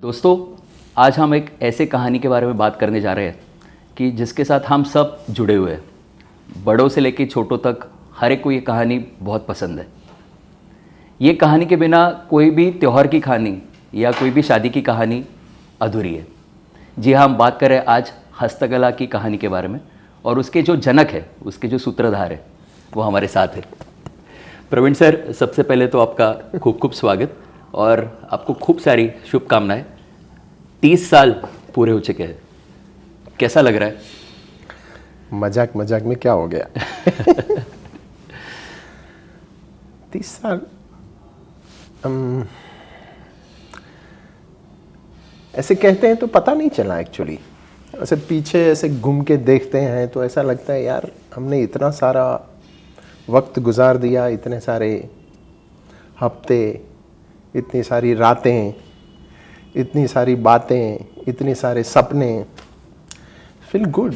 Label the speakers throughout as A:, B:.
A: दोस्तों, आज हम एक ऐसे कहानी के बारे में बात करने जा रहे हैं कि जिसके साथ हम सब जुड़े हुए हैं। बड़ों से लेकर छोटों तक हर एक को ये कहानी बहुत पसंद है। ये कहानी के बिना कोई भी त्यौहार की कहानी या कोई भी शादी की कहानी अधूरी है। जी हाँ, हम बात कर रहे हैं आज हस्तकला की कहानी के बारे में और उसके जो जनक है, उसके जो सूत्रधार है, वो हमारे साथ है। प्रवीण सर, सबसे पहले तो आपका खूब खूब स्वागत और आपको खूब सारी शुभकामनाएं। 30 साल पूरे हो चुके हैं, कैसा लग रहा है?
B: मजाक मजाक में क्या हो गया। 30 साल ऐसे कहते हैं तो पता नहीं चला एक्चुअली। ऐसे पीछे ऐसे घूम के देखते हैं तो ऐसा लगता है यार हमने इतना सारा वक्त गुजार दिया, इतने सारे हफ्ते, इतनी सारी रातें, इतनी सारी बातें, इतने सारे सपने। फील गुड,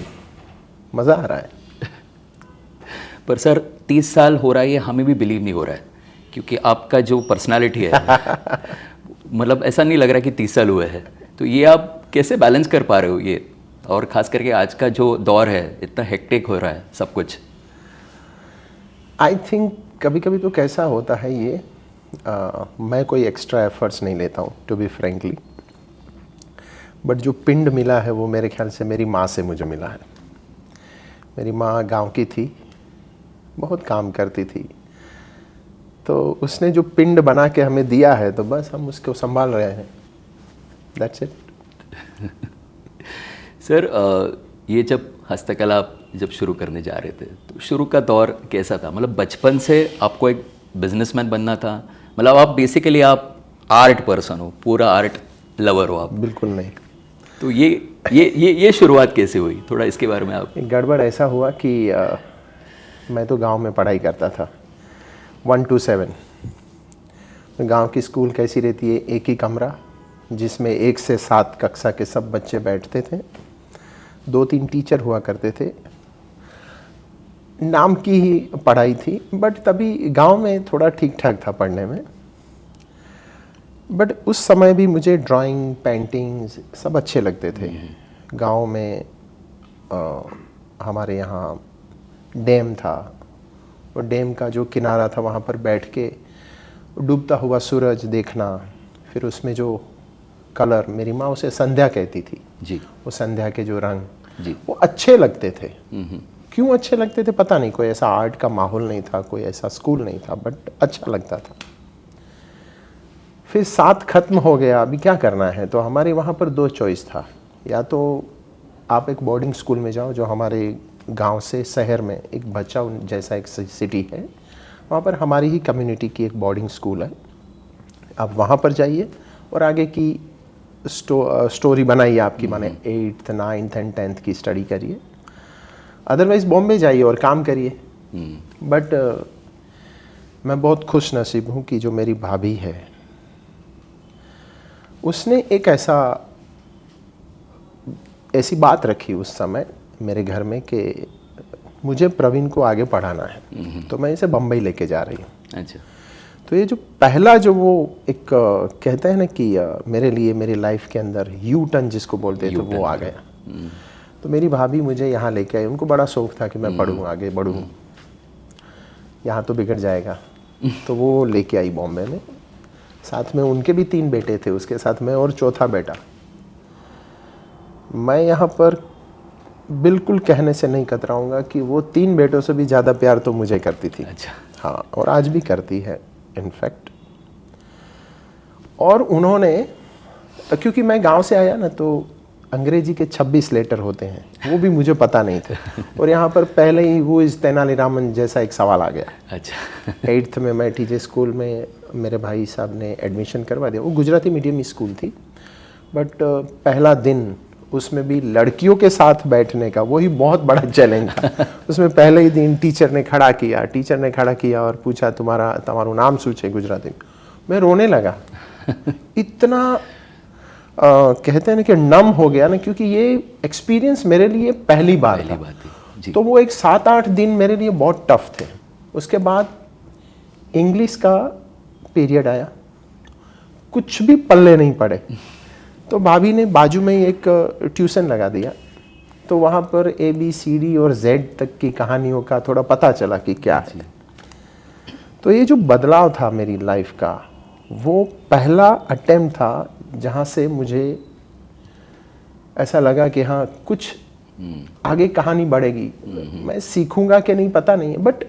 B: मज़ा आ रहा है।
A: पर सर 30 साल हो रहा है, ये हमें भी बिलीव नहीं हो रहा है क्योंकि आपका जो पर्सनालिटी है मतलब ऐसा नहीं लग रहा कि 30 साल हुए हैं। तो ये आप कैसे बैलेंस कर पा रहे हो ये, और ख़ास करके आज का जो दौर है इतना हेक्टिक हो रहा है सब कुछ।
B: आई थिंक कभी कभी तो कैसा होता है ये, मैं कोई एक्स्ट्रा एफर्ट्स नहीं लेता हूँ टू बी फ्रेंकली, बट जो पिंड मिला है वो मेरे ख्याल से मेरी माँ से मुझे मिला है। मेरी माँ गांव की थी, बहुत काम करती थी, तो उसने जो पिंड बना के हमें दिया है तो बस हम उसको संभाल रहे हैं। That's it.
A: सर, ये जब हस्तकला आप जब शुरू करने जा रहे थे तो शुरू का दौर कैसा था? मतलब बचपन से आपको एक बिजनेसमैन बनना था? मतलब आप बेसिकली आप आर्ट पर्सन हो, पूरा आर्ट लवर हो आप?
B: बिल्कुल नहीं।
A: तो ये शुरुआत कैसे हुई, थोड़ा इसके बारे में आप।
B: एक गड़बड़ ऐसा हुआ कि मैं तो गांव में पढ़ाई करता था 1 to 7। गांव की स्कूल कैसी रहती है, एक ही कमरा जिसमें 1 से 7 कक्षा के सब बच्चे बैठते थे, 2-3 टीचर हुआ करते थे। नाम की ही पढ़ाई थी, बट तभी गांव में थोड़ा ठीक ठाक था पढ़ने में। बट उस समय भी मुझे ड्राइंग, पेंटिंग्स सब अच्छे लगते थे। गांव में हमारे यहाँ डैम था, और डैम का जो किनारा था वहाँ पर बैठ के डूबता हुआ सूरज देखना, फिर उसमें जो कलर, मेरी माँ उसे संध्या कहती थी
A: जी,
B: वो संध्या के जो रंग
A: जी,
B: वो अच्छे लगते थे। क्यों अच्छे लगते थे पता नहीं, कोई ऐसा आर्ट का माहौल नहीं था, कोई ऐसा स्कूल नहीं था, बट अच्छा लगता था। फिर 7 खत्म हो गया, अभी क्या करना है, तो हमारे वहाँ पर 2 चॉइस था। या तो आप एक बोर्डिंग स्कूल में जाओ जो हमारे गांव से शहर में एक बच्चा जैसा एक सिटी है, वहाँ पर हमारी ही कम्युनिटी की एक बोर्डिंग स्कूल है, आप वहाँ पर जाइए और आगे की स्टोरी बनाइए आपकी, माने 8th, 9th एंड 10th की स्टडी करिए। अदरवाइज़ बॉम्बे जाइए और काम करिए। बट मैं बहुत खुश नसीब हूँ कि जो मेरी भाभी है उसने एक ऐसी बात रखी उस समय मेरे घर में कि मुझे प्रवीण को आगे पढ़ाना है, तो मैं इसे बम्बई लेके जा रही हूँ।
A: अच्छा।
B: तो ये जो पहला जो वो एक कहते हैं ना कि मेरे लिए मेरी लाइफ के अंदर यू टर्न जिसको बोलते हैं, तो वो आ गया। तो मेरी भाभी मुझे यहाँ लेके आई, उनको बड़ा शौक था कि मैं पढ़ूँ, आगे बढ़ूँ, यहाँ तो बिगड़ जाएगा। तो वो लेके आई बॉम्बे में, साथ में उनके भी 3 बेटे थे, उसके साथ मैं और चौथा बेटा। मैं यहाँ पर बिल्कुल कहने से नहीं कतराऊँगा कि वो 3 बेटों से भी ज़्यादा प्यार तो मुझे करती थी।
A: अच्छा।
B: हाँ, और आज भी करती है इनफैक्ट। और उन्होंने, क्योंकि मैं गांव से आया ना, तो अंग्रेजी के 26 लेटर होते हैं, वो भी मुझे पता नहीं थे। और यहाँ पर पहले ही वो इस तेनालीरामन जैसा एक सवाल आ गया।
A: अच्छा।
B: 8th में मैं टीचर स्कूल में मेरे भाई साहब ने एडमिशन करवा दिया। वो गुजराती मीडियम स्कूल थी, बट पहला दिन उसमें भी लड़कियों के साथ बैठने का वही बहुत बड़ा चैलेंज था। उसमें पहले ही दिन टीचर ने खड़ा किया और पूछा तुम्हारा नाम सूचे गुजराती में। मैं रोने लगा। इतना कहते हैं ना कि नम हो गया ना, क्योंकि ये एक्सपीरियंस मेरे लिए पहली बार था। तो वो एक 7-8 दिन मेरे लिए बहुत टफ थे। उसके बाद इंग्लिश का पीरियड आया, कुछ भी पल्ले नहीं पड़े। तो भाभी ने बाजू में ही एक ट्यूशन लगा दिया, तो वहाँ पर ABCD और Z तक की कहानियों का थोड़ा पता चला कि क्या है। तो ये जो बदलाव था मेरी लाइफ का, वो पहला अटेम्प्ट था जहाँ से मुझे ऐसा लगा कि हाँ कुछ आगे कहानी बढ़ेगी। मैं सीखूंगा कि नहीं पता नहीं है, बट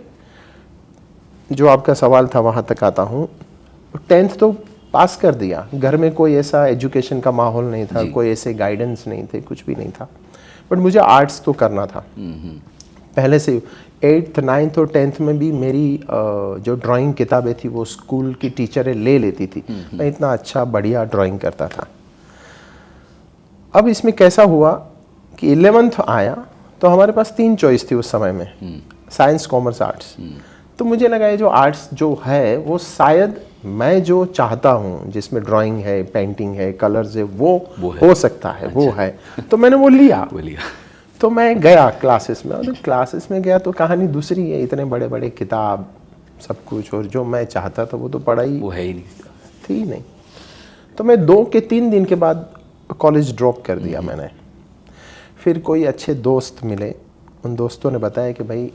B: जो आपका सवाल था वहाँ तक आता हूँ। 10th तो पास कर दिया, घर में कोई ऐसा एजुकेशन का माहौल नहीं था, कोई ऐसे गाइडेंस नहीं थे, कुछ भी नहीं था, बट मुझे आर्ट्स तो करना था पहले से। 8th 9th और 10th में भी मेरी जो ड्राइंग किताबें थी वो स्कूल की टीचरें ले लेती थी। मैं इतना अच्छा बढ़िया ड्राइंग करता था। अब इसमें कैसा हुआ कि 11th आया तो हमारे पास 3 चॉइस थी उस समय में, साइंस, कॉमर्स, आर्ट्स। तो मुझे लगा ये जो आर्ट्स जो है वो शायद मैं जो चाहता हूँ, जिसमें ड्राइंग है, पेंटिंग है, कलर्स है, वो हो सकता है। अच्छा। वो है, तो मैंने वो लिया। तो मैं गया क्लासेस में, और क्लासेस में गया तो कहानी दूसरी है। इतने बड़े बड़े किताब सब कुछ, और जो मैं चाहता था वो तो पढ़ाई
A: वो है ही नहीं,
B: थी नहीं। तो मैं 2 के 3 दिन के बाद कॉलेज ड्रॉप कर दिया मैंने। फिर कोई अच्छे दोस्त मिले, उन दोस्तों ने बताया कि भाई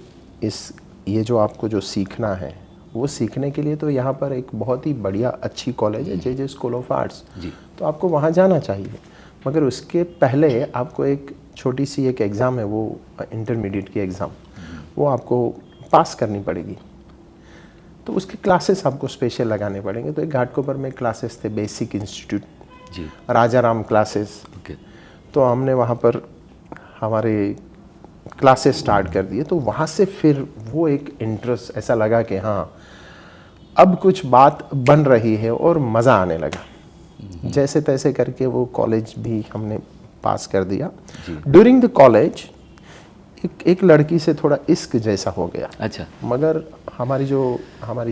B: ये जो आपको जो सीखना है वो सीखने के लिए तो यहाँ पर एक बहुत ही बढ़िया अच्छी कॉलेज है, JJ स्कूल ऑफ आर्ट्स, तो आपको वहाँ जाना चाहिए। मगर उसके पहले आपको एक छोटी सी एक एग्ज़ाम है, वो इंटरमीडिएट की एग्ज़ाम, वो आपको पास करनी पड़ेगी। तो उसके क्लासेस आपको स्पेशल लगाने पड़ेंगे। तो एक घाटकोपर में क्लासेस थे, बेसिक इंस्टीट्यूट, राजाराम क्लासेस। तो हमने वहाँ पर हमारे क्लासेस स्टार्ट कर दिए। तो वहाँ से फिर वो एक इंटरेस्ट ऐसा लगा कि हाँ अब कुछ बात बन रही है और मज़ा आने लगा। जैसे तैसे करके वो कॉलेज भी हमने पास कर दिया। ड्यूरिंग द कॉलेज एक लड़की से थोड़ा इश्क जैसा हो गया।
A: अच्छा।
B: मगर हमारी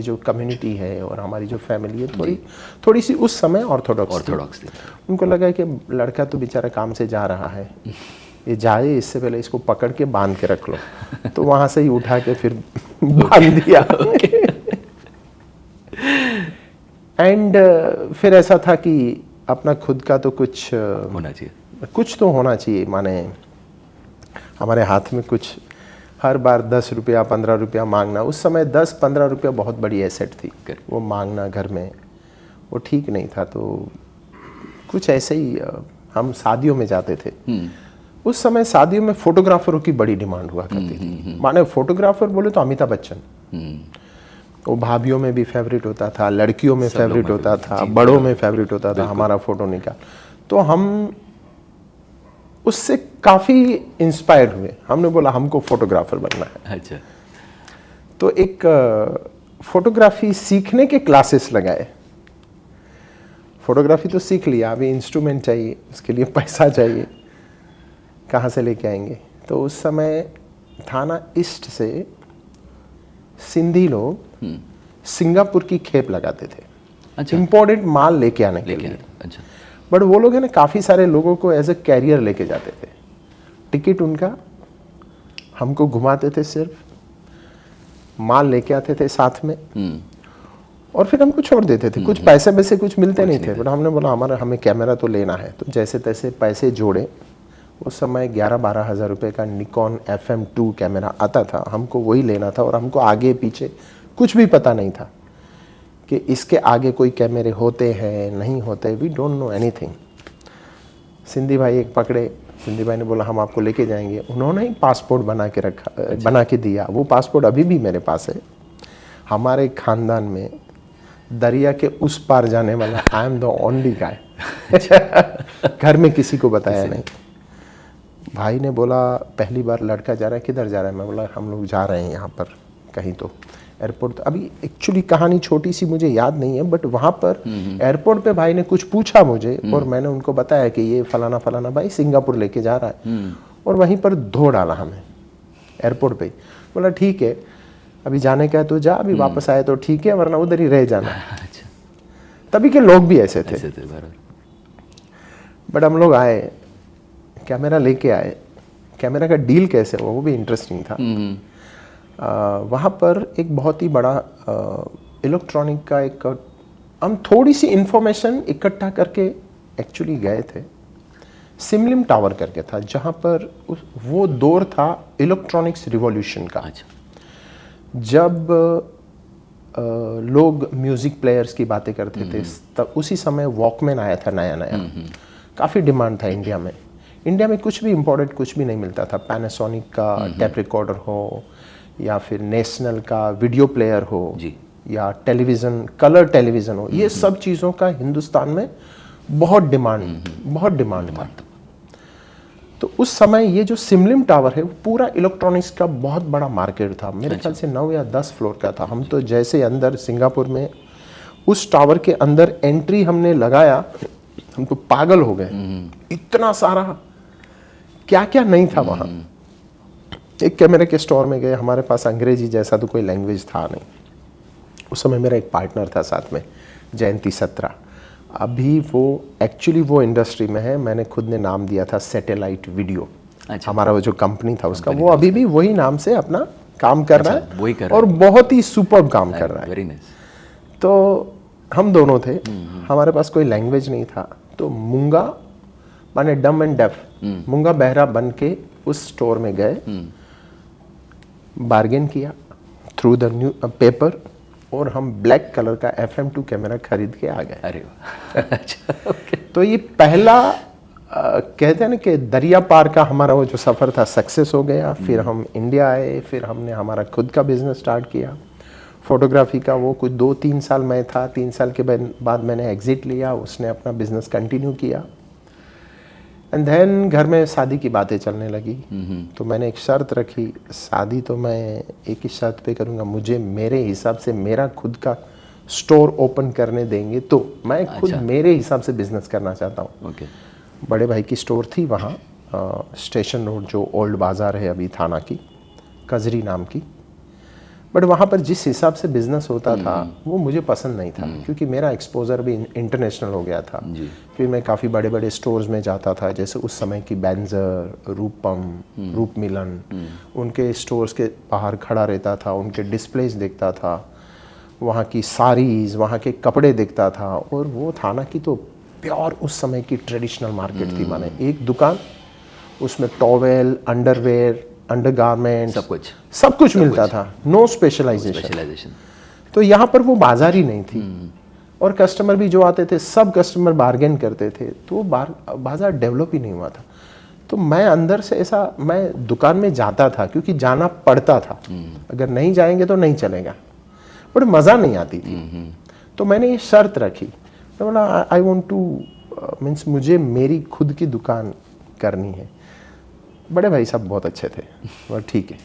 B: जो कम्युनिटी है और हमारी जो फैमिली है थोड़ी सी उस समय ऑर्थोडॉक्स थी। उनको लगा कि लड़का तो बेचारा काम से जा रहा है, ये जाए इससे पहले इसको पकड़ के बांध के रख लो। तो वहाँ से ही उठा के फिर बांध दिया। एंड फिर ऐसा था कि अपना खुद का तो कुछ
A: होना चाहिए,
B: कुछ तो होना चाहिए। माने हमारे हाथ में कुछ, हर बार 10 रुपया 15 रुपया मांगना, उस समय 10-15 रुपया बहुत बड़ी एसेट थी, वो मांगना घर में वो ठीक नहीं था। तो कुछ ऐसे ही हम शादियों में जाते थे। उस समय शादियों में फोटोग्राफरों की बड़ी डिमांड हुआ करती थी। माने फोटोग्राफर बोले तो अमिताभ बच्चन, वो भाभीयों में भी फेवरेट होता था, लड़कियों में फेवरेट होता था, बड़ों में फेवरेट होता था हमारा फोटो निकाल। तो हम उससे काफ़ी इंस्पायर हुए। हमने बोला हमको फोटोग्राफर बनना है।
A: अच्छा।
B: तो एक फोटोग्राफी सीखने के क्लासेस लगाए। फोटोग्राफी तो सीख लिया, अभी इंस्ट्रूमेंट चाहिए, उसके लिए पैसा चाहिए, कहाँ से लेके आएंगे। तो उस समय थाना ईस्ट से सिंधी लोग सिंगापुर की खेप लगाते थे। अच्छा। इंपोर्टेड माल लेके आने के लिए।
A: अच्छा।
B: बट वो लोग है ना काफ़ी सारे लोगों को एज ए कैरियर लेके जाते थे। टिकट उनका, हमको घुमाते थे, सिर्फ माल लेके आते थे साथ में, और फिर हमको छोड़ देते थे। कुछ पैसे वैसे कुछ मिलते नहीं थे, बट हमने बोला हमें कैमरा तो लेना है। तो जैसे तैसे पैसे जोड़े। उस समय 11-12 हज़ार रुपये का निकॉन FM2 कैमरा आता था, हमको वही लेना था। और हमको आगे पीछे कुछ भी पता नहीं था कि इसके आगे कोई कैमरे होते हैं नहीं होते, we don't know anything. Sindhi भाई एक पकड़े, सिंधी भाई ने बोला हम आपको लेके जाएंगे। उन्होंने ही पासपोर्ट बना के रखा। अच्छा। बना के दिया। वो पासपोर्ट अभी भी मेरे पास है। हमारे खानदान में दरिया के उस पार जाने वाला I am the only guy. घर में किसी को बताया नहीं। भाई ने बोला पहली बार लड़का जा रहा है, किधर जा रहा है? मैं बोला हम लोग जा रहे हैं यहाँ पर कहीं तो एयरपोर्ट। अभी एक्चुअली कहानी छोटी सी मुझे याद नहीं है, बट वहाँ पर एयरपोर्ट पे भाई ने कुछ पूछा मुझे, और मैंने उनको बताया कि ये फलाना फलाना भाई सिंगापुर लेके जा रहा है। और वहीं पर धो डाला हमें एयरपोर्ट पे। बोला ठीक है, अभी जाने का है तो जा, अभी वापस आए तो ठीक है, वरना उधर ही रह जाना।
A: अच्छा।
B: तभी के लोग भी ऐसे थे। बट हम लोग आए, कैमरा लेके आए। कैमरा का डील कैसे हुआ वो भी इंटरेस्टिंग था। वहाँ पर एक बहुत ही बड़ा इलेक्ट्रॉनिक का एक, हम थोड़ी सी इंफॉर्मेशन इकट्ठा करके एक्चुअली गए थे, सिमलिम टावर करके था, जहाँ पर वो दौर था इलेक्ट्रॉनिक्स रिवॉल्यूशन का।
A: अच्छा।
B: जब लोग म्यूज़िक प्लेयर्स की बातें करते थे, तब उसी समय वॉकमैन आया था नया नया, काफ़ी डिमांड था इंडिया में। इंडिया में कुछ भी इम्पोर्टेड कुछ भी नहीं मिलता था, पैनासोनिक का टेप रिकॉर्डर हो या फिर नेशनल का वीडियो प्लेयर हो
A: जी।
B: या टेलीविज़न, कलर टेलीविज़न हो, ये सब चीज़ों का हिंदुस्तान में बहुत डिमांड था। तो उस समय ये जो सिमलिम टावर है वो पूरा इलेक्ट्रॉनिक्स का बहुत बड़ा मार्केट था, मेरे ख्याल से 9 या 10 फ्लोर का था। हम तो जैसे अंदर सिंगापुर में उस टावर के अंदर एंट्री हमने लगाया, हम तो पागल हो गए, इतना सारा क्या क्या नहीं था वहाँ। एक कैमरे के स्टोर में गए, हमारे पास अंग्रेजी जैसा तो कोई लैंग्वेज था नहीं। उस समय मेरा एक पार्टनर था साथ में, जयंती सत्रा, अभी वो एक्चुअली वो इंडस्ट्री में है, मैंने खुद ने नाम दिया था सैटेलाइट वीडियो।
A: अच्छा।
B: हमारा वो जो कंपनी था उसका, वो अभी भी वही नाम से अपना काम कर रहा है,
A: वही कर रहा
B: और बहुत ही सुपर्ब काम कर रहा है।
A: Very nice.
B: तो हम दोनों थे, हमारे पास कोई लैंग्वेज नहीं था, तो मूंगा माने डम एंड डेफ, मूंगा बहरा बन के उस स्टोर में गए, बार्गेन किया थ्रू द न्यू पेपर, और हम ब्लैक कलर का FM2 कैमरा खरीद के आ गए।
A: अरे वाह। अच्छा, ओके।
B: तो ये पहला कहते हैं ना कि दरिया पार का हमारा वो जो सफ़र था सक्सेस हो गया। फिर हम इंडिया आए, फिर हमने हमारा खुद का बिजनेस स्टार्ट किया फोटोग्राफी का। वो कुछ 2-3 साल मैं था, 3 साल के बाद मैंने एग्ज़िट लिया, उसने अपना बिजनेस कंटिन्यू किया। एंड देन घर में शादी की बातें चलने लगी, तो मैंने एक शर्त रखी, शादी तो मैं एक ही शर्त पे करूँगा, मुझे मेरे हिसाब से मेरा खुद का स्टोर ओपन करने देंगे तो मैं खुद मेरे हिसाब से बिजनेस करना चाहता हूँ।
A: ओके।
B: बड़े भाई की स्टोर थी वहाँ स्टेशन रोड, जो ओल्ड बाज़ार है अभी थाना की, कजरी नाम की। बट वहाँ पर जिस हिसाब से बिज़नेस होता था वो मुझे पसंद नहीं था, क्योंकि मेरा एक्सपोजर भी इंटरनेशनल हो गया था। फिर मैं काफ़ी बड़े बड़े स्टोर्स में जाता था, जैसे उस समय की बेंजर, रूपम, रूप मिलन, उनके स्टोर्स के बाहर खड़ा रहता था, उनके डिस्प्लेस देखता था, वहाँ की साड़ीज़, वहाँ के कपड़े देखता था। और वो थाना की तो प्योर उस समय की ट्रेडिशनल मार्केट थी। माने एक दुकान, उसमें टॉवेल, अंडरवेयर, अंडरगारमेंट, सब कुछ मिलता था, नो स्पेशलाइजेशन। तो यहाँ पर वो बाजार ही नहीं थी, और कस्टमर भी जो आते थे सब कस्टमर बार्गेन करते थे, तो बाजार डेवलप ही नहीं हुआ था। तो मैं अंदर से ऐसा, मैं दुकान में जाता था क्योंकि जाना पड़ता था, अगर नहीं जाएंगे तो नहीं चलेगा, बट मज़ा नहीं आती थी। तो मैंने ये शर्त रखी, मैं बोला आई वॉन्ट टू मीन्स मुझे मेरी खुद की दुकान करनी है। बड़े भाई साहब बहुत अच्छे थे, और ठीक है।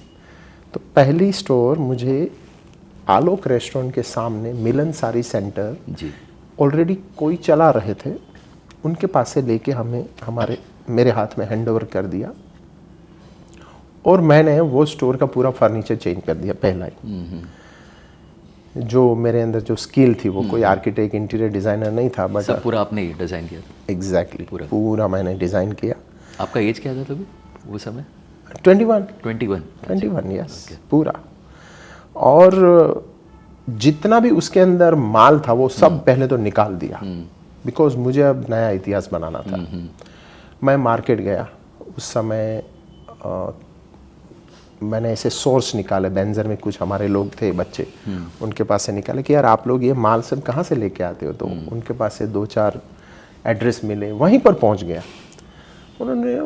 B: तो पहली स्टोर मुझे आलोक रेस्टोरेंट के सामने मिलन साड़ी सेंटर
A: जी
B: ऑलरेडी कोई चला रहे थे, उनके पास से लेके मेरे हाथ में हैंडओवर कर दिया, और मैंने वो स्टोर का पूरा फर्नीचर चेंज कर दिया पहला ही। जो मेरे अंदर जो स्किल थी, वो कोई आर्किटेक्ट, इंटीरियर डिज़ाइनर नहीं था, बट
A: सब पूरा आपने ही डिज़ाइन किया था?
B: एग्जैक्टली, पूरा मैंने डिज़ाइन किया।
A: आपका एज क्या था तभी वो समय?
B: 21 यस, पूरा। और जितना भी उसके अंदर माल था वो सब पहले तो निकाल दिया, बिकॉज मुझे अब नया इतिहास बनाना था। मैं मार्केट गया, उस समय मैंने ऐसे सोर्स निकाले, बेंजर में कुछ हमारे लोग थे बच्चे, उनके पास से निकाले कि यार आप लोग ये माल सब कहाँ से लेके आते हो। तो उनके पास से 2-4 एड्रेस मिले, वहीं पर पहुँच गया। उन्होंने,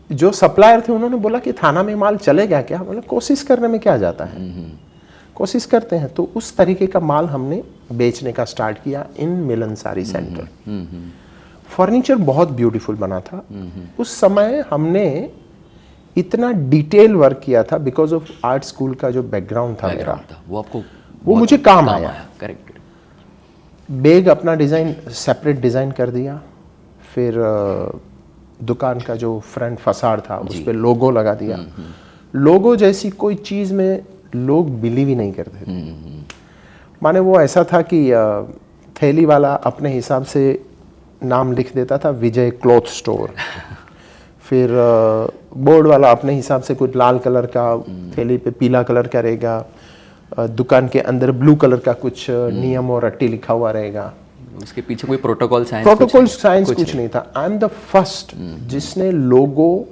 B: जो सप्लायर थे, उन्होंने बोला कि थाना में माल चलेगा क्या? मतलब कोशिश करने में क्या जाता है, कोशिश करते हैं। तो उस तरीके का माल हमने बेचने का स्टार्ट किया इन मिलन साड़ी सेंटर। फर्नीचर बहुत ब्यूटीफुल बना था। उस समय हमने इतना डिटेल वर्क किया था बिकॉज ऑफ आर्ट स्कूल का जो बैकग्राउंड था मेरा, वो मुझे काम आया।
A: करेक्ट।
B: बैग अपना डिज़ाइन सेपरेट डिज़ाइन कर दिया, फिर दुकान का जो फ्रंट फसाड था उस पर लोगो लगा दिया। लोगो जैसी कोई चीज़ में लोग बिलीव ही नहीं करते थे। माने वो ऐसा था कि थैली वाला अपने हिसाब से नाम लिख देता था, विजय क्लॉथ स्टोर। फिर बोर्ड वाला अपने हिसाब से कुछ लाल कलर का, थैली पे पीला कलर का रहेगा, दुकान के अंदर ब्लू कलर का कुछ नियम और रट्टी लिखा हुआ रहेगा।
A: उसके पीछे कोई प्रोटोकॉल साइंस
B: कुछ नहीं था। आई एम द फर्स्ट जिसने लोगो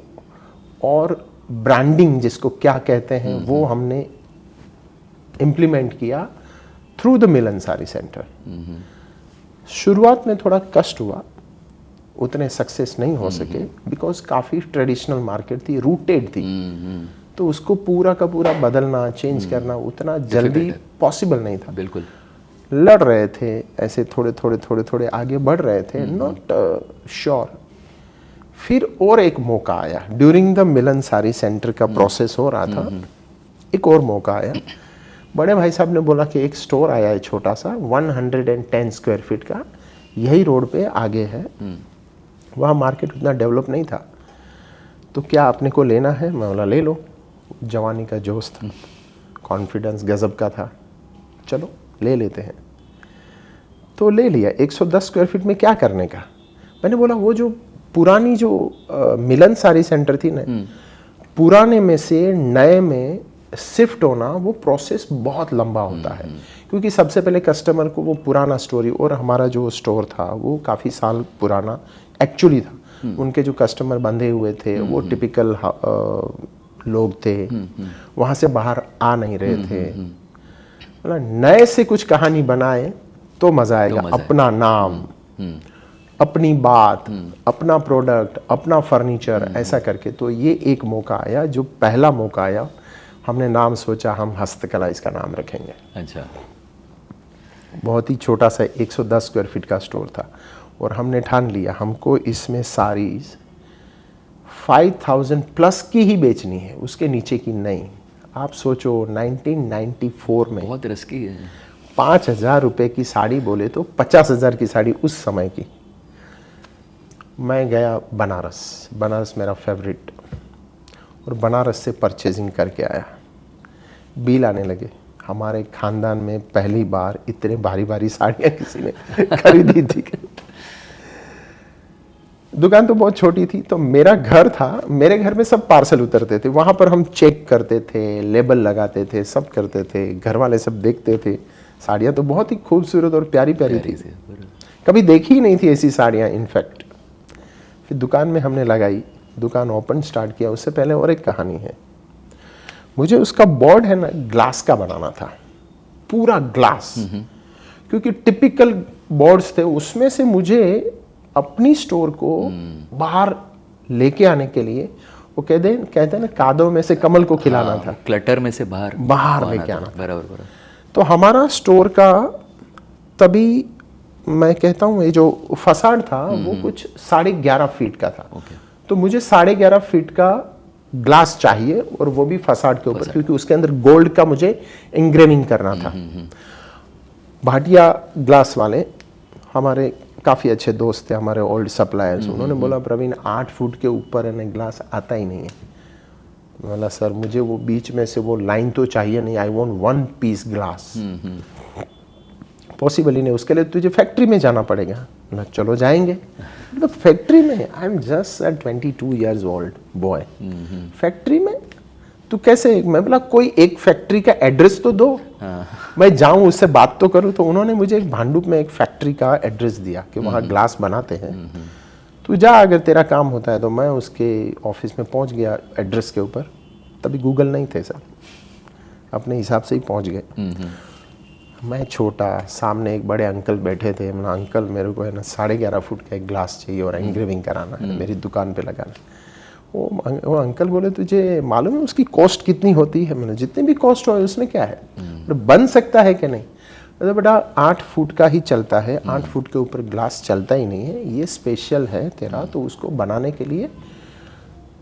B: और ब्रांडिंग जिसको क्या कहते हैं वो हमने इम्प्लीमेंट किया through the Milan sari centre. शुरुआत में थोड़ा कष्ट हुआ, उतने सक्सेस नहीं हो सके बिकॉज काफ़ी ट्रेडिशनल मार्केट थी, रूटेड थी, तो उसको पूरा का पूरा बदलना, चेंज करना उतना जल्दी पॉसिबल नहीं था।
A: बिल्कुल
B: लड़ रहे थे ऐसे, थोड़े आगे बढ़ रहे थे, नॉट श्योर। फिर और एक मौका आया, during the Milan sari centre का प्रोसेस हो रहा था, एक और मौका आया। बड़े भाई साहब ने बोला कि एक स्टोर आया है छोटा सा 110 स्क्वायर फीट का, यही रोड पे आगे है, वहाँ मार्केट उतना डेवलप नहीं था, तो क्या अपने को लेना है? मैं बोला ले लो, जवानी का जोश था, कॉन्फिडेंस गजब का था, चलो ले लेते हैं। तो ले लिया। 110 स्क्वायर फीट में क्या करने का? मैंने बोला वो जो पुरानी जो मिलन साड़ी सेंटर थी ना, पुराने में से नए में शिफ्ट होना वो प्रोसेस बहुत लंबा होता है, क्योंकि सबसे पहले कस्टमर को वो पुराना स्टोरी, और हमारा जो स्टोर था वो काफ़ी साल पुराना एक्चुअली था, उनके जो कस्टमर बंधे हुए थे वो टिपिकल लोग थे, वहाँ से बाहर आ नहीं रहे थे। मतलब नए से कुछ कहानी बनाए तो मज़ा आएगा, अपना नाम, अपनी बात, अपना प्रोडक्ट, अपना फर्नीचर, ऐसा करके। तो ये एक मौका आया, जो पहला मौका आया, हमने नाम सोचा हम हस्तकला इसका नाम रखेंगे।
A: अच्छा।
B: बहुत ही छोटा सा 110 स्क्वायर फीट का स्टोर था, और हमने ठान लिया हमको इसमें साड़ीज 5000 प्लस की ही बेचनी है, उसके नीचे की नहीं। आप सोचो 1994 में
A: बहुत रिस्की है।
B: 5000 रुपये की साड़ी बोले तो 50,000 की साड़ी उस समय की। मैं गया बनारस मेरा फेवरेट, और बनारस से परचेजिंग करके आया। बिल आने लगे। हमारे खानदान में पहली बार इतने भारी साड़ियाँ किसी ने खरीदी थी। दुकान तो बहुत छोटी थी, तो मेरा घर था, मेरे घर में सब पार्सल उतरते थे, वहाँ पर हम चेक करते थे, लेबल लगाते थे, सब करते थे, घर वाले सब देखते थे। साड़ियाँ तो बहुत ही खूबसूरत और प्यारी थी, कभी देखी ही नहीं थी ऐसी साड़ियाँ इनफैक्ट। फिर दुकान में हमने लगाई, दुकान ओपन स्टार्ट किया। उससे पहले और एक कहानी है, मुझे उसका बोर्ड है ना ग्लास का बनाना था, पूरा ग्लास, क्योंकि टिपिकल बोर्ड्स थे, उसमें से मुझे अपनी स्टोर को बाहर लेके आने के लिए, वो कहते हैं ना कादों में से कमल को खिलाना था,
A: क्लटर में से बाहर लेके आना। बराबर।
B: तो हमारा स्टोर का तभी मैं कहता हूँ ये जो फसाड था वो कुछ 11.5 फीट का था। तो मुझे 11.5 फीट का ग्लास चाहिए, और वो भी फसाड के ऊपर, क्योंकि उसके अंदर गोल्ड का मुझे इंग्रेविंग करना था। भाटिया ग्लास वाले हमारे काफ़ी अच्छे दोस्त थे, हमारे ओल्ड सप्लायर्स, उन्होंने बोला प्रवीण 8 फुट के ऊपर है ना ग्लास आता ही नहीं है। बोला सर मुझे वो बीच में से वो लाइन तो चाहिए नहीं, I want 1 piece glass. Possible ही नहीं, उसके लिए तुझे फैक्ट्री में जाना पड़ेगा ना। चलो जाएंगे। मतलब फैक्ट्री में, I am just 22 years old boy, factory में तू कैसे? मैं बोला कोई एक फैक्ट्री का एड्रेस तो दो, मैं जाऊं उससे बात तो करूं। तो उन्होंने मुझे एक भांडुप में एक फैक्ट्री का एड्रेस दिया कि वहाँ ग्लास बनाते हैं, तू जा, अगर तेरा काम होता है तो। मैं उसके ऑफिस में पहुँच गया एड्रेस के ऊपर, तभी गूगल नहीं थे सर, अपने हिसाब से ही पहुँच गए। मैं छोटा, सामने एक बड़े अंकल बैठे थे। मैंने अंकल मेरे को है ना 11.5 फुट का एक ग्लास चाहिए और एंग्रेविंग कराना है, मेरी दुकान पे लगाना। वो अंकल बोले तुझे मालूम है उसकी कॉस्ट कितनी होती है? मैंने जितनी भी कॉस्ट हो उसमें क्या है, बन सकता है कि नहीं? तो बेटा 8 फुट का ही चलता है, 8 फुट के ऊपर ग्लास चलता ही नहीं है, ये स्पेशल है तेरा, तो उसको बनाने के लिए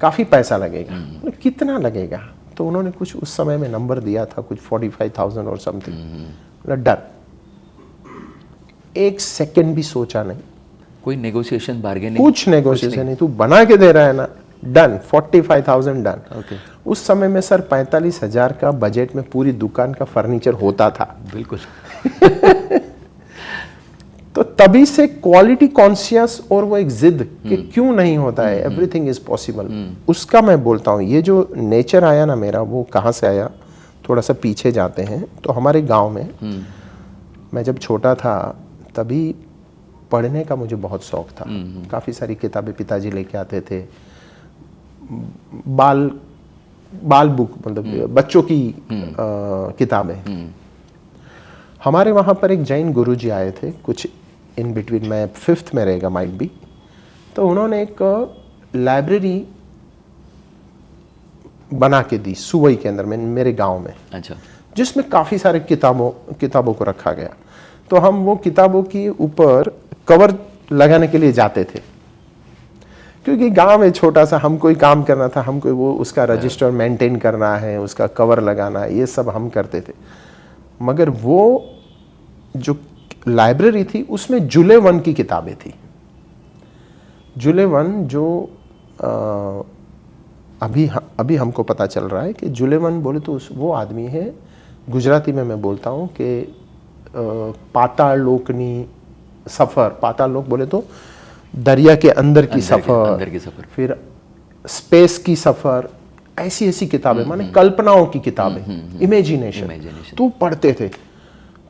B: काफ़ी पैसा लगेगा। कितना लगेगा? तो उन्होंने कुछ उस समय में नंबर दिया था, कुछ 45,000 और समथिंग। डन, 1 सेकेंड भी सोचा नहीं,
A: कोई नेगोशिएशन बार्गेनिंग,
B: कुछ नेगोशिएशन नहीं, तू बना के दे रहा है ना, डन, 45,000 डन। उस समय में सर 45,000 का बजट में पूरी दुकान का फर्नीचर होता था।
A: बिल्कुल।
B: तो तभी से क्वालिटी कॉन्शियस और वो एक जिद कि क्यों नहीं होता है, एवरीथिंग इज पॉसिबल, उसका मैं बोलता हूँ। ये जो नेचर आया ना मेरा, वो कहाँ से आया? थोड़ा सा पीछे जाते हैं तो हमारे गांव में मैं जब छोटा था तभी पढ़ने का मुझे बहुत शौक था। काफ़ी सारी किताबें पिताजी लेके आते थे, बाल बुक, मतलब बच्चों की किताबें। हमारे वहाँ पर एक जैन गुरुजी आए थे, कुछ इन बिटवीन, मैं 5th में रहेगा माइट बी, तो उन्होंने एक लाइब्रेरी बना के दी सुवई के अंदर में, मेरे गांव में।
A: अच्छा।
B: जिसमें काफ़ी सारे किताबों को रखा गया। तो हम वो किताबों के ऊपर कवर लगाने के लिए जाते थे, क्योंकि गांव में छोटा सा, हम कोई काम करना था, हमको वो उसका रजिस्टर मेंटेन करना है, उसका कवर लगाना, ये सब हम करते थे। मगर वो जो लाइब्रेरी थी उसमें जुले वन की किताबें थी। जुले वन जो अभी हमको पता चल रहा है कि जुले वन बोले तो वो आदमी है, गुजराती में मैं बोलता हूँ कि पाताल लोकनी सफ़र, पाताल लोक बोले तो दरिया के अंदर की सफ़र, फिर स्पेस की सफ़र, ऐसी ऐसी किताबें, माने कल्पनाओं की किताबें, इमेजिनेशन। तो पढ़ते थे,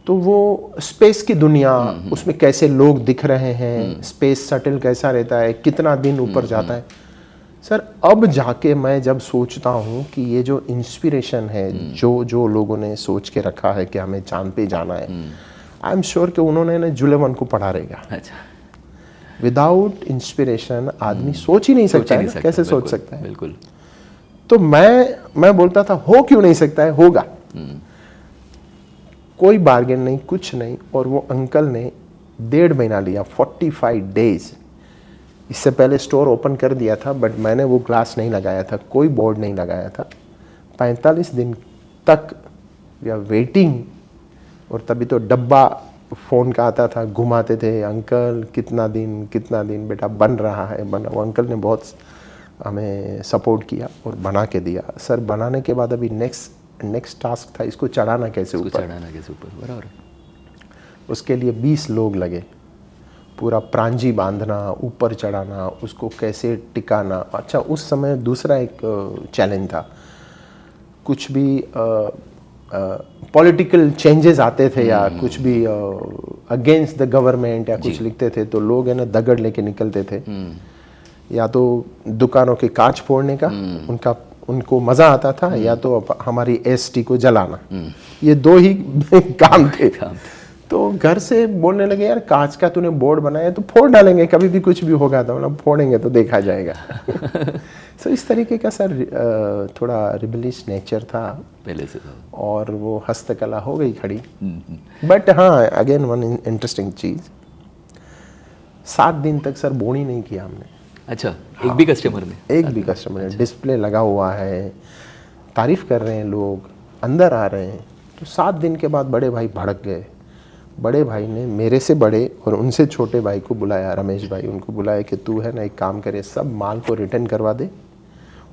B: तो वो स्पेस की दुनिया, उसमें कैसे लोग दिख रहे हैं, स्पेस शटल कैसा रहता है, कितना दिन ऊपर जाता है। सर अब जाके मैं जब सोचता हूँ कि ये जो इंस्पिरेशन है, जो लोगों ने सोच के रखा है कि हमें चांद पे जाना है, आई एम श्योर कि उन्होंने ना जुले वन को पढ़ा रहेगा।
A: अच्छा।
B: विदाउट इंस्पिरेशन आदमी सोच ही नहीं सकता है, कैसे सोच सकता है।
A: बिल्कुल।
B: तो मैं बोलता था हो क्यों नहीं सकता है, होगा। कोई बार्गेन नहीं, कुछ नहीं। और वो अंकल ने 1.5 महीना लिया, 45 डेज। इससे पहले स्टोर ओपन कर दिया था, बट मैंने वो ग्लास नहीं लगाया था, कोई बोर्ड नहीं लगाया था। 45 दिन तक वी आर वेटिंग। और तभी तो डब्बा फ़ोन का आता था, घुमाते थे, अंकल कितना दिन बेटा बन रहा है, बन रहा। वो अंकल ने बहुत हमें सपोर्ट किया और बना के दिया। सर बनाने के बाद अभी नेक्स्ट टास्क था, इसको चढ़ाना कैसे ऊपर,
A: बराबर।
B: उसके लिए 20 लोग लगे, पूरा प्रांजी बांधना, ऊपर चढ़ाना, उसको कैसे टिकाना। अच्छा, उस समय दूसरा एक चैलेंज था, कुछ भी पॉलिटिकल चेंजेस आते थे या कुछ भी अगेंस्ट द गवर्नमेंट या कुछ लिखते थे, तो लोग है ना दगड़ लेके निकलते थे, या तो दुकानों के कांच फोड़ने का उनको मज़ा आता था, या तो हमारी एसटी को जलाना। ये 2 ही काम थे। तो घर से बोलने लगे, यार कांच का तूने बोर्ड बनाया तो फोड़ डालेंगे, कभी भी कुछ भी होगा तो मतलब फोड़ेंगे तो देखा जाएगा। सो इस तरीके का सर थोड़ा रिबलिश नेचर था
A: पहले से था।
B: और वो हस्तकला हो गई खड़ी। बट हाँ, अगेन वन इंटरेस्टिंग चीज़, 7 दिन तक सर बोनी नहीं किया हमने।
A: अच्छा। हाँ, एक भी कस्टमर ने डिस्प्ले लगा हुआ है, तारीफ कर रहे हैं लोग, अंदर आ रहे हैं। तो 7 दिन के बाद बड़े भाई भड़क गए। बड़े भाई ने मेरे से बड़े और उनसे छोटे भाई को बुलाया, रमेश भाई, उनको बुलाया कि तू है ना एक काम करे, सब माल को रिटर्न करवा दे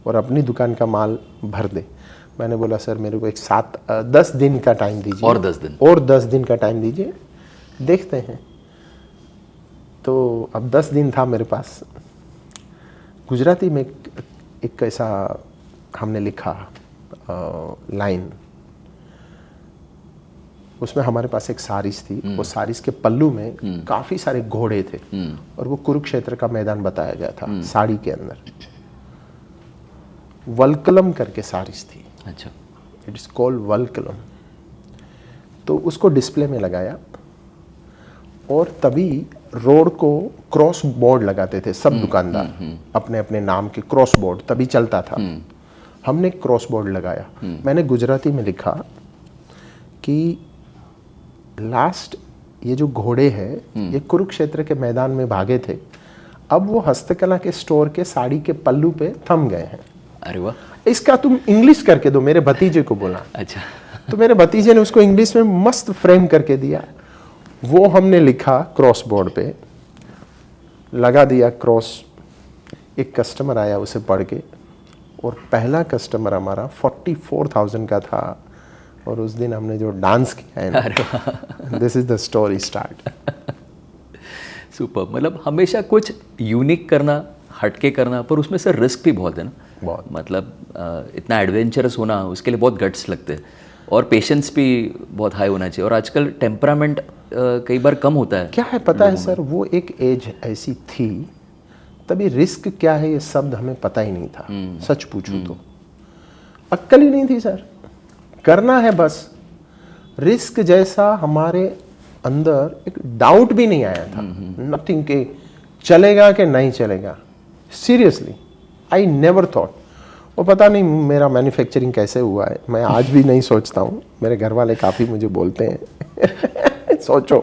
A: और अपनी दुकान का माल भर दे। मैंने बोला सर मेरे को एक 10 दिन का टाइम दीजिए, और 10 दिन का टाइम दीजिए, देखते हैं। तो अब 10 दिन था मेरे पास। गुजराती में एक ऐसा हमने लिखा लाइन, उसमें हमारे पास एक सारिस थी। वो सारिस के पल्लू में काफ़ी सारे घोड़े थे और वो कुरुक्षेत्र का मैदान बताया गया था साड़ी के अंदर। वल्कलम करके सारिस थी। अच्छा।
B: इट इज़ कॉल्ड वल्कलम। तो उसको डिस्प्ले में लगाया और तभी रोड को क्रॉस बोर्ड लगाते थे सब दुकानदार, अपने अपने नाम के क्रॉस बोर्ड, तभी चलता था। हमने क्रॉस बोर्ड लगाया। मैंने गुजराती में लिखा कि लास्ट ये जो घोड़े हैं ये कुरुक्षेत्र के मैदान में भागे थे, अब वो हस्तकला के स्टोर के साड़ी के पल्लू पे थम गए हैं।
A: अरे वाह,
B: इसका तुम इंग्लिश करके दो, मेरे भतीजे को बोला।
A: अच्छा।
B: तो मेरे भतीजे ने उसको इंग्लिश में मस्त फ्रेम करके दिया। वो हमने लिखा क्रॉस बोर्ड पे, लगा दिया क्रॉस। एक कस्टमर आया उसे पढ़ के, और पहला कस्टमर हमारा 44,000 का था। और उस दिन हमने जो डांस किया है ना, this is the story start.
A: Super. मतलब हमेशा कुछ यूनिक करना, हटके करना, पर उसमें से रिस्क भी बहुत है ना।
B: बहुत।
A: मतलब इतना एडवेंचरस होना, उसके लिए बहुत गट्स लगते हैं। और पेशेंस भी बहुत हाई होना चाहिए, और आजकल टेम्परामेंट कई बार कम होता है।
B: क्या है पता है सर, वो एक एज ऐसी थी, तभी रिस्क क्या है ये शब्द हमें पता ही नहीं था। सच पूछूं तो अक्ल ही नहीं थी सर, करना है बस। रिस्क जैसा हमारे अंदर एक डाउट भी नहीं आया था, नथिंग के चलेगा कि नहीं चलेगा। Seriously I never thought. वो पता नहीं मेरा मैन्युफैक्चरिंग कैसे हुआ है, मैं आज भी नहीं सोचता हूँ। मेरे घर वाले काफ़ी मुझे बोलते हैं सोचो।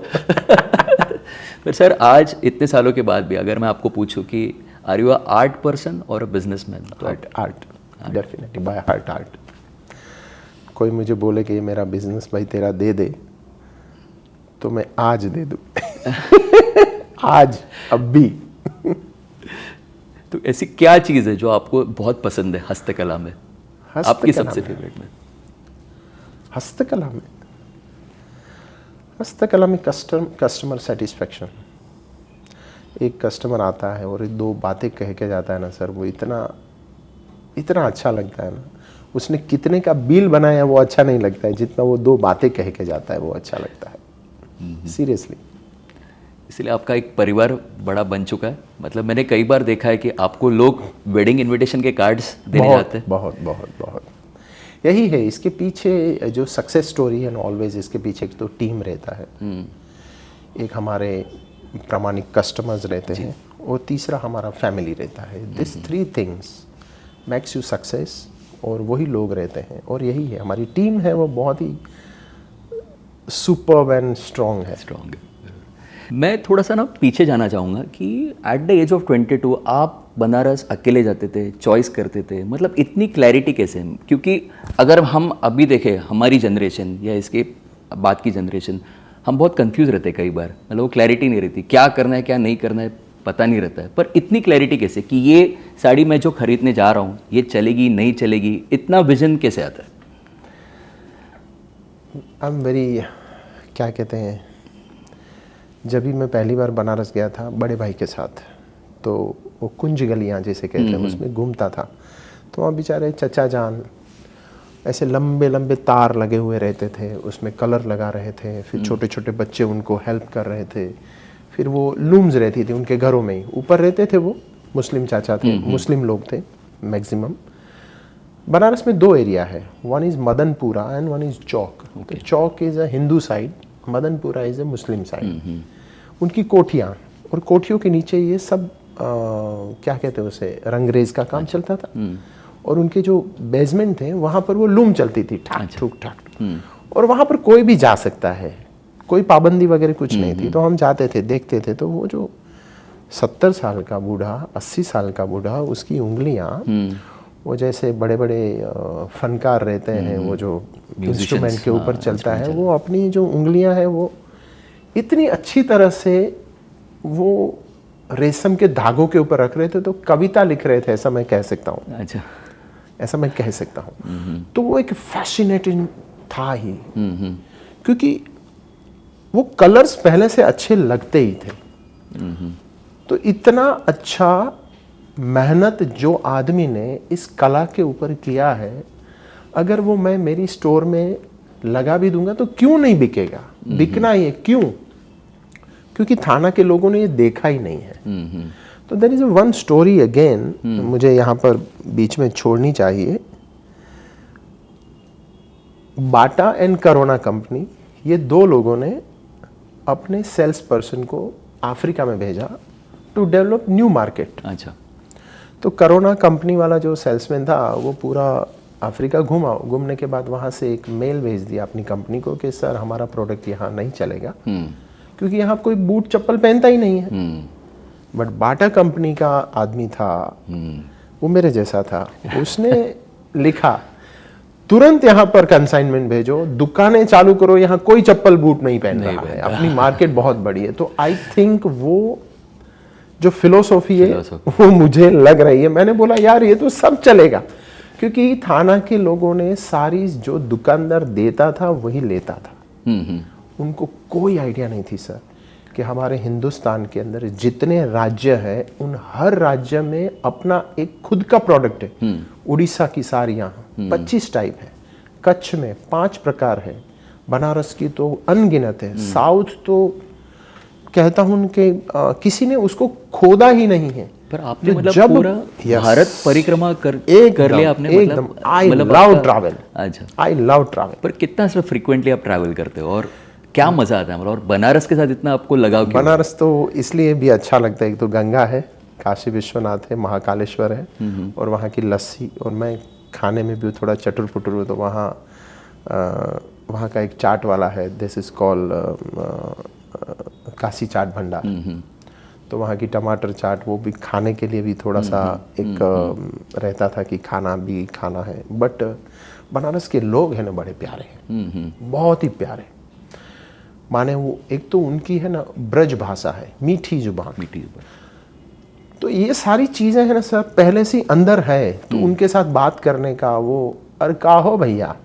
A: पर सर आज इतने सालों के बाद भी अगर मैं आपको पूछूं कि are you a art person और अ बिजनेसमैन, तो
B: art definitely, by heart art. कोई मुझे बोले कि ये मेरा बिजनेस भाई तेरा दे दे, तो मैं आज दे दूँ आज, अब भी।
A: तो ऐसी क्या चीज़ है जो आपको बहुत पसंद है हस्तकला में, आपकी सबसे फेवरेट में?
B: हस्तकला में कस्टमर सेटिस्फेक्शन। एक कस्टमर आता है और दो बातें कह के जाता है ना सर, वो इतना इतना अच्छा लगता है ना। उसने कितने का बिल बनाया वो अच्छा नहीं लगता है, जितना वो दो बातें कह के जाता है वो अच्छा लगता है। सीरियसली।
A: इसलिए आपका एक परिवार बड़ा बन चुका है। मतलब मैंने कई बार देखा है कि आपको लोग वेडिंग इनविटेशन के कार्ड्स देने जाते हैं।
B: बहुत बहुत बहुत यही है इसके पीछे जो सक्सेस स्टोरी है ना, ऑलवेज इसके पीछे एक तो टीम रहता है, एक हमारे प्रामाणिक कस्टमर्स रहते हैं, और तीसरा हमारा फैमिली रहता है। This 3 things makes you success, और वही लोग रहते हैं, और यही है हमारी टीम है, वो बहुत ही सुपर्ब एंड स्ट्रॉन्ग है।
A: मैं थोड़ा सा ना पीछे जाना चाहूँगा कि एट द एज ऑफ 22 आप बनारस अकेले जाते थे, चॉइस करते थे, मतलब इतनी क्लैरिटी कैसे? क्योंकि अगर हम अभी देखें हमारी जनरेशन या इसके बाद की जनरेशन, हम बहुत कंफ्यूज रहते हैं कई बार। मतलब वो क्लैरिटी नहीं रहती, क्या करना है क्या नहीं करना है पता नहीं रहता है। पर इतनी क्लैरिटी कैसे कि ये साड़ी मैं जो खरीदने जा रहा हूँ ये चलेगी नहीं चलेगी, इतना विजन कैसे आता है?
B: आई एम वेरी, क्या कहते हैं, जब भी मैं पहली बार बनारस गया था बड़े भाई के साथ, तो वो कुंज गलियाँ जैसे कहते हैं उसमें घूमता था, तो वहाँ बेचारे चचा जान ऐसे लंबे लंबे तार लगे हुए रहते थे, उसमें कलर लगा रहे थे, फिर छोटे छोटे बच्चे उनको हेल्प कर रहे थे, फिर वो लूम्स रहती थी उनके घरों में ही, ऊपर रहते थे वो मुस्लिम चाचा थे, मुस्लिम लोग थे मैक्सिमम। बनारस में 2 एरिया है, one is Madanpura and one is Chowk. तो Chowk is a Hindu side, Madanpura is a Muslim side. उनकी कोठियाँ, और कोठियों के नीचे ये सब क्या कहते हैं उसे, रंगरेज का काम चलता था, और उनके जो बेसमेंट थे वहाँ पर वो लूम चलती थी, ठाक ठुक ठाक, और वहाँ पर कोई भी जा सकता है, कोई पाबंदी वगैरह कुछ नहीं थी। तो हम जाते थे, देखते थे, तो वो जो 70 साल का बूढ़ा, 80 साल का बूढ़ा, उसकी उंगलियाँ वो जैसे बड़े बड़े फनकार रहते हैं, वो जो इंस्ट्रूमेंट के ऊपर चलता है, वो अपनी जो उंगलियाँ हैं वो इतनी अच्छी तरह से वो रेशम के धागों के ऊपर रख रहे थे, तो कविता लिख रहे थे, ऐसा मैं कह सकता हूँ।
A: अच्छा,
B: ऐसा मैं कह सकता हूँ। तो वो एक फैसिनेटिंग था ही, क्योंकि वो कलर्स पहले से अच्छे लगते ही थे। तो इतना अच्छा मेहनत जो आदमी ने इस कला के ऊपर किया है, अगर वो मैं मेरी स्टोर में लगा भी दूंगा तो क्यों नहीं बिकेगा? बिकना ही है, क्यों? क्योंकि थाना के लोगों ने ये देखा ही नहीं है। तो there is one story again, मुझे यहाँ पर बीच में छोड़नी चाहिए। बाटा एंड करोना कंपनी, ये 2 लोगों ने अपने सेल्स पर्सन को अफ्रीका में भेजा टू डेवलप न्यू मार्केट।
A: अच्छा।
B: तो करोना कंपनी वाला जो सेल्समैन था वो पूरा अफ्रीका घूमा, घूमने के बाद वहाँ से एक मेल भेज दिया अपनी कंपनी को कि सर हमारा प्रोडक्ट यहाँ नहीं चलेगा, क्योंकि यहाँ कोई बूट चप्पल पहनता ही नहीं है। बट बाटा कंपनी का आदमी था, वो मेरे जैसा था, उसने लिखा तुरंत यहाँ पर कंसाइनमेंट भेजो, दुकानें चालू करो, यहाँ कोई चप्पल बूट नहीं पहन रहा है, अपनी मार्केट बहुत बड़ी है। तो आई थिंक वो जो फिलोसॉफी है वो मुझे लग रही है। मैंने बोला यार ये तो सब चलेगा, क्योंकि थाना के लोगों ने सारी जो दुकानदार देता था वही लेता था। उनको कोई आइडिया नहीं थी सर कि हमारे हिंदुस्तान के अंदर जितने राज्य है उन हर राज्य में अपना एक खुद का प्रोडक्ट है। उड़ीसा की साड़ियाँ 25 टाइप है, कच्छ में 5 प्रकार है, बनारस की तो अनगिनत है, साउथ तो कहता हूँ कि किसी ने उसको खोदा ही नहीं है।
A: पर आपने
B: जो
A: मतलब
B: जब-
A: पूरा
B: Yes.
A: भारत परिक्रमा कर लिया आपने,
B: एकदम।
A: मतलब
B: आई
A: मतलब
B: लव
A: आपका-
B: ट्रैवल,
A: अच्छा,
B: आई लव ट्रैवल।
A: पर कितना सर फ्रिक्वेंटली आप ट्रैवल करते हो और क्या मजा आता है, मतलब और बनारस के साथ इतना आपको लगाव क्यों है?
B: बनारस तो इसलिए भी अच्छा लगता है, एक तो गंगा है, काशी विश्वनाथ है, महाकालेश्वर है, और वहाँ की लस्सी, और मैं खाने में भी थोड़ा चटुर पुटुर हूँ, तो वहाँ का एक चाट वाला है, दिस इज कॉल्ड काशी चाट भंडार। तो वहाँ की टमाटर चाट, वो भी खाने के लिए भी थोड़ा सा एक रहता था कि खाना भी खाना है। बट बनारस के लोग हैं ना बड़े प्यारे हैं, बहुत ही प्यारे। माने वो एक तो उनकी है ना ब्रज भाषा है, मीठी जुबान,
A: मीठी।
B: तो ये सारी चीज़ें हैं ना सर पहले से ही अंदर है, तो उनके साथ बात करने का वो, और कहो भैया,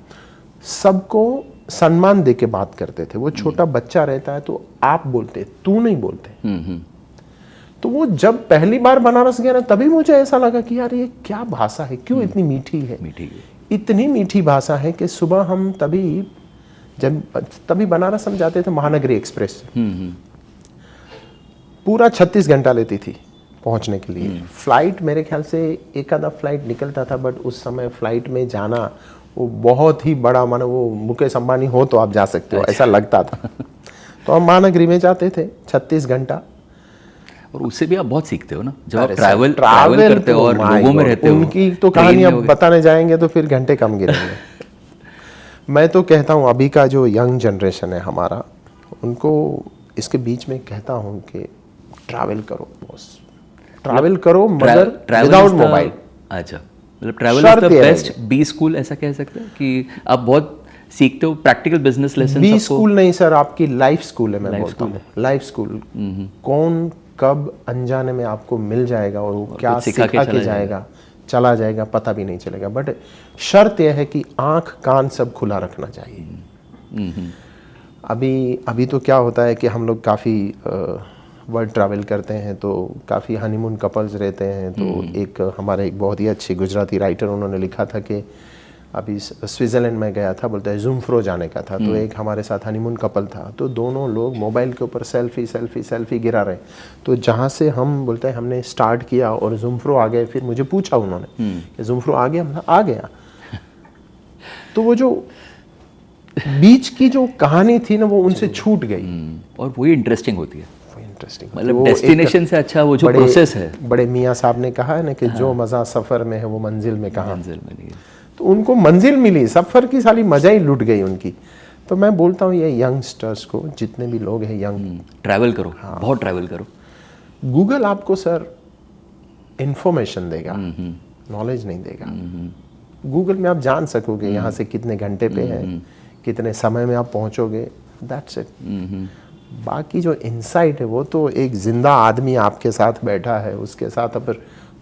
B: सबको सम्मान दे के बात करते थे। वो छोटा बच्चा रहता है तो आप बोलते, तू नहीं बोलते। तो वो जब पहली बार बनारस गया ना, तभी मुझे ऐसा लगा कि यार ये क्या भाषा है, क्यों इतनी मीठी है।
A: मीठी।
B: इतनी मीठी भाषा है कि सुबह हम तभी बनारस हम जाते थे महानगरी एक्सप्रेस से, पूरा 36 घंटा लेती थी पहुंचने के लिए। फ्लाइट मेरे ख्याल से एक आधा फ्लाइट निकलता था, बट उस समय फ्लाइट में जाना वो बहुत ही बड़ा, मानो वो मुकेश अंबानी हो तो आप जा सकते हो, ऐसा लगता था। तो हम महानगरी में जाते थे 36 घंटा।
A: और उससे भी आप बहुत सीखते हो ना, जब आप
B: अरे सर,
A: ट्रैवल
B: ट्रैवल
A: करते हो
B: तो
A: और
B: my
A: लोगों में
B: God,
A: रहते हो।
B: उनकी तो
A: ट्रेन
B: कहानी
A: में
B: अब
A: हो गए।
B: बताने जाएंगे तो फिर घंटे कम गिरेंगे। मैं तो कहता हूँ अभी का जो यंग जनरेशन है हमारा, उनको इसके बीच में कहता हूँ कि ट्रैवल करो बॉस, ट्रैवल करो, मगर विदाउट मोबाइल।
A: अच्छा, मतलब travel is the best B school, ऐसा कह सकते हैं कि आप बहुत सीखते हो practical business lesson.
B: B school नहीं सर, आपकी लाइफ स्कूल है। मैं
A: Life
B: बोलता हूँ लाइफ स्कूल। कौन कब अनजाने में आपको मिल जाएगा और वो क्या सिखा के जाएगा, चला जाएगा, पता भी नहीं चलेगा। बट शर्त यह है कि आंख कान सब खुला रखना चाहिए। अभी तो क्या होता है कि हम लोग काफ़ी वर्ल्ड ट्रैवल करते हैं, तो काफ़ी हनीमून कपल्स रहते हैं। तो एक हमारे एक बहुत ही अच्छे गुजराती राइटर, उन्होंने लिखा था कि अभी स्विट्ज़रलैंड में गया था, बोलता है ज़ूमफ्रो जाने का था। तो एक हमारे साथ हनीमून कपल था, तो दोनों लोग मोबाइल के ऊपर सेल्फी सेल्फी सेल्फी गिरा रहे। तो जहाँ से हम बोलते हैं हमने स्टार्ट किया और ज़ूमफ्रो आ गए, फिर मुझे पूछा उन्होंने कि ज़ूमफ्रो आ गया, मतलब आ गया। तो वो जो बीच की जो कहानी थी ना, वो उनसे छूट गई।
A: और वही इंटरेस्टिंग होती है,
B: इंटरेस्टिंग,
A: मतलब डेस्टिनेशन से अच्छा वो जो प्रोसेस है।
B: बड़े मियाँ साहब ने कहा है ना कि जो मज़ा सफ़र में है वो मंजिल में कहाँ।
A: मंजिल में नहीं है।
B: तो उनको मंजिल मिली, सफ़र की सारी मज़ा ही लुट गई उनकी। तो मैं बोलता हूँ ये यंगस्टर्स को, जितने भी लोग हैं यंग,
A: ट्रैवल करो, बहुत ट्रैवल करो।
B: गूगल आपको सर इंफॉर्मेशन देगा, नॉलेज नहीं देगा। गूगल में आप जान सकोगे यहाँ से कितने घंटे पे है, कितने समय में आप पहुँचोगे, दैट्स इट। बाकी जो इनसाइट है वो तो एक जिंदा आदमी आपके साथ बैठा है, उसके साथ अगर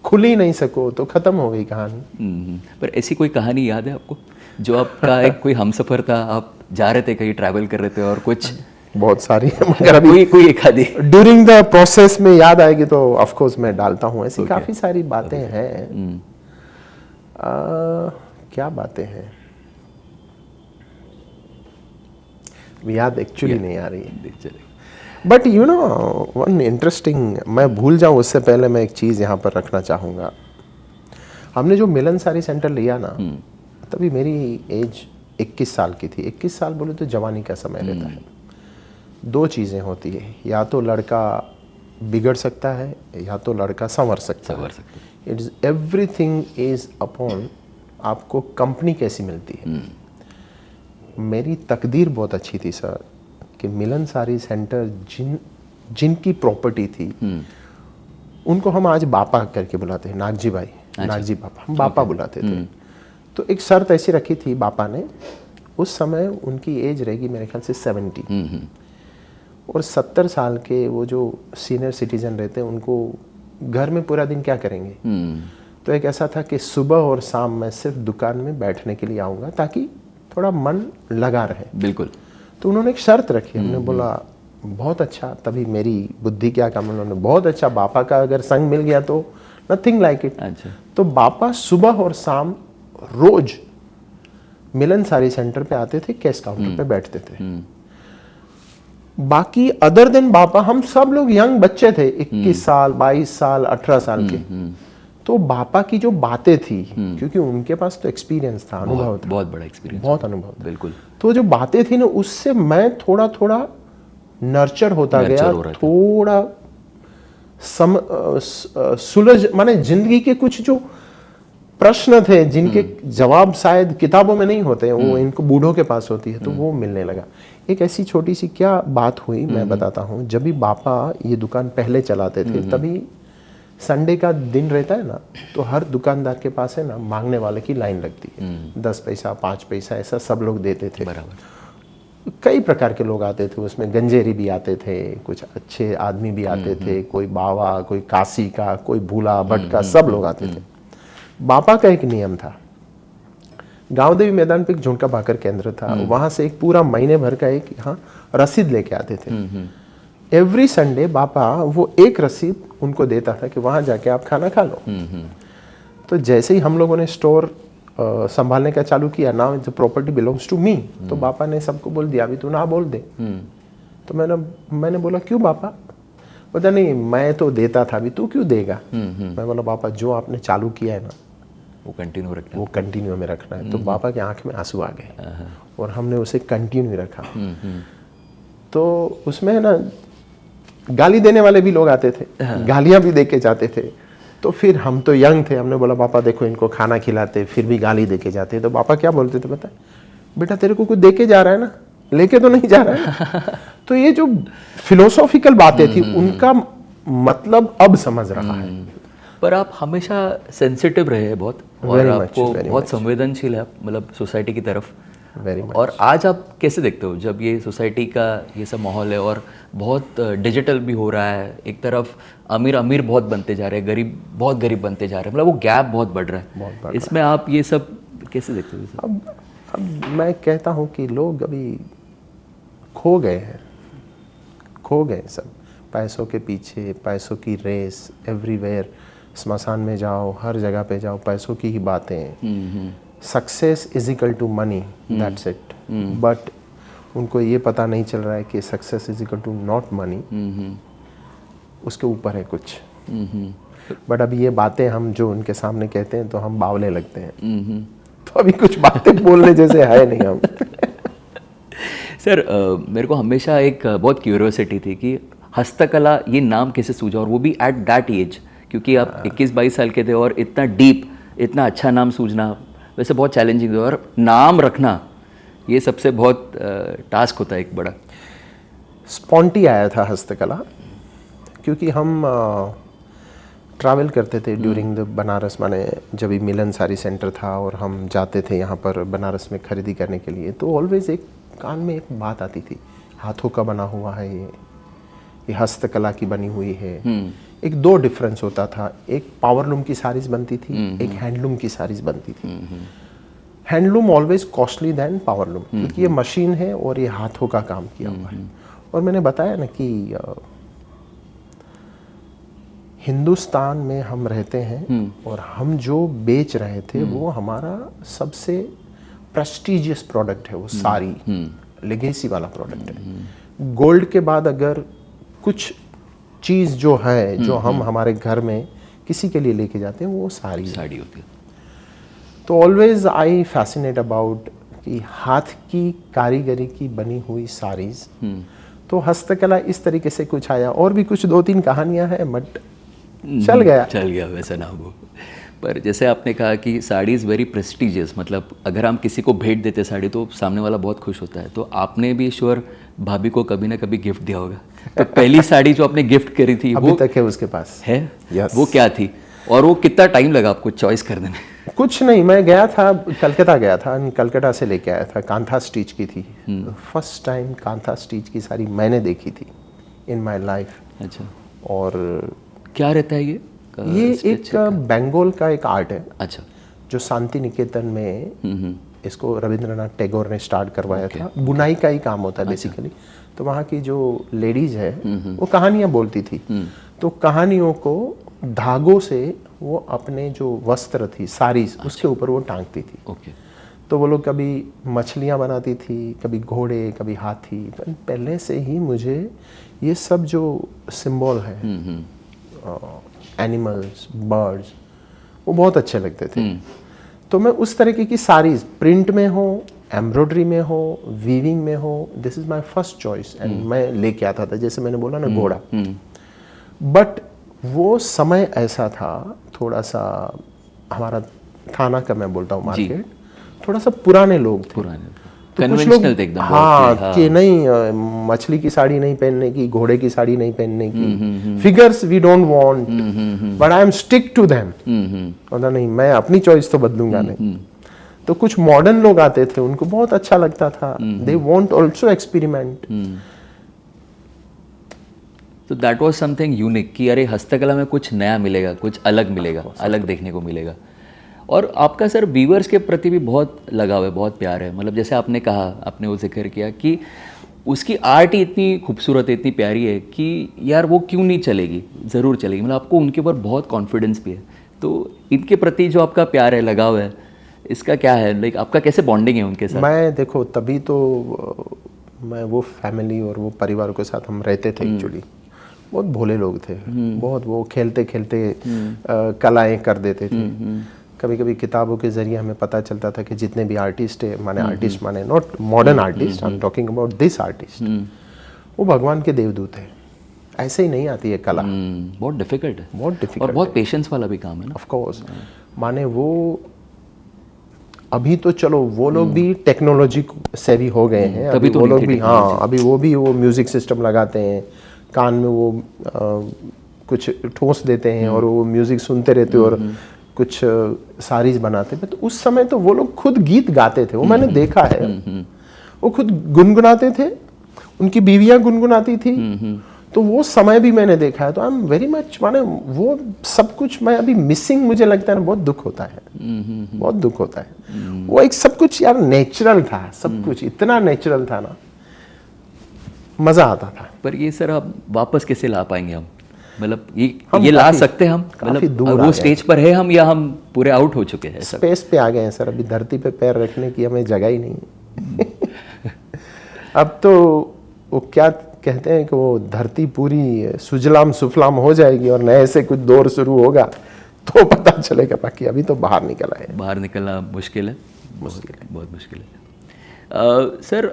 B: खुल ही नहीं सको तो ख़त्म हो गई कहानी।
A: पर ऐसी कोई कहानी याद है आपको जो आपका एक कोई हमसफ़र था, आप जा रहे थे कहीं ट्रैवल कर रहे थे और कुछ?
B: बहुत सारी है, मगर अभी
A: कोई एक आधी
B: ड्यूरिंग द प्रोसेस में याद आएगी तो ऑफ कोर्स मैं डालता हूँ। ऐसी काफ़ी सारी बातें हैं। क्या बातें हैं याद एक्चुअली नहीं आ रही है। But you know one interesting, मैं भूल जाऊँ उससे पहले मैं एक चीज़ यहाँ पर रखना चाहूँगा। हमने जो मिलन सारी सेंटर लिया ना, तभी मेरी एज 21 साल की थी। 21 साल बोले तो जवानी का समय रहता है। दो चीज़ें होती है, या तो लड़का बिगड़ सकता है या तो लड़का संवर सकता है। It is everything is upon आपको कंपनी कैसी मिलती है। मेरी तकदीर बहुत अच्छी थी सर कि मिलन सारी सेंटर जिनकी प्रॉपर्टी थी उनको हम आज बापा करके बुलाते हैं, नागजी भाई, नागजी पापा, हम बापा बुलाते थे। तो एक शर्त ऐसी रखी थी बापा ने, उस समय उनकी एज रहेगी मेरे ख्याल से 70, और 70 साल के वो जो सीनियर सिटीजन रहते हैं उनको घर में पूरा दिन क्या करेंगे। तो एक ऐसा था कि सुबह और शाम मैं सिर्फ दुकान में बैठने के लिए आऊँगा ताकि थोड़ा मन लगा रहे।
A: बिल्कुल।
B: तो उन्होंने एक शर्त रखी, हमने बोला बहुत अच्छा, तभी मेरी बुद्धि क्या काम, उन्होंने बहुत अच्छा, बापा का अगर संग मिल गया तो नथिंग लाइक इट।
A: अच्छा।
B: तो बापा सुबह और शाम रोज मिलन साड़ी सेंटर पे आते थे, कैश काउंटर पे बैठते थे। बाकी अदर देन बापा हम सब लोग यंग बच्चे थे, 21 साल 22 साल 18 साल के। तो बापा की जो बातें थी, क्योंकि उनके पास तो एक्सपीरियंस था, अनुभव था,
A: बहुत बड़ा एक्सपीरियंस,
B: बहुत अनुभव था।
A: बिल्कुल।
B: तो जो बातें थी ना, उससे मैं थोड़ा थोड़ा नर्चर होता गया, थोड़ा सुलझ, माने जिंदगी के कुछ जो प्रश्न थे जिनके जवाब शायद किताबों में नहीं होते हैं, वो इनको बूढ़ों के पास होती है, तो वो मिलने लगा। एक ऐसी छोटी सी क्या बात हुई, मैं बताता हूँ। जब भी बापा ये दुकान पहले चलाते थे, तभी संडे का दिन रहता है ना, तो हर दुकानदार के पास है ना मांगने वाले की लाइन लगती है। 10 पैसा 5 पैसा ऐसा सब लोग देते थे।
A: बराबर।
B: कई प्रकार के लोग आते थे, उसमें गंजेरी भी आते थे, कुछ अच्छे आदमी भी आते थे, कोई बावा, कोई काशी का, कोई भूला भटका, सब लोग आते थे। बापा का एक नियम था, गांव देवी मैदान पे एक झुनका भाकर केंद्र था, वहां से एक पूरा महीने भर का एक यहाँ रसीद लेके आते थे। एवरी संडे बापा वो एक रसीद उनको देता था कि वहां जाके आप खाना खा लो। तो जैसे ही हम लोगों ने स्टोर संभालने का चालू किया, now the property belongs to me, तो बापा ने सबको बोल दिया अभी तू ना बोल दे। तो मैंने बोला क्यों बापा? पता नहीं, मैं तो देता था, अभी तू क्यों देगा? मैं बोला बापा जो आपने चालू किया है ना,
A: वो
B: कंटिन्यू में रखना है। तो बापा के आंख में आंसू आ गए और हमने उसे कंटिन्यू रखा। तो उसमें है ना गाली देने वाले भी लोग आते थे, गालियां भी दे के जाते थे। तो फिर हम तो यंग थे, हमने बोला पापा देखो इनको खाना खिलाते फिर भी गाली दे के जाते। तो पापा क्या बोलते थे पता है, बेटा तेरे को कुछ दे के जा रहा है ना, लेके तो नहीं जा रहा है। तो ये जो फिलोसॉफिकल बातें थी उनका मतलब अब समझ रहा है।
A: पर आप हमेशा सेंसिटिव रहे हैं बहुत, और आपको बहुत संवेदनशील है, मतलब सोसाइटी की तरफ। और आज आप कैसे देखते हो जब ये सोसाइटी का ये सब माहौल है और बहुत डिजिटल भी हो रहा है, एक तरफ अमीर अमीर बहुत बनते जा रहे हैं, गरीब बहुत गरीब बनते जा रहे हैं, मतलब वो गैप बहुत बढ़ रहा है, इसमें आप ये सब कैसे देखते हो?
B: अब मैं कहता हूँ कि लोग अभी खो गए सब पैसों के पीछे, पैसों की रेस एवरीवेयर। स्मशान में जाओ, हर जगह पे जाओ, पैसों की ही बातें। Success is equal to money, that's it. But उनको ये पता नहीं चल रहा है कि success is equal to not money, उसके ऊपर है कुछ। बट अभी ये बातें हम जो उनके सामने कहते हैं तो हम बावले लगते हैं। तो अभी कुछ बातें बोलने जैसे है नहीं हम।
A: सर मेरे को हमेशा एक बहुत क्यूरियोसिटी थी कि हस्तकला ये नाम कैसे सूझा, और वो भी एट दैट एज, क्योंकि आप 21-22 साल के थे और इतना डीप, इतना अच्छा नाम सूझना वैसे बहुत चैलेंजिंग है, और नाम रखना ये सबसे बहुत टास्क होता है एक बड़ा।
B: स्पॉन्टी आया था हस्तकला, क्योंकि हम ट्रैवल करते थे ड्यूरिंग द बनारस, माने जब भी मिलन साड़ी सेंटर था और हम जाते थे यहाँ पर बनारस में खरीदी करने के लिए, तो ऑलवेज एक कान में एक बात आती थी, हाथों का बना हुआ है ये हस्तकला की बनी हुई है। एक दो डिफरेंस होता था, एक पावरलूम की साड़ीज बनती थी, एक हैंडलूम की साड़ीज बनती थी। Handloom always costly then powerloom, क्योंकि ये मशीन है और ये हाथों का काम किया हुआ है। और मैंने बताया ना कि हिंदुस्तान में हम रहते हैं और हम जो बेच रहे थे वो हमारा सबसे प्रेस्टिजियस प्रोडक्ट है, वो साड़ी लेगेसी वाला प्रोडक्ट है। गोल्ड के बाद अगर कुछ चीज़ जो है जो हम हमारे घर में किसी के लिए लेके जाते हैं वो साड़ी
A: होती है।
B: तो ऑलवेज आई फैसिनेट अबाउट कि हाथ की कारीगरी की बनी हुई साड़ीज। तो हस्तकला इस तरीके से कुछ आया, और भी कुछ 2-3 कहानियां हैं, बट चल गया
A: वैसा ना हो। पर जैसे आपने कहा कि साड़ी इज़ वेरी प्रेस्टिजियस, मतलब अगर हम किसी को भेंट देते साड़ी तो सामने वाला बहुत खुश होता है। तो आपने भी श्योर भाभी को कभी ना कभी गिफ्ट दिया होगा, तो पहली साड़ी जो आपने गिफ्ट करी थी
B: अभी तक है उसके पास
A: है?
B: yes.
A: वो क्या थी और वो कितना टाइम लगा आपको चॉइस करने में?
B: कुछ नहीं, मैं गया था, कलकत्ता गया था, कलकत्ता से लेके आया था, कांथा स्टिच की थी। फर्स्ट टाइम कांथा स्टिच की साड़ी मैंने देखी थी इन माय लाइफ।
A: अच्छा।
B: और
A: क्या रहता है ये
B: एक बंगाल का एक आर्ट है।
A: अच्छा।
B: जो शांति निकेतन में इसको रविंद्रनाथ टैगोर ने स्टार्ट करवाया था। बुनाई का ही काम होता है बेसिकली। तो वहाँ की जो लेडीज है वो कहानियाँ बोलती थी, तो कहानियों को धागों से वो अपने जो वस्त्र थी साड़ीज उसके ऊपर वो टांगती थी।
A: ओके।
B: तो वो लोग कभी मछलियाँ बनाती थी, कभी घोड़े, कभी हाथी। तो पहले से ही मुझे ये सब जो सिंबल है, एनिमल्स, बर्ड्स, वो बहुत अच्छे लगते थे। तो मैं उस तरीके की साड़ीज, प्रिंट में हो, एम्ब्रॉयडरी में हो, वीविंग में हो, this is my first choice and मैं लेके आता था, जैसे मैंने बोला ना घोड़ा। बट वो समय ऐसा था, थोड़ा सा हमारा थाना का मैं बोलता हूँ मार्केट, थोड़ा सा पुराने लोग थे, तो कुछ लोग
A: एकदम
B: हाँ कि नहीं मछली की साड़ी नहीं पहनने की, घोड़े की साड़ी नहीं पहनने की, figures we don't want, but I am stick to them. नहीं, मैं अपनी चॉइस तो बदलूंगा नहीं। तो कुछ मॉडर्न लोग आते थे, उनको बहुत अच्छा लगता था, दे वांट आल्सो एक्सपेरिमेंट।
A: तो दैट वाज समथिंग यूनिक कि अरे हस्तकला में कुछ नया मिलेगा, कुछ अलग मिलेगा, अलग देखने को मिलेगा। और आपका सर व्यूअर्स के प्रति भी बहुत लगाव है, बहुत प्यार है। मतलब जैसे आपने कहा, आपने वो जिक्र किया कि उसकी आर्ट ही इतनी खूबसूरत है, इतनी प्यारी है कि यार वो क्यों नहीं चलेगी, ज़रूर चलेगी। मतलब आपको उनके ऊपर बहुत कॉन्फिडेंस भी है। तो इनके प्रति जो आपका प्यार है, लगाव है, इसका क्या है? लाइक आपका कैसे बॉन्डिंग है उनके साथ?
B: मैं देखो तभी तो मैं वो फैमिली और वो परिवार के साथ हम रहते थे एक्चुअली। बहुत भोले लोग थे, बहुत वो खेलते खेलते कलाएं कर देते थे। कभी कभी किताबों के जरिए हमें पता चलता था कि जितने भी आर्टिस्ट है, माने आर्टिस्ट माने not modern artist, I am talking about this artist, वो भगवान के देवदूत है। ऐसे ही नहीं आती है कला,
A: बहुत डिफिकल्ट है,
B: बहुत डिफिकल्ट
A: और बहुत पेशेंस वाला भी काम है ना।
B: ऑफ कोर्स, माने वो अभी तो चलो वो लोग भी टेक्नोलॉजी से भी हो गए हैं, अभी
A: तो
B: वो लोग भी हाँ, अभी वो भी वो म्यूजिक सिस्टम लगाते हैं, कान में वो कुछ ठोस देते हैं और वो म्यूजिक सुनते रहते और कुछ सारीज बनाते हैं। तो उस समय तो वो लोग खुद गीत गाते थे, वो मैंने देखा है। वो खुद गुनगुनाते थे, उनकी बीवियां गुनगुनाती थी। तो वो समय भी मैंने देखा है। तो आई एम वेरी मच, माने वो सब कुछ मैं अभी मिसिंग, मुझे लगता है ना, बहुत दुख होता है, बहुत दुख होता है। वो एक सब कुछ यार नेचुरल था, सब कुछ इतना नेचुरल था ना, मजा आता था।
A: पर ये सर आप वापस कैसे ला पाएंगे हम? मतलब ये ला सकते हैं हम? मतलब वो स्टेज पर है हम, या हम पूरे आउट हो चुके हैं?
B: स्पेस पे आ गए हैं सर, अभी धरती पे पैर रखने की हमें जगह ही नहीं है। अब तो वो क्या कहते हैं कि वो धरती पूरी सुजलाम सुफलाम हो जाएगी और नए से कुछ दौर शुरू होगा तो पता चलेगा। बाकी अभी तो बाहर निकला है।
A: बाहर निकलना मुश्किल है, बहुत मुश्किल है। सर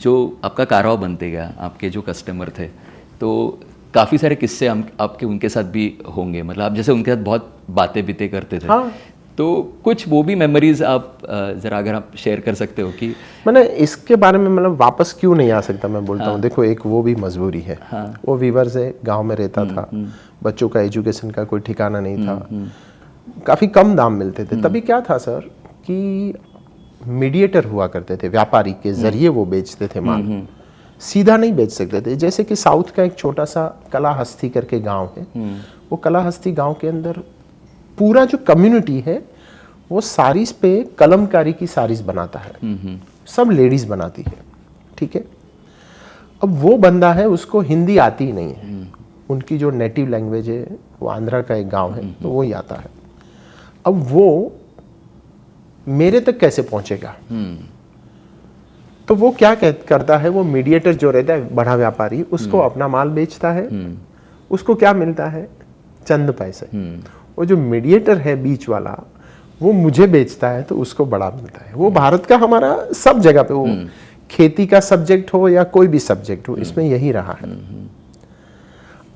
A: जो आपका कारवा बनते गया, आपके जो कस्टमर थे, तो काफ़ी सारे किस्से आपके उनके साथ भी होंगे। मतलब आप जैसे उनके साथ बहुत बातें बीते करते थे।
B: हाँ।
A: तो कुछ वो भी मेमोरीज आप ज़रा अगर आप शेयर कर सकते हो कि
B: मैंने इसके बारे में, मतलब वापस क्यों नहीं आ सकता, मैं बोलता हूँ। देखो एक वो भी मजबूरी है। वो वीवर्स है, गांव में रहता था, बच्चों का एजुकेशन का कोई ठिकाना नहीं था, काफ़ी कम दाम मिलते थे। तभी क्या था सर कि मीडिएटर हुआ करते थे, व्यापारी के जरिए वो बेचते थे माल, सीधा नहीं बेच सकते थे। जैसे कि साउथ का एक छोटा सा कलाहस्ती करके गांव है, वो कलाहस्ती गांव के अंदर पूरा जो कम्युनिटी है वो साड़ीज पे कलमकारी की साड़ीज बनाता है, सब लेडीज बनाती है, ठीक है। अब वो बंदा है, उसको हिंदी आती ही नहीं है, उनकी जो नेटिव लैंग्वेज है वो आंध्रा का एक गांव है, तो वो ही आता है। अब वो मेरे तक कैसे पहुंचेगा? तो वो क्या करता है, वो मीडिएटर जो रहता है, बड़ा व्यापारी, उसको अपना माल बेचता है, उसको क्या मिलता है? चंद पैसे। वो जो मीडिएटर है बीच वाला, वो मुझे बेचता है तो उसको बड़ा मिलता है। वो भारत का हमारा सब जगह पे, वो खेती का सब्जेक्ट हो या कोई भी सब्जेक्ट हो, इसमें यही रहा है।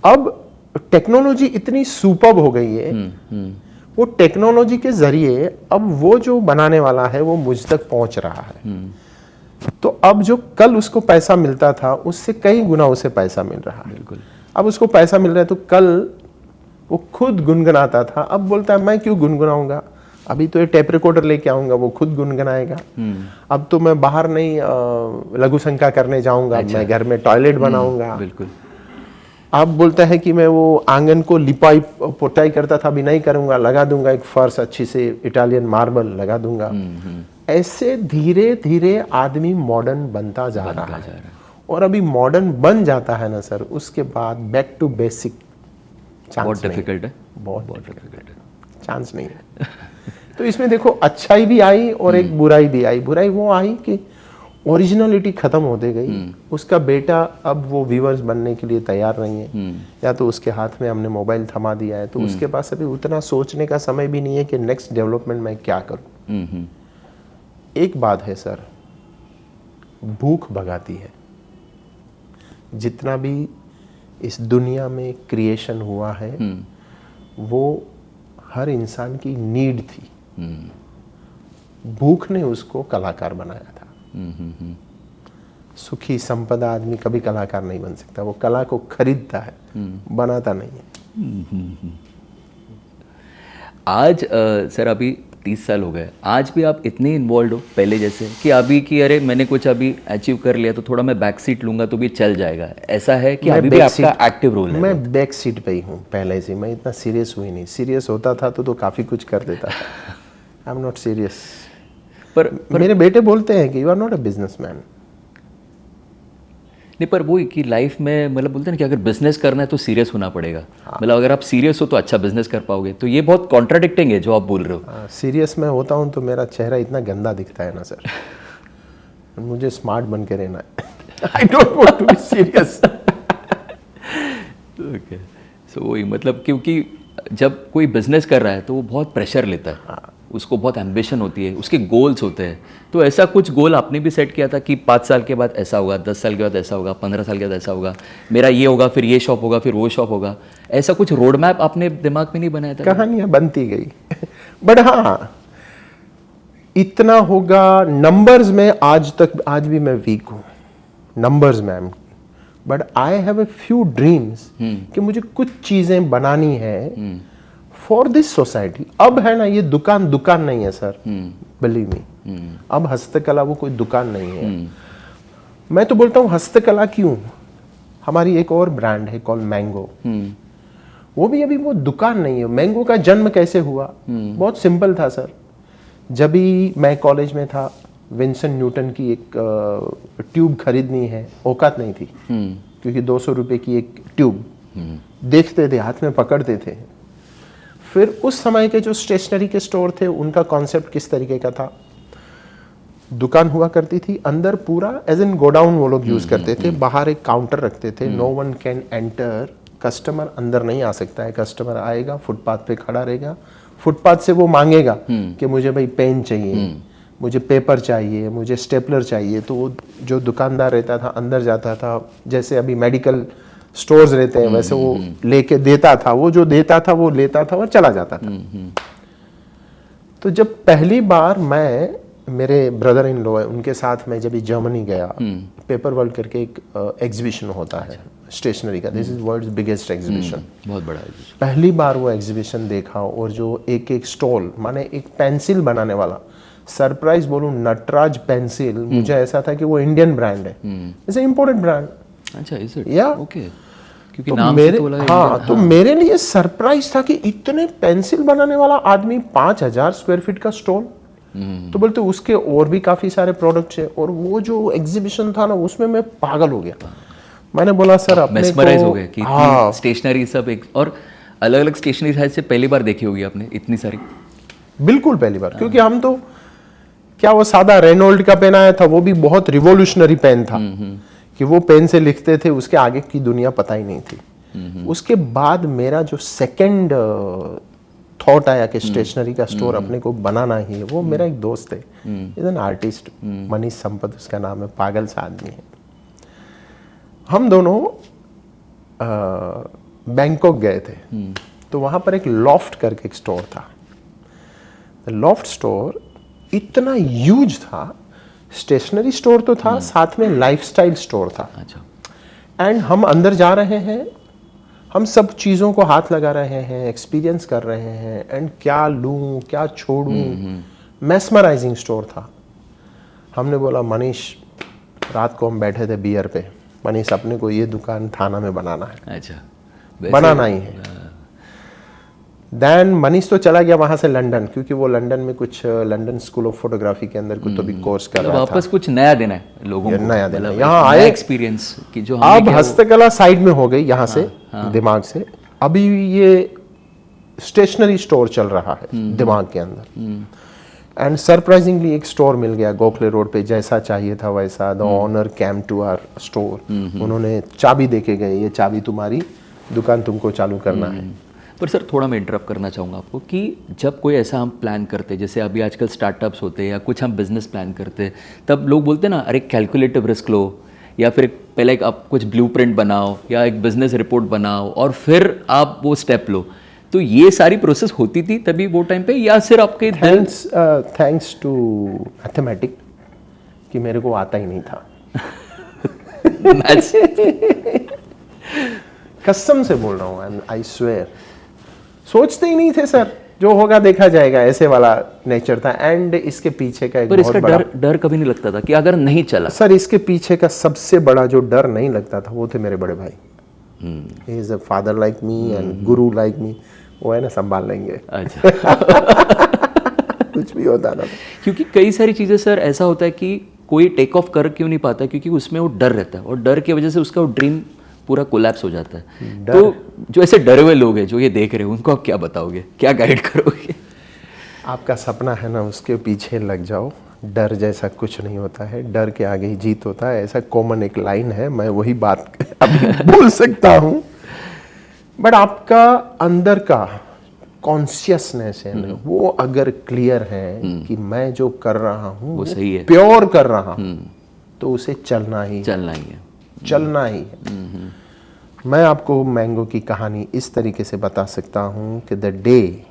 B: अब टेक्नोलॉजी इतनी सुपर्ब हो गई है, वो टेक्नोलॉजी के जरिए अब वो जो बनाने वाला है वो मुझ तक पहुंच रहा है। तो अब जो कल उसको पैसा मिलता था, उससे कई गुना उसे पैसा मिल रहा है।
A: बिल्कुल।
B: अब उसको पैसा मिल रहा है, तो कल वो खुद गुनगुनाता था, अब बोलता है मैं क्यों गुनगुनाऊंगा, अभी तो ये टेप रिकॉर्डर लेके आऊंगा, वो खुद गुनगुनाएगा। अब तो मैं बाहर नहीं लघु शंका करने जाऊंगा, मैं घर में टॉयलेट बनाऊंगा।
A: बिल्कुल।
B: अब बोलता है कि मैं वो आंगन को लिपाई पोताई करता था, अभी नहीं करूंगा, लगा दूंगा एक फर्श अच्छी से इटालियन मार्बल लगा दूंगा। ऐसे धीरे धीरे आदमी मॉडर्न बनता जा रहा है। और अभी मॉडर्न बन जाता है ना सर, उसके बाद बैक टू बेसिक
A: बहुत डिफिकल्ट है,
B: बहुत डिफिकल्ट है, चांस नहीं है। तो इसमें देखो अच्छाई भी आई और एक बुराई भी आई। बुराई वो आई कि ओरिजिनलिटी खत्म होते गई। उसका बेटा अब वो व्यूअर्स बनने के लिए तैयार नहीं है, या तो उसके हाथ में हमने मोबाइल थमा दिया है, तो उसके पास अभी उतना सोचने का समय भी नहीं है कि नेक्स्ट डेवलपमेंट मैं क्या करूं। एक बात है सर, भूख भगाती है। जितना भी इस दुनिया में क्रिएशन हुआ है वो हर इंसान की नीड थी। भूख ने उसको कलाकार बनाया था। सुखी संपदा आदमी कभी कलाकार नहीं बन सकता, वो कला को खरीदता है, बनाता नहीं है।
A: आज सर अभी 30 साल हो गए, आज भी आप इतने इन्वॉल्व हो पहले जैसे कि अभी कि अरे मैंने कुछ अभी अचीव कर लिया तो थोड़ा मैं बैक सीट लूंगा तो भी चल जाएगा, ऐसा है कि अभी भी आपका एक्टिव रोल है?
B: मैं बैक सीट पे ही हूँ पहले से। मैं इतना सीरियस हुई नहीं। सीरियस होता था तो काफ़ी कुछ कर देता था। I am not serious. पर मेरे बेटे बोलते हैं कि you are not a businessman.
A: नहीं, पर वो कि लाइफ में मतलब बोलते हैं ना कि अगर बिजनेस करना है तो सीरियस होना पड़ेगा। मतलब अगर आप सीरियस हो तो अच्छा बिजनेस कर पाओगे, तो ये बहुत कॉन्ट्राडिक्टिंग है जो आप बोल रहे हो।
B: सीरियस मैं होता हूँ तो मेरा चेहरा इतना गंदा दिखता है ना सर। मुझे स्मार्ट बन के रहना है। I don't want to be serious.
A: Okay, so वही मतलब क्योंकि जब कोई बिजनेस कर रहा है तो वो बहुत प्रेशर लेता है, उसको बहुत एम्बिशन होती है, उसके गोल्स होते हैं। तो ऐसा कुछ गोल आपने भी सेट किया था कि 5 साल के बाद ऐसा होगा, 10 साल के बाद ऐसा होगा, 15 साल के बाद ऐसा होगा, मेरा ये होगा, फिर ये शॉप होगा, फिर वो शॉप होगा, ऐसा कुछ रोड मैप आपने दिमाग में नहीं बनाया था?
B: कहानियां बनती गई। बट हाँ, इतना होगा नंबर्स में। आज भी मैं वीक हूँ नंबर्स में, but I have a few dreams कि मुझे कुछ चीजें बनानी है फॉर दिस सोसाइटी। अब है ना, ये दुकान नहीं है सर, बिलीव मी। अब हस्तकला वो कोई दुकान नहीं है। मैं तो बोलता हूँ हस्तकला क्यों, हमारी एक और ब्रांड है कॉल मैंगो। वो भी अभी वो दुकान नहीं है। मैंगो का जन्म कैसे हुआ? बहुत सिंपल था सर। जब भी मैं कॉलेज में था, विंसन न्यूटन की एक ट्यूब खरीदनी है, औकात नहीं थी, क्योंकि 200 रुपए की एक ट्यूब। देखते थे, हाथ में पकड़ते थे। फिर उस समय के जो स्टेशनरी के स्टोर थे उनका कॉन्सेप्ट किस तरीके का था, दुकान हुआ करती थी, अंदर पूरा एज इन गोडाउन वो लोग यूज करते थे, बाहर एक काउंटर रखते थे, no one can enter, customer अंदर नहीं आ सकता है। कस्टमर आएगा, फुटपाथ पे खड़ा रहेगा, फुटपाथ से वो मांगेगा कि मुझे भाई पेन चाहिए, मुझे पेपर चाहिए, मुझे स्टेपलर चाहिए। तो वो जो दुकानदार रहता था अंदर जाता था, जैसे अभी मेडिकल स्टोर्स रहते हैं वैसे वो लेके देता था, वो जो देता था वो लेता था और चला जाता था। तो जब पहली बार मैं, मेरे ब्रदर इन लॉ है उनके साथ मैं जब जर्मनी गया, पेपर वर्ल्ड करके एक एग्जीबिशन होता है स्टेशनरी का, this is world's biggest exhibition,
A: बहुत बड़ा एग्जीबिशन।
B: पहली बार वो एग्जीबिशन देखा, और जो एक एक स्टॉल, माने एक पेंसिल बनाने वाला, सरप्राइज बोलूं, नटराज पेंसिल, मुझे ऐसा था कि वो इंडियन ब्रांड है, इट्स इंपोर्टेड ब्रांड।
A: अच्छा, इज इट?
B: या
A: ओके, क्योंकि
B: तो
A: नाम
B: मेरे
A: से तो लगा
B: हाँ, तो मेरे लिए सरप्राइज था कि इतने पेंसिल बनाने वाला आदमी, 5000 स्क्वायर फीट का स्टॉल। तो बोलते उसके और भी काफी सारे प्रोडक्ट्स है, और वो जो एग्जीबिशन था ना उसमें मैं पागल हो गया। मैंने बोला सर अपने
A: मेस्मराइज
B: को,
A: हो गए कि हाँ, स्टेशनरी सब एक, और अलग अलग स्टेशनरी शायद से पहली बार देखी होगी आपने इतनी सारी।
B: बिल्कुल पहली बार, क्योंकि हम तो क्या, वो सादा रेनोल्ड का पेन आया था, वो भी बहुत रिवोल्यूशनरी पेन था कि वो पेन से लिखते थे, उसके आगे की दुनिया पता ही नहीं थी। उसके बाद मेरा जो सेकंड थॉट आया कि स्टेशनरी का स्टोर अपने को बनाना ही है, वो मेरा एक दोस्त है, is an artist, Manish Sampat उसका नाम है, पागल सा आदमी है। हम दोनों बैंकॉक गए थे, तो वहां पर एक लॉफ्ट करके एक स्टोर था। लॉफ्ट स्टोर इतना ह्यूज था, स्टेशनरी स्टोर तो था, साथ में लाइफस्टाइल स्टोर था।
A: अच्छा।
B: एंड हम अंदर जा रहे हैं, हम सब चीज़ों को हाथ लगा रहे हैं, एक्सपीरियंस कर रहे हैं, एंड क्या लूँ क्या छोड़ूँ, मेस्मराइजिंग स्टोर था। हमने बोला मनीष, रात को हम बैठे थे बियर पे, मनीष अपने को ये दुकान थाना में बनाना है।
A: अच्छा,
B: बनाना ही है। देन मनीष तो चला गया वहां से लंदन, क्योंकि वो लंदन में कुछ लंदन स्कूल ऑफ फोटोग्राफी के अंदर कुछ तो भी कोर्स कर रहा था।
A: वापस कुछ नया देना है लोगों को,
B: नया देना,
A: मतलब
B: यहाँ
A: नया
B: आए
A: एक्सपीरियंस कि जो
B: अब हस्तकला साइड में हो गई यहाँ से, दिमाग से। अभी ये स्टेशनरी स्टोर चल रहा है दिमाग के अंदर। एंड सरप्राइजिंगली एक स्टोर मिल गया गोखले रोड पे, जैसा चाहिए था वैसा। The owner came to our store, उन्होंने चाबी दे के गए, ये चाबी तुम्हारी, दुकान तुमको चालू करना है।
A: पर सर थोड़ा मैं इंटरप्ट करना चाहूँगा आपको कि जब कोई ऐसा हम प्लान करते हैं, जैसे अभी आजकल स्टार्टअप्स होते हैं या कुछ हम बिजनेस प्लान करते हैं, तब लोग बोलते हैं ना, अरे कैलकुलेटिव रिस्क लो, या फिर पहले एक आप कुछ ब्लूप्रिंट बनाओ या एक बिजनेस रिपोर्ट बनाओ और फिर आप वो स्टेप लो। तो ये सारी प्रोसेस होती थी तभी वो टाइम पे, या सिर्फ आपके
B: थैंक्स टू मैथमेटिक कि मेरे को आता ही नहीं था। कसम से बोल रहा हूँ, आई स्वेयर, सोचते ही नहीं थे सर, जो होगा देखा जाएगा, ऐसे वाला नेचर था। एंड इसके पीछे का एक
A: पर
B: बहुत
A: इसका
B: बड़ा
A: डर कभी नहीं लगता था कि अगर नहीं चला?
B: सर इसके पीछे का सबसे बड़ा जो डर नहीं लगता था वो थे मेरे बड़े भाई। He is a father like me and Guru like me. वो है ना, संभाल लेंगे।
A: अच्छा।
B: कुछ भी होता था।
A: क्योंकि कई सारी चीज़ें सर ऐसा होता है कि कोई टेक ऑफ कर क्यों नहीं पाता, क्योंकि उसमें वो डर रहता है और डर की वजह से उसका वो ड्रीम पूरा कोलैप्स हो जाता है। तो जो ऐसे डरे हुए लोग हैं जो ये देख रहे हैं, उनको आप क्या बताओगे, क्या गाइड करोगे?
B: आपका सपना है ना, उसके पीछे लग जाओ। डर जैसा कुछ नहीं होता है, डर के आगे ही जीत होता है। ऐसा कॉमन एक लाइन है, मैं वही बात अभी बोल सकता हूँ। बट आपका अंदर का कॉन्शियसनेस है ना, वो अगर क्लियर है कि मैं जो कर रहा हूँ
A: वो सही है,
B: प्योर कर रहा हूँ, तो उसे चलना ही
A: है।
B: चलना ही है। मैं आपको मैंगो की कहानी इस तरीके से बता सकता हूँ कि द डे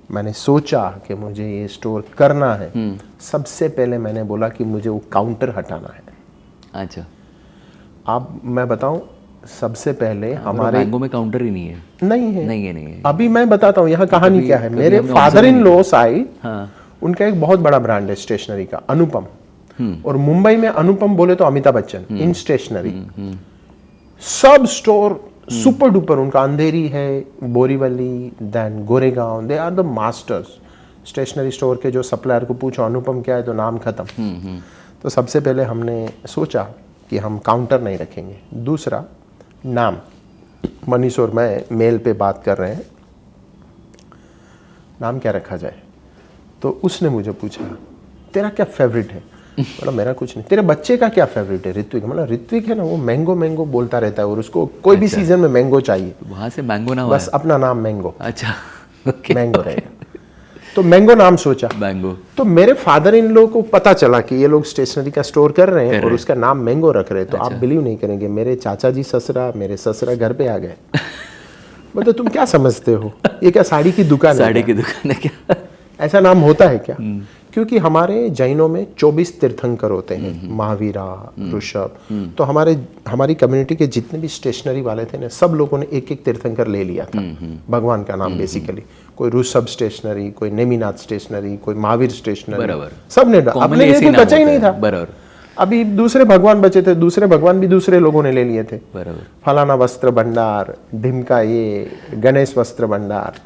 B: मैंने सोचा कि मुझे ये स्टोर करना है, सबसे पहले मैंने बोला कि मुझे वो काउंटर हटाना है।
A: अच्छा।
B: अब मैं बताऊं, सबसे पहले हमारे
A: मैंगो में काउंटर ही नहीं है।
B: नहीं है। अभी मैं बताता हूँ यहाँ कहानी क्या है। मेरे फादर इन लॉ साइड, उनका एक बहुत बड़ा ब्रांड है स्टेशनरी का, अनुपम। और मुंबई में अनुपम बोले तो अमिताभ बच्चन इन स्टेशनरी। सब स्टोर सुपर डुपर उनका, अंधेरी है, Borivali, then Goregaon, they are the masters. Stationery store के जो सप्लायर को पूछो अनुपम क्या है तो नाम खत्म। तो सबसे पहले हमने सोचा कि हम काउंटर नहीं रखेंगे। दूसरा, नाम। मनीष और मैं मेल पे बात कर रहे हैं, नाम क्या रखा जाए। तो उसने मुझे पूछा तेरा क्या फेवरेट है? बोला मेरा कुछ नहीं। तेरे बच्चे का क्या फेवरेट है? ऋत्विक। मतलब ऋत्विक है ना, वो मैंगो मैंगो बोलता रहता है और उसको कोई भी सीजन में मैंगो चाहिए।
A: वहां से मैंगो नाम
B: बस अपना नाम मैंगो।
A: अच्छा।
B: मैंगो रहेगा तो मैंगो नाम सोचा।
A: मैंगो।
B: तो मेरे फादर इन लोग को पता चला कि ये लोग स्टेशनरी का स्टोर कर रहे हैं और उसका नाम मैंगो रख रहे हैं। तो आप बिलीव नहीं करेंगे, मेरे चाचा जी ससुरा, मेरे ससुरा घर पे आ गए। मतलब तुम क्या समझते हो, ये क्या साड़ी की दुकान है?
A: साड़ी की दुकान है क्या?
B: ऐसा नाम होता है क्या? क्योंकि हमारे जैनों में 24 तीर्थंकर होते हैं, महावीरा, ऋषभ। तो हमारी कम्युनिटी के जितने भी स्टेशनरी वाले थे ना, सब लोगों ने एक एक तीर्थंकर ले लिया था, भगवान का नाम बेसिकली। कोई ऋषभ स्टेशनरी, कोई नेमिनाथ स्टेशनरी, कोई महावीर स्टेशनरी, सब ने अपने लिए तो बचा ही नहीं था।
A: बराबर।
B: अभी दूसरे भगवान बचे थे, दूसरे भगवान भी दूसरे लोगों ने ले लिए थे।
A: बराबर।
B: फलाना वस्त्र भंडार, ढिमका ये, गणेश वस्त्र भंडार।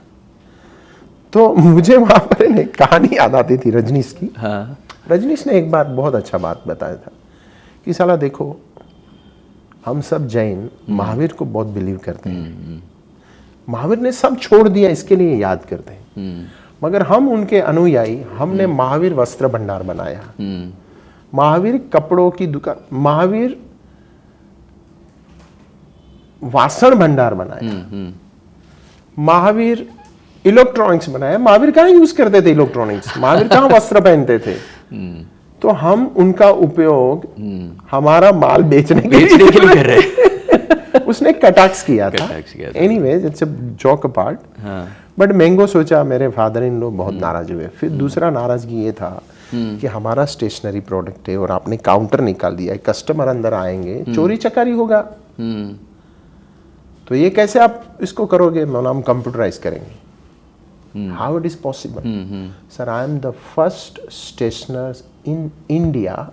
B: तो मुझे वहां पर एक कहानी याद आती थी रजनीश की।
A: हाँ।
B: रजनीश ने एक बात, बहुत अच्छा बात बताया था कि साला देखो, हम सब जैन महावीर को बहुत बिलीव करते हैं। महावीर ने सब छोड़ दिया, इसके लिए याद करते हैं। मगर हम उनके अनुयायी, हमने महावीर वस्त्र भंडार बनाया, महावीर कपड़ों की दुकान, महावीर वासन भंडार बनाया, महावीर इलेक्ट्रॉनिक्स बनाया। महावीर कहाँ यूज करते थे इलेक्ट्रॉनिक्स? महावीर कहाँ वस्त्र पहनते थे? तो हम उनका उपयोग हमारा माल बेचने के लिए कर रहे। उसने कटाक्ष किया था। Anyways, it's a joke apart. But mango सोचा, मेरे फादर इन लोग बहुत नाराज हुए। फिर दूसरा नाराजगी ये था कि हमारा स्टेशनरी प्रोडक्ट है और आपने काउंटर निकाल दिया है, कस्टमर अंदर आएंगे, चोरी चकारी होगा, तो ये कैसे आप इसको करोगे? हम कंप्यूटराइज करेंगे। How it is possible? Sir, I am the first स्टेशनर in India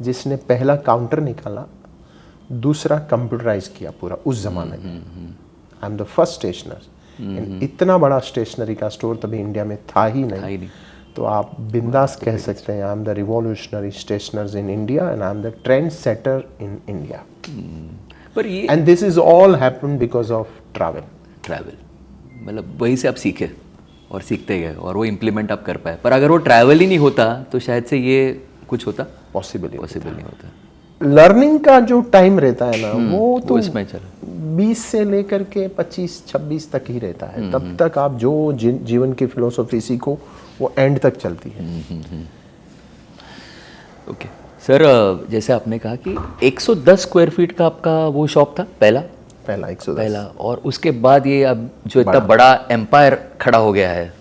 B: जिसने पहला काउंटर निकाला, दूसरा कंप्यूटराइज किया पूरा उस जमाने में। I am the first स्टेशनर। इतना बड़ा स्टेशनरी का स्टोर तभी इंडिया में था ही नहीं। तो आप बिंदास कह सकते हैं, I am the revolutionary stationers in India and I am the trend setter in India.
A: पर ये
B: and this is all happened because of travel.
A: मतलब वहीं से आप सीखे और सीखते गए और वो इम्प्लीमेंट आप कर पाए। पर अगर वो ट्रैवल ही नहीं होता तो शायद से ये कुछ होता
B: पॉसिबल
A: नहीं होता।
B: लर्निंग का जो टाइम रहता है ना वो तो
A: इसमें चलो
B: 20 से लेकर के 25-26 तक ही रहता है। तब तक आप जो जीवन की फिलोसॉफी सीखो वो एंड तक चलती है।
A: ओके सर, जैसे आपने कहा कि 110 स्क्वायर फीट का आपका वो शॉप था पहला
B: 110
A: पहला, और उसके बाद ये अब जो इतना बड़ा एम्पायर खड़ा हो गया है,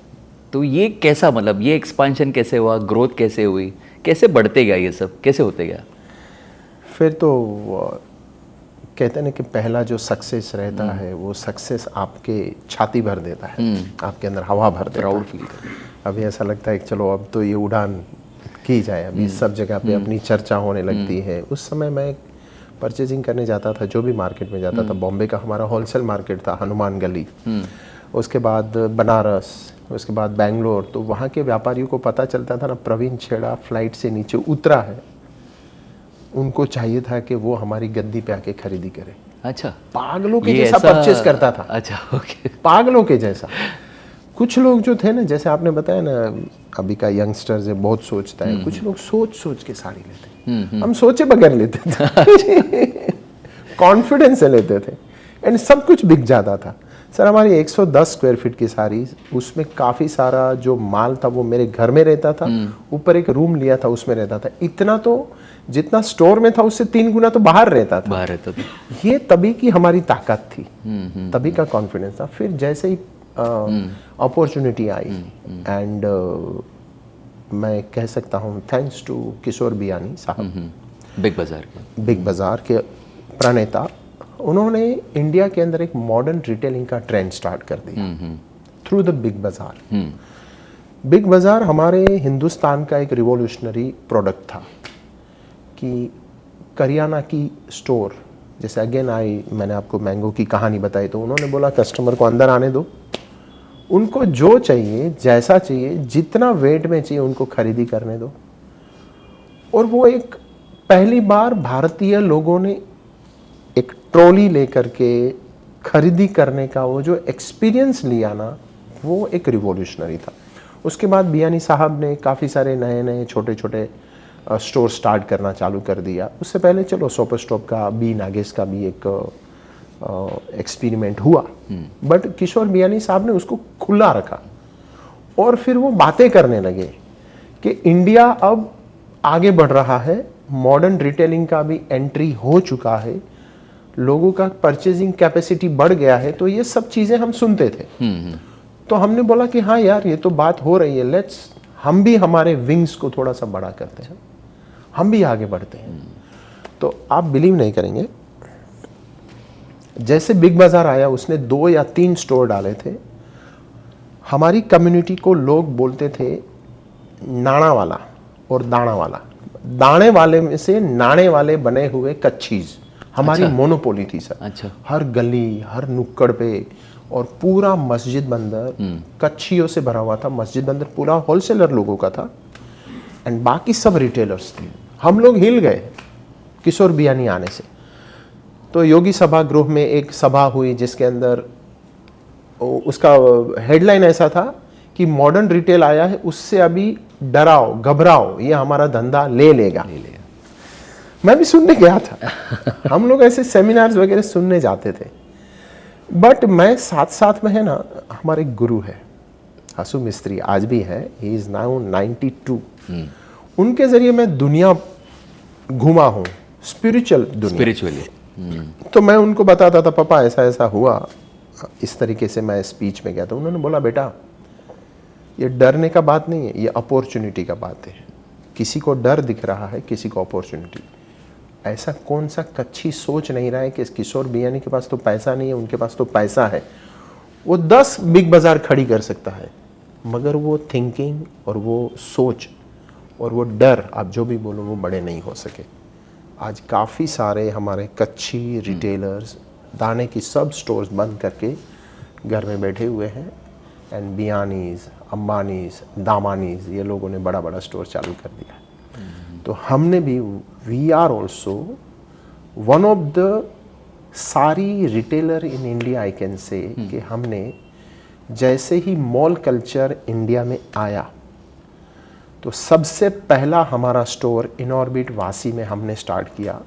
A: तो ये कैसा, मतलब ये एक्सपांशन कैसे हुआ, ग्रोथ कैसे हुई, कैसे बढ़ते गया, ये सब कैसे होते गया?
B: फिर तो कहते हैं ना कि पहला जो सक्सेस रहता है वो सक्सेस आपके छाती भर देता है, आपके अंदर हवा भर देता है,
A: प्राउड फील करते हैं।
B: अभी ऐसा लगता है कि चलो अब तो ये उड़ान की जाए, अभी सब जगह पे अपनी चर्चा होने लगती है। उस समय मैं परचेजिंग करने जाता था, जो भी मार्केट में जाता था, बॉम्बे का हमारा होलसेल मार्केट था हनुमान गली, उसके बाद बनारस, उसके बाद बेंगलोर, तो वहाँ के व्यापारियों को पता चलता था ना प्रवीण छेड़ा फ्लाइट से नीचे उतरा है, उनको चाहिए था कि वो हमारी गद्दी पे आके खरीदी करे।
A: अच्छा,
B: पागलों के
A: ये
B: जैसा परचेस करता था।
A: अच्छा, ओके।
B: पागलों के जैसा। कुछ लोग जो थे ना, जैसे आपने बताया ना, अभी का यंगस्टर्स है बहुत सोचता है, कुछ लोग सोच सोच के साड़ी लेते हैं, हम सोचे बगैर लेते थे, कॉन्फिडेंस से लेते थे, एंड सब कुछ बिक जाता था। सर हमारी 110 स्क्वायर फीट की साड़ी, उसमें काफ़ी सारा जो माल था वो मेरे घर में रहता था, ऊपर एक रूम लिया था उसमें रहता था। इतना तो जितना स्टोर में था उससे 3 गुना तो बाहर रहता था। ये तभी की हमारी ताकत थी, तभी का कॉन्फिडेंस था। फिर जैसे ही अपॉर्चुनिटी आई, एंड मैं कह सकता हूँ थैंक्स टू किशोर बियानी साहब, बिग बाजार के प्रणेता, उन्होंने इंडिया के अंदर एक मॉडर्न रिटेलिंग का ट्रेंड स्टार्ट कर दिया थ्रू द बिग बाजार। बिग बाजार हमारे हिंदुस्तान का एक रिवोल्यूशनरी प्रोडक्ट था कि करियाना की स्टोर, जैसे अगेन मैंने आपको मैंगो की कहानी बताई, तो उन्होंने बोला कस्टमर को अंदर आने दो, उनको जो चाहिए, जैसा चाहिए, जितना वेट में चाहिए उनको खरीदी करने दो। और वो एक पहली बार भारतीय लोगों ने एक ट्रॉली लेकर के खरीदी करने का वो जो एक्सपीरियंस लिया ना, वो एक रिवॉल्यूशनरी था। उसके बाद बियानी साहब ने काफ़ी सारे नए नए छोटे छोटे स्टोर स्टार्ट करना चालू कर दिया। उससे पहले चलो सुपर स्टॉप का बी नागेश का भी एक एक्सपेरिमेंट हुआ, बट किशोर बियानी साहब ने उसको खुला रखा और फिर वो बातें करने लगे कि इंडिया अब आगे बढ़ रहा है, मॉडर्न रिटेलिंग का भी एंट्री हो चुका है, लोगों का परचेजिंग कैपेसिटी बढ़ गया है। तो ये सब चीज़ें हम सुनते थे, तो हमने बोला कि हाँ यार ये तो बात हो रही है, लेट्स हम भी हमारे विंग्स को थोड़ा सा बड़ा करते हैं, हम भी आगे बढ़ते हैं। तो आप बिलीव नहीं करेंगे, जैसे बिग बाजार आया उसने 2 या 3 स्टोर डाले थे। हमारी कम्युनिटी को लोग बोलते थे नाणा वाला और दाना वाला, दाने वाले में से नाणे वाले बने हुए कच्चीज हमारी मोनोपोली थी सर।
A: अच्छा।
B: हर गली, हर नुक्कड़ पे, और पूरा मस्जिद बंदर कच्चियों से भरा हुआ था। मस्जिद बंदर पूरा होलसेलर लोगों का था, एंड बाकी सब रिटेलर्स थे। हम लोग हिल गए किशोर बियानी आने से। तो योगी सभा गृह में एक सभा हुई जिसके अंदर उसका हेडलाइन ऐसा था कि मॉडर्न रिटेल आया है, उससे अभी डराओ घबराओ, ये हमारा धंधा ले लेगा। मैं भी सुनने गया था, हम लोग ऐसे सेमिनार्स वगैरह सुनने जाते थे। बट मैं साथ साथ में, है ना, हमारे गुरु है हसू मिस्त्री, आज भी है, ही इज नाउ 92। उनके जरिए मैं दुनिया घुमा हूँ, स्पिरिचुअली। तो मैं उनको बताता था, पापा ऐसा ऐसा हुआ, इस तरीके से मैं स्पीच में गया था। उन्होंने बोला बेटा ये डरने का बात नहीं है, ये अपॉर्चुनिटी का बात है। किसी को डर दिख रहा है, किसी को अपॉर्चुनिटी। ऐसा कौन सा कच्ची सोच नहीं रहा है कि किशोर बियानी के पास तो पैसा नहीं है, उनके पास तो पैसा है, वो 10 बिग बाजार खड़ी कर सकता है, मगर वो थिंकिंग और वो सोच और वो डर, आप जो भी बोलो, वो बड़े नहीं हो सके। आज काफ़ी सारे हमारे कच्ची रिटेलर्स दाने की सब स्टोर्स बंद करके घर में बैठे हुए हैं, एंड बियानीज, अंबानीज, दामानीज, ये लोगों ने बड़ा बड़ा स्टोर चालू कर दिया। तो हमने भी, we are also one of the sari retailer in India, I can say, कि हमने जैसे ही मॉल कल्चर इंडिया में आया तो सबसे पहला हमारा स्टोर इनऑर्बिट वासी में हमने स्टार्ट किया।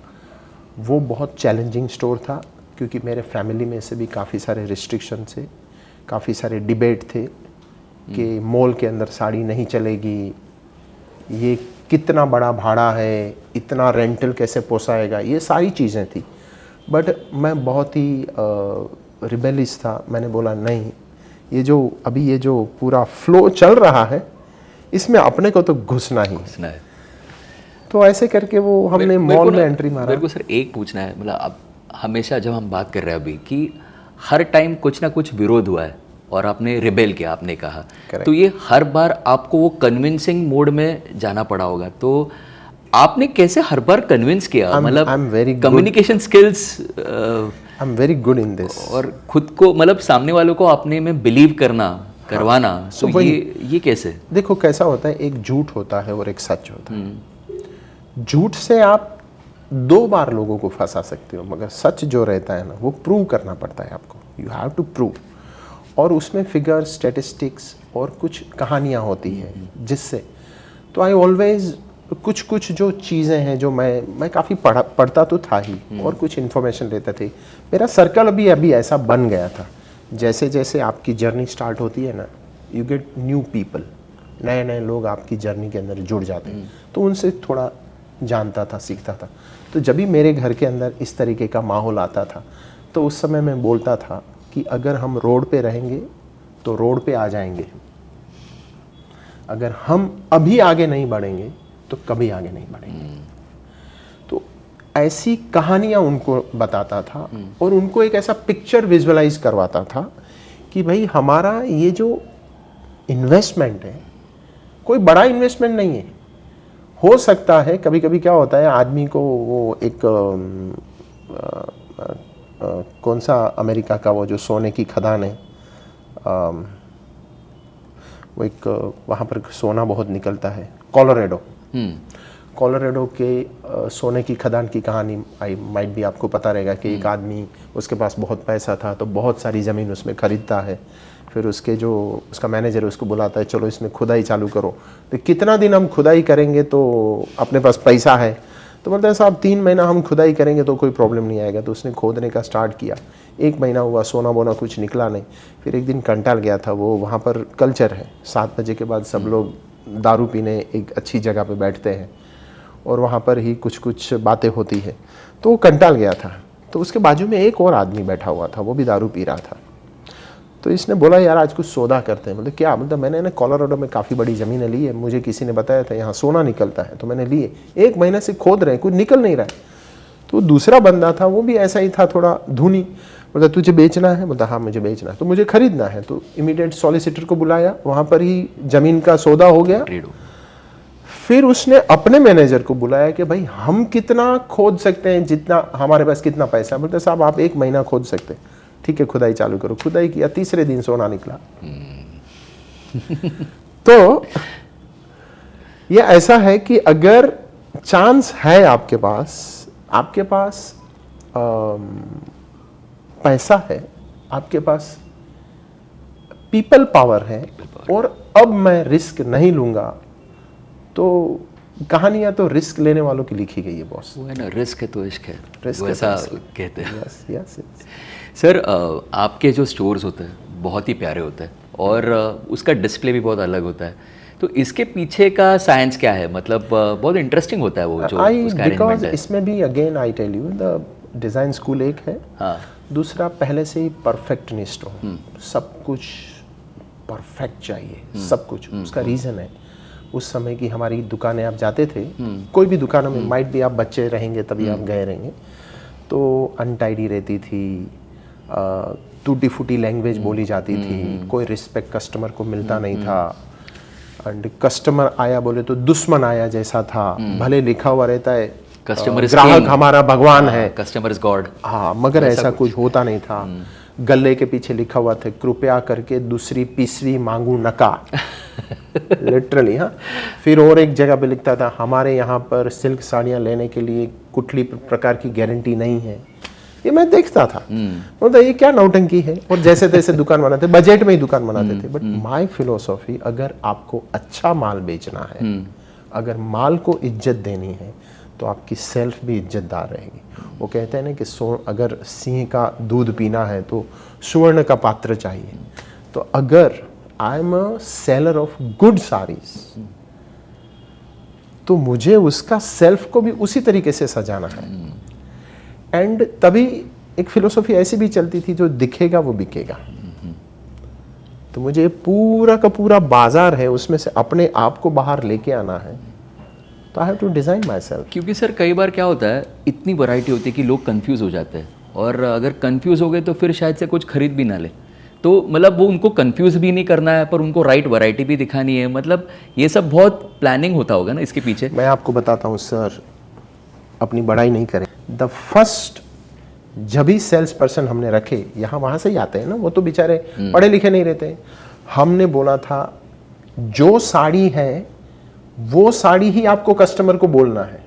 B: वो बहुत चैलेंजिंग स्टोर था क्योंकि मेरे फैमिली में से भी काफ़ी सारे रिस्ट्रिक्शन थे, काफ़ी सारे डिबेट थे कि मॉल के अंदर साड़ी नहीं चलेगी, ये कितना बड़ा भाड़ा है, इतना रेंटल कैसे पोसाएगा, ये सारी चीज़ें थी। बट मैं बहुत ही रिबेलिस था। मैंने बोला नहीं, ये जो पूरा फ्लो चल रहा है इसमें अपने को तो घुसना है। तो ऐसे करके वो हमने मॉल में एंट्री मारा।
A: मेरे को सर एक पूछना है, मतलब अब हमेशा जब हम बात कर रहे हैं अभी कि हर टाइम कुछ ना कुछ विरोध हुआ है और आपने रिबेल किया, आपने कहा, तो ये हर बार आपको वो कन्विंसिंग मोड में जाना पड़ा होगा, तो आपने कैसे हर बार कन्विंस किया? मतलब communication skills,
B: I am very good in this,
A: और खुद को मतलब सामने वालों को अपने में बिलीव करवाना, तो ये कैसे?
B: देखो कैसा होता है, एक झूठ होता है और एक सच होता है। झूठ से आप 2 बार लोगों को फंसा सकते हो, मगर सच जो रहता है ना वो प्रूव करना पड़ता है आपको। यू हैव टू प्रूव, और उसमें फिगर, स्टैटिस्टिक्स और कुछ कहानियाँ होती हैं जिससे, तो आई ऑलवेज कुछ जो चीज़ें हैं जो मैं काफ़ी पढ़ता तो था ही और कुछ इन्फॉर्मेशन लेते थे। मेरा सर्कल अभी ऐसा बन गया था। जैसे जैसे आपकी जर्नी स्टार्ट होती है ना, यू गेट न्यू पीपल, नए नए लोग आपकी जर्नी के अंदर जुड़ जाते हैं, तो उनसे थोड़ा जानता था, सीखता था। तो जब भी मेरे घर के अंदर इस तरीके का माहौल आता था तो उस समय मैं बोलता था कि अगर हम रोड पे रहेंगे तो रोड पे आ जाएंगे, अगर हम अभी आगे नहीं बढ़ेंगे तो कभी आगे नहीं बढ़ेंगे। तो ऐसी कहानियाँ उनको बताता था और उनको एक ऐसा पिक्चर विजुअलाइज करवाता था कि भाई हमारा ये जो इन्वेस्टमेंट है कोई बड़ा इन्वेस्टमेंट नहीं है। हो सकता है कभी कभी क्या होता है, आदमी को वो एक कौन सा अमेरिका का वो जो सोने की खदान है, वो एक वहाँ पर सोना बहुत निकलता है, कोलोराडो। कोलोराडो के सोने की खदान की कहानी माइट भी आपको पता रहेगा कि एक आदमी, उसके पास बहुत पैसा था तो बहुत सारी ज़मीन उसमें खरीदता है, फिर उसका मैनेजर उसको बुलाता है चलो इसमें खुदाई चालू करो। तो कितना दिन हम खुदाई करेंगे तो अपने पास पैसा है, तो बोलता है साहब 3 महीना हम खुदाई करेंगे तो कोई प्रॉब्लम नहीं आएगा। तो उसने खोदने का स्टार्ट किया, 1 महीना हुआ, सोना बोना कुछ निकला नहीं। फिर एक दिन कंटाल गया था वो, वहाँ पर कल्चर है 7 बजे के बाद सब लोग दारू पीने एक अच्छी जगह पे बैठते हैं और वहाँ पर ही कुछ बातें होती है, तो वो कंटाल गया था। तो उसके बाजू में एक और आदमी बैठा हुआ था, वो भी दारू पी रहा था। तो इसने बोला यार आज कुछ सौदा करते हैं। मतलब क्या? मतलब मैंने ना कोलोराडो में काफ़ी बड़ी ज़मीनें ली है, मुझे किसी ने बताया था यहाँ सोना निकलता है, तो मैंने लिए। 1 महीने से खोद रहे हैं, कुछ निकल नहीं रहा है। तो दूसरा बंदा था, वो भी ऐसा ही था, थोड़ा धूनी। बोलता तुझे बेचना है? बोलता हाँ मुझे बेचना है। तो मुझे खरीदना है। तो इमीडिएट सॉलिसिटर को बुलाया, वहाँ पर ही ज़मीन का सौदा हो गया। फिर उसने अपने मैनेजर को बुलाया कि भाई हम कितना खोद सकते हैं, जितना हमारे पास कितना पैसा है। बोलते साहब आप 1 महीना खोद सकते हैं, ठीक है खुदाई चालू करो। खुदाई किया, तीसरे दिन सोना निकला। तो ये ऐसा है कि अगर चांस है आपके पास पैसा है, आपके पास पीपल पावर है, और अब मैं रिस्क नहीं लूंगा, तो कहानियां तो रिस्क लेने वालों की लिखी गई है बॉस।
A: वो है ना, रिस्क है तो इश्क है,
B: रिस्क
A: वैसा कहते हैं।
B: यस।
A: सर आपके जो स्टोर्स होते हैं बहुत ही प्यारे होते हैं और उसका डिस्प्ले भी बहुत अलग होता है, तो इसके पीछे का साइंस क्या है? मतलब बहुत इंटरेस्टिंग होता है वो जो उसका अरेंजमेंट है।
B: इसमें भी again I tell you, the design school एक है,
A: हाँ,
B: दूसरा पहले से ही परफेक्टनिस्ट हो, सब कुछ परफेक्ट चाहिए, सब कुछ। उसका रीज़न है, उस समय की हमारी दुकानें आप जाते थे, कोई भी दुकानों में, माइट भी आप बच्चे रहेंगे तभी आप गए रहेंगे, तो अनटाइडी रहती थी, टूटी फूटी लैंग्वेज बोली जाती थी, कोई रिस्पेक्ट कस्टमर को मिलता नहीं था, एंड कस्टमर आया बोले तो दुश्मन आया जैसा था। भले लिखा हुआ रहता है ग्राहक हमारा भगवान है,
A: कस्टमर इज गॉड,
B: हाँ, मगर ऐसा कुछ होता नहीं था। गले के पीछे लिखा हुआ था कृपया करके दूसरी तीसरी मांगू नका, लिटरली। हाँ, फिर और एक जगह पे लिखता था हमारे यहाँ पर सिल्क साड़ियाँ लेने के लिए कुठली प्रकार की गारंटी नहीं है। ये मैं देखता था, मतलब ये क्या नौटंकी है, और जैसे तैसे दुकान बनाते, बजट में ही दुकान बनाते थे। बट माय फिलोसॉफी, अगर आपको अच्छा माल बेचना है, अगर माल को इज्जत देनी है, तो आपकी सेल्फ भी इज्जतदार रहेगी। वो कहते हैं ना कि अगर सिंह का दूध पीना है तो स्वर्ण का पात्र चाहिए। तो अगर I am a seller of good saris, तो मुझे उसका सेल्फ को भी उसी तरीके से सजाना है। एंड तभी एक फिलोसॉफी ऐसी भी चलती थी, जो दिखेगा वो बिकेगा। तो मुझे पूरा का पूरा बाजार है, उसमें से अपने आप को बाहर लेके आना है, तो I have to design myself.
A: क्योंकि सर कई बार क्या होता है, इतनी वैरायटी होती है कि लोग कंफ्यूज हो जाते हैं, और अगर कंफ्यूज हो गए तो फिर शायद से कुछ खरीद भी ना ले। तो मतलब वो उनको कंफ्यूज भी नहीं करना है, पर उनको राइट वैरायटी भी दिखानी है। मतलब ये सब बहुत प्लानिंग होता होगा ना इसके पीछे।
B: मैं आपको बताता हूँ सर, अपनी बड़ाई नहीं करें, द फर्स्ट जब भी सेल्स पर्सन हमने रखे, यहाँ वहाँ से ही आते हैं ना, वो तो बेचारे पढ़े लिखे नहीं रहते। हमने बोला था जो साड़ी है वो साड़ी ही आपको कस्टमर को बोलना है,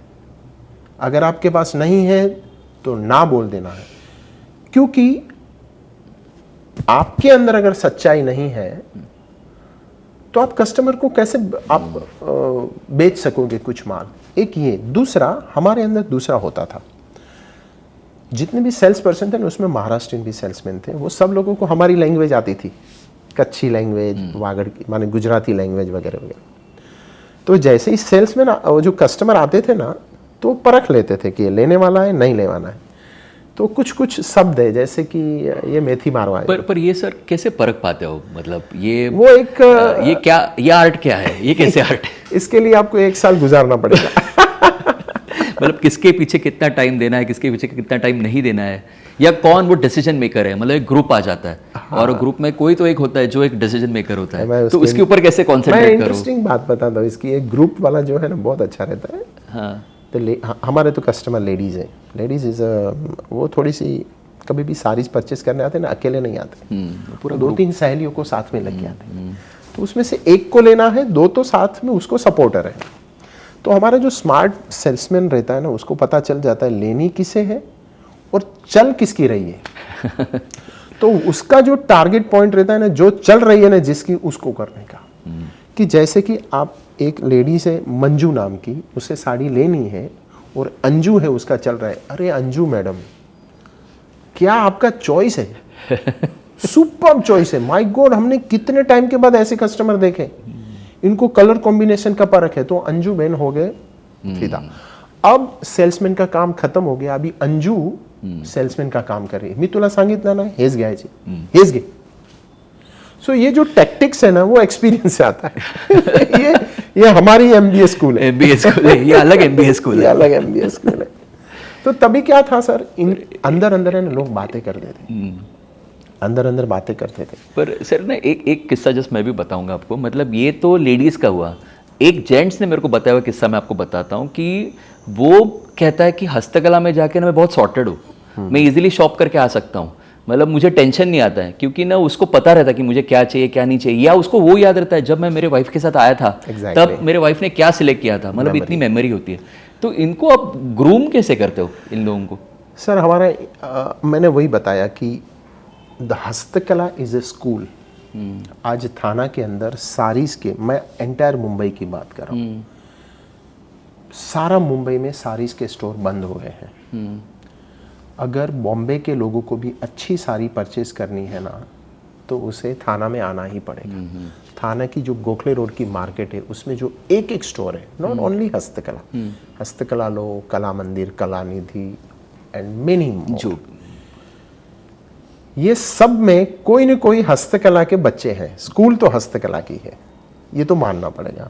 B: अगर आपके पास नहीं है तो ना बोल देना है। क्योंकि आपके अंदर अगर सच्चाई नहीं है तो आप कस्टमर को कैसे आप बेच सकोगे कुछ माल। एक ये, दूसरा हमारे अंदर दूसरा होता था, जितने भी सेल्स पर्सन थे ना, उसमें महाराष्ट्रियन भी सेल्समैन थे। वो सब लोगों को हमारी लैंग्वेज आती थी, कच्छी लैंग्वेज, वागड़ की माने गुजराती लैंग्वेज वगैरह वगैरह। तो जैसे ही सेल्समैन जो कस्टमर आते थे ना, तो परख लेते थे कि ये लेने वाला है नहीं लेवाना है। तो कुछ कुछ शब्द है, जैसे कि ये मेथी मारवा है।
A: पर ये सर कैसे परख पाते हो, मतलब ये
B: वो एक
A: ये क्या, ये आर्ट क्या है, ये कैसे आर्ट है?
B: इसके लिए आपको 1 साल गुजारना पड़ेगा।
A: मतलब किसके पीछे कितना टाइम देना है, किसके पीछे कितना टाइम नहीं देना है, या कौन वो डिसीजन मेकर है। मतलब एक ग्रुप आ जाता है, और ग्रुप में कोई तो एक होता है जो एक डिसीजन मेकर होता है, तो उसके ऊपर कैसे कॉन्सेंट्रेट करो।
B: मैं इंटरेस्टिंग बात बताता हूँ इसकी, एक ग्रुप वाला जो है ना बहुत अच्छा रहता है।
A: हाँ,
B: तो हमारे तो कस्टमर लेडीज़ हैं। लेडीज़ इज़ वो थोड़ी सी कभी भी साड़ीज परचेस करने आते हैं ना, अकेले नहीं आते, पूरा 2-3 सहेलियों को साथ में लेके आते हैं। तो उसमें से एक को लेना है, 2 तो साथ में उसको सपोर्टर है। तो हमारा जो स्मार्ट सेल्समैन रहता है ना, उसको पता चल जाता है लेनी किसे है और चल किसकी रही है। तो उसका जो टारगेट पॉइंट रहता है ना, जो चल रही है ना जिसकी, उसको करने का। कि जैसे कि आप एक लेडी से मंजू नाम की, उसे साड़ी लेनी है और अंजू है उसका चल रहा है, अरे अंजू मैडम क्या आपका चॉइस है, सुपर चॉइस है, माय गॉड हमने कितने टाइम के बाद ऐसे कस्टमर देखे, इनको कलर कॉम्बिनेशन का परख है। तो अंजू बहन हो गए फिदा। अब सेल्समैन का काम खत्म हो गया, अभी अंजू सेल्समैन का काम कर रही है। मी तुला सांगितलं ना, हेच घ्यायचे, हेच घे। सो ये जो टैक्टिक्स है ना, वो एक्सपीरियंस से आता है। ये हमारी MBA स्कूल है।
A: MBA स्कूल है, ये अलग MBA स्कूल है,
B: ये अलग MBA स्कूल है। तो तभी क्या था सर, अंदर अंदर है ना लोग बातें करते थे, अंदर अंदर बातें करते थे।
A: पर सर ना एक किस्सा जस्ट मैं भी बताऊंगा आपको। मतलब ये तो लेडीज़ का हुआ, एक जेंट्स ने मेरे को बताया हुआ किस्सा मैं आपको बताता हूँ। कि वो कहता है कि हस्तकला में जाके ना मैं बहुत सॉर्टेड हूँ, मैं इजीली शॉप करके आ सकता हूँ, मतलब मुझे टेंशन नहीं आता है, क्योंकि ना उसको पता रहता है कि मुझे क्या चाहिए क्या नहीं चाहिए। या उसको वो याद रहता है जब मैं मेरे वाइफ के साथ आया था, तब मेरे वाइफ ने क्या सिलेक्ट किया था। मतलब इतनी मेमोरी होती है। तो इनको आप ग्रूम कैसे करते हो इन लोगों को?
B: सर हमारा मैंने वही बताया कि द हस्तकला इज ए स्कूल। आज थाना के अंदर साड़ीज के, मैं एंटायर मुंबई की बात कर रहा हूँ, सारा मुंबई में साड़ीज के स्टोर बंद हो गए हैं। अगर बॉम्बे के लोगों को भी अच्छी साड़ी परचेज करनी है ना, तो उसे थाना में आना ही पड़ेगा। थाना की जो गोखले रोड की मार्केट है, उसमें जो एक एक स्टोर है, नॉट ओनली हस्तकला, हस्तकला लो, कला मंदिर, कला निधि एंड मेनी मोर, ये सब में कोई न कोई हस्तकला के बच्चे हैं। स्कूल तो हस्तकला की है, ये तो मानना पड़ेगा।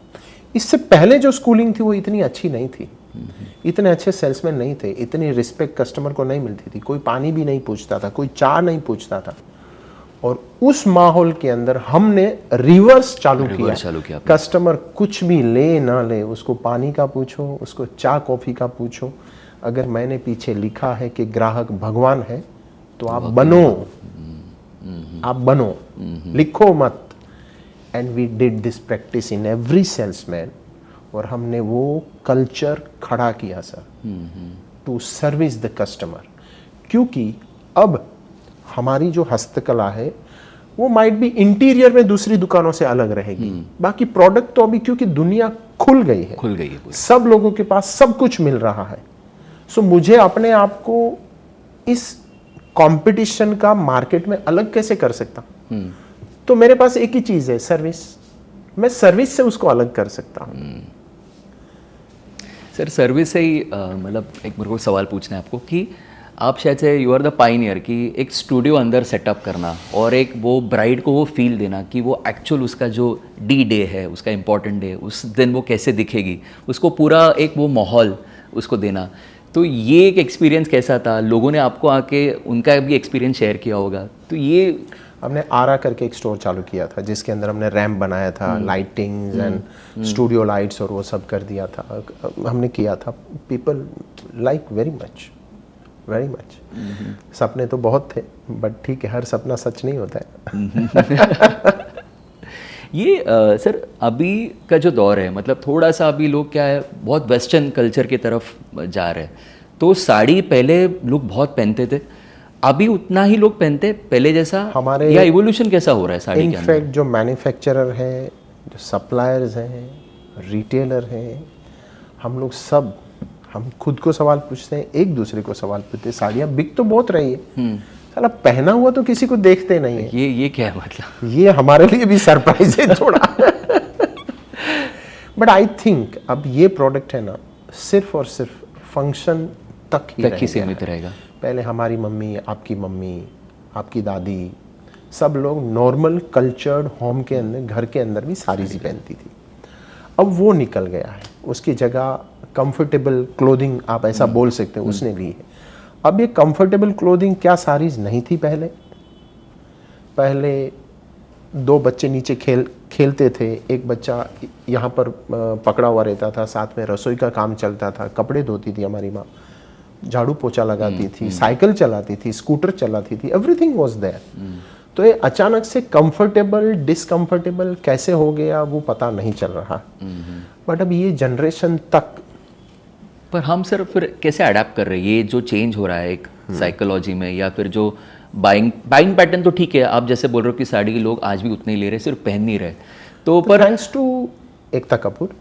B: इससे पहले जो स्कूलिंग थी वो इतनी अच्छी नहीं थी, इतने अच्छे सेल्समैन नहीं थे, इतनी रिस्पेक्ट कस्टमर को नहीं मिलती थी, कोई पानी भी नहीं पूछता था, कोई चाय नहीं पूछता था। और उस माहौल के अंदर हमने रिवर्स चालू किया। कस्टमर कुछ भी ले ना ले, उसको पानी का पूछो, उसको चाय कॉफी का पूछो। अगर मैंने पीछे लिखा है कि ग्राहक भगवान है, तो आप बनो, आप बनो, लिखो मत। And we did this practice in every salesman, और हमने वो कल्चर खड़ा किया sir, to service the customer. क्योंकि अब हमारी जो हस्तकला है वो माइट भी इंटीरियर में दूसरी दुकानों से अलग रहेगी, बाकी प्रोडक्ट तो अभी क्योंकि दुनिया खुल गई है
A: पूरी।
B: सब लोगों के पास सब कुछ मिल रहा है। सो मुझे अपने आप को इस कंपटीशन का मार्केट में अलग कैसे कर सकता हूं? तो मेरे पास एक ही चीज है, सर्विस। मैं सर्विस से उसको अलग कर सकता हूं।
A: सर सर्विस से ही मतलब एक मेरे को सवाल पूछना है आपको कि आप शायद से यू आर द पाइनियर कि एक स्टूडियो अंदर सेटअप करना और एक वो ब्राइड को वो फील देना कि वो एक्चुअल उसका जो डे है, उसका इम्पॉर्टेंट डे, उस दिन वो कैसे दिखेगी, उसको पूरा एक वो माहौल उसको देना। तो ये एक एक्सपीरियंस कैसा था? लोगों ने आपको आके उनका भी एक्सपीरियंस शेयर किया होगा, तो ये
B: हमने आरा करके एक स्टोर चालू किया था जिसके अंदर हमने रैम्प बनाया था, लाइटिंग्स एंड स्टूडियो लाइट्स और वो सब कर दिया था, हमने किया था। People like very much, very much. सपने तो बहुत थे बट ठीक है, हर सपना सच नहीं होता है।
A: ये सर अभी का जो दौर है, मतलब थोड़ा सा अभी लोग क्या है बहुत वेस्टर्न कल्चर की तरफ जा रहे हैं। तो साड़ी पहले लोग बहुत पहनते थे, अभी उतना ही लोग पहनते पहले जैसा
B: हमारे
A: या इवोल्यूशन कैसा हो रहा है साड़ी के अंदर?
B: इनफैक्ट जो मैन्युफैक्चरर हैं, जो सप्लायर्स हैं, रिटेलर हैं, हम लोग सब हम खुद को सवाल पूछते हैं, एक दूसरे को सवाल पूछते हैं, साड़ियाँ बिक तो बहुत रही है, साला पहना हुआ तो किसी को देखते नहीं है।
A: ये क्या है मतलब?
B: ये हमारे लिए भी सरप्राइज है थोड़ा। बट आई थिंक अब ये प्रोडक्ट है ना, सिर्फ और सिर्फ फंक्शन तक ही
A: सीमित रहेगा।
B: पहले हमारी मम्मी, आपकी दादी, सब लोग नॉर्मल कल्चर्ड होम के अंदर, घर के अंदर भी साड़ीज ही पहनती थी। अब वो निकल गया है, उसकी जगह कंफर्टेबल क्लोथिंग आप ऐसा बोल सकते हो उसने ली है। अब ये कंफर्टेबल क्लोथिंग क्या साड़ीज नहीं थी पहले 2 बच्चे नीचे खेलते थे, एक बच्चा यहाँ पर पकड़ा हुआ रहता था, साथ में रसोई का काम चलता था, कपड़े धोती थी हमारी माँ, झाड़ू पोछा लगाती थी, साइकिल चलाती थी, स्कूटर चलाती थी, एवरीथिंग वाज देयर। तो ये अचानक से कंफर्टेबल डिसकंफर्टेबल कैसे हो गया वो पता नहीं चल रहा। बट अब ये जनरेशन तक
A: पर हम सर फिर कैसे अडेप्ट कर रहे हैं ये जो चेंज हो रहा है एक साइकोलॉजी में, या फिर जो बाइंग पैटर्न? तो ठीक है, आप जैसे बोल रहे हो कि साड़ी के लोग आज भी उतने ही ले रहे, सिर्फ पहन नहीं रहे, तो पर
B: thanks to Ekta Kapoor.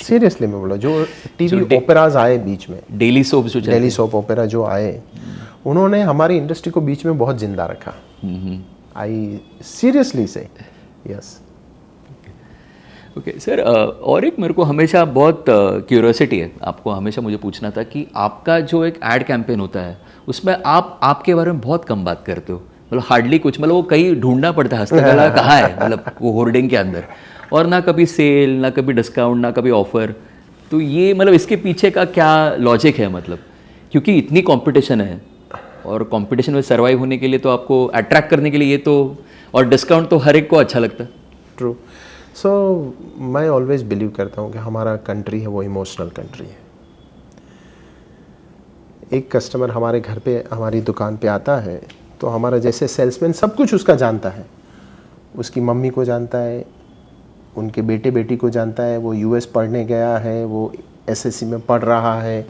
B: Seriously मैं बोला, जो टीवी ओपेराज आए बीच में, डेली सोप ओपेरा जो आए, उन्होंने हमारी इंडस्ट्री को बीच में बहुत जिंदा रखा। आई सीरियसली से यस।
A: ओके सर, और एक मेरे को हमेशा बहुत क्यूरियोसिटी है, आपको हमेशा मुझे पूछना था कि आपका जो एक एड कैंपेन होता है उसमें आप आपके बारे में बहुत कम बात करते हो, मतलब हार्डली कुछ, मतलब वो कहीं ढूंढना पड़ता है हस्तकला कहाँ है, मतलब वो होर्डिंग के अंदर, और ना कभी सेल, ना कभी डिस्काउंट, ना कभी ऑफर। तो ये मतलब इसके पीछे का क्या लॉजिक है? मतलब क्योंकि इतनी कंपटीशन है और कंपटीशन में सर्वाइव होने के लिए तो आपको अट्रैक्ट करने के लिए ये तो, और डिस्काउंट तो हर एक को अच्छा लगता है।
B: ट्रू। सो मैं ऑलवेज बिलीव करता हूँ कि हमारा कंट्री है वो इमोशनल कंट्री है। एक कस्टमर हमारे घर पे, हमारी दुकान पे आता है तो हमारा जैसे सेल्समैन सब कुछ उसका जानता है, उसकी मम्मी को जानता है, उनके बेटे बेटी को जानता है, वो यूएस पढ़ने गया है, वो एसएससी में पढ़ रहा है,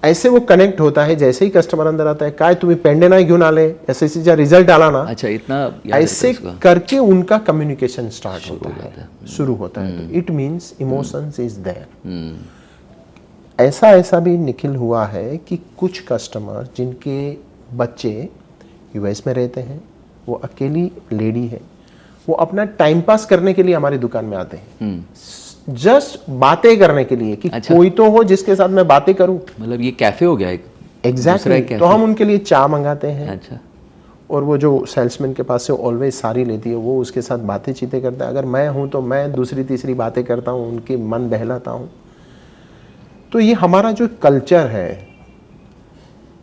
B: ऐसे वो कनेक्ट होता है। जैसे ही कस्टमर अंदर आता है, काय तुम्हें पेंडे ना घेऊन आले, एसएससी चा रिजल्ट आला ना,
A: अच्छा इतना
B: ऐसे करके उनका कम्युनिकेशन स्टार्ट होता है, शुरू होता है। It means emotions is there. ऐसा भी निखिल हुआ है कि कुछ कस्टमर जिनके बच्चे यूएस में रहते हैं, वो अकेली लेडी है, वो अपना टाइम पास करने के लिए हमारी दुकान में आते हैं, जस्ट बातें करने के लिए कि अच्छा, कोई तो हो जिसके साथ मैं बातें करूं।
A: मतलब ये कैफे हो गया एक।
B: एग्जैक्टली। तो हम उनके लिए चाय मंगाते हैं।
A: अच्छा।
B: और वो जो सेल्समैन के पास से ऑलवेज साड़ी लेती है, वो उसके साथ बातें चीतें करता है। अगर मैं हूं तो मैं दूसरी तीसरी बातें करता हूं, उनके मन बहलाता हूं। तो ये हमारा जो कल्चर है,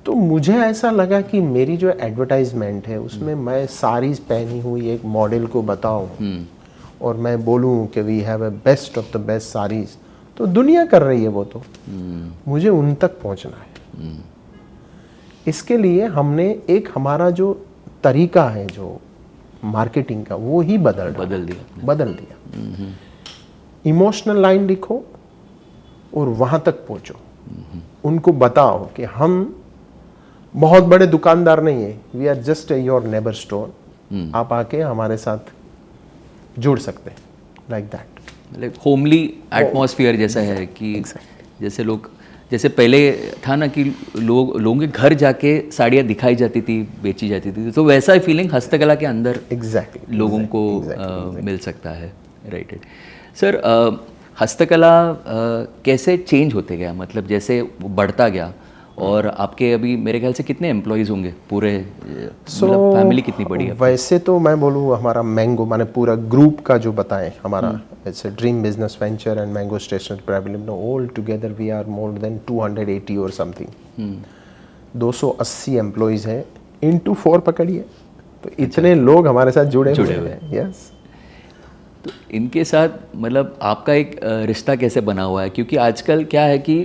B: तो मुझे ऐसा लगा कि मेरी जो एडवर्टाइजमेंट है उसमें मैं साड़ीज पहनी हुई एक मॉडल को बताऊं और मैं बोलूं कि we have a best of the best saris, तो दुनिया कर रही है वो, तो मुझे उन तक पहुंचना है। इसके लिए हमने एक हमारा जो तरीका है जो मार्केटिंग का, वो ही बदल दिया। इमोशनल लाइन लिखो और वहां तक पहुंचो, उनको बताओ कि हम बहुत बड़े दुकानदार नहीं है, we are just your neighbour store, आप आके हमारे साथ जुड़ सकते हैं, लाइक दैट।
A: मतलब होमली एटमॉस्फेयर जैसा है कि जैसे पहले था ना कि लोगों के घर जाके साड़ियाँ दिखाई जाती थी, बेची जाती थी, तो वैसा ही फीलिंग हस्तकला के अंदर लोगों को मिल सकता है। राइट। सर, हस्तकला कैसे चेंज होते गया, मतलब जैसे वो बढ़ता गया, और आपके अभी मेरे ख्याल से कितने एम्प्लॉयज़ होंगे पूरे, मतलब फैमिली कितनी बड़ी है?
B: वैसे तो मैं बोलूँ हमारा मैंगो माने पूरा ग्रुप का जो बताएं, हमारा it's dream business venture and mango stationery private limited, all together we are more than 280 or something, 280 employees हैं इनटू 4 पकड़िए, तो इतने लोग हमारे साथ जुड़े हुए हैं। यस।
A: तो इनके साथ मतलब आपका एक रिश्ता कैसे बना हुआ है? क्योंकि आजकल क्या है कि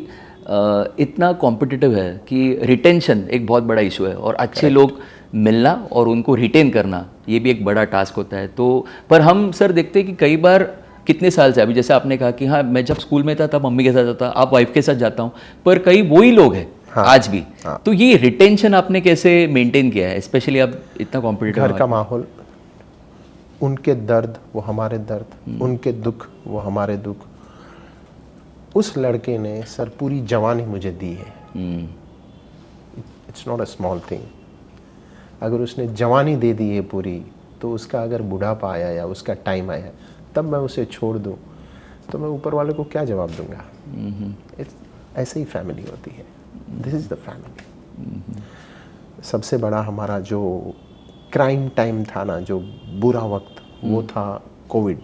A: इतना कॉम्पिटिटिव है कि रिटेंशन एक बहुत बड़ा इशू है, और अच्छे लोग मिलना और उनको रिटेन करना ये भी एक बड़ा टास्क होता है। तो पर हम सर देखते हैं कि कई बार कितने साल से, अभी जैसे आपने कहा कि हाँ मैं जब स्कूल में था तब मम्मी के साथ जाता, आप वाइफ के साथ जाता हूँ, पर कई वही लोग हैं आज भी। तो ये रिटेंशन आपने कैसे मेंटेन किया है, स्पेशली अब इतना कॉम्पिटिटिव
B: घर का माहौल, उनके दर्द वो हमारे दर्द, उनके दुख वो हमारे दुख। उस लड़के ने सर पूरी जवानी मुझे दी है, it's not a small thing. अगर उसने जवानी दे दी है पूरी, तो उसका अगर बुढ़ापा आया या उसका टाइम आया तब मैं उसे छोड़ दूं, तो मैं ऊपर वाले को क्या जवाब दूंगा? ऐसे ही फैमिली होती है, दिस इज़ द फैमिली। सबसे बड़ा हमारा जो क्राइम टाइम था ना, जो बुरा वक्त, वो था कोविड।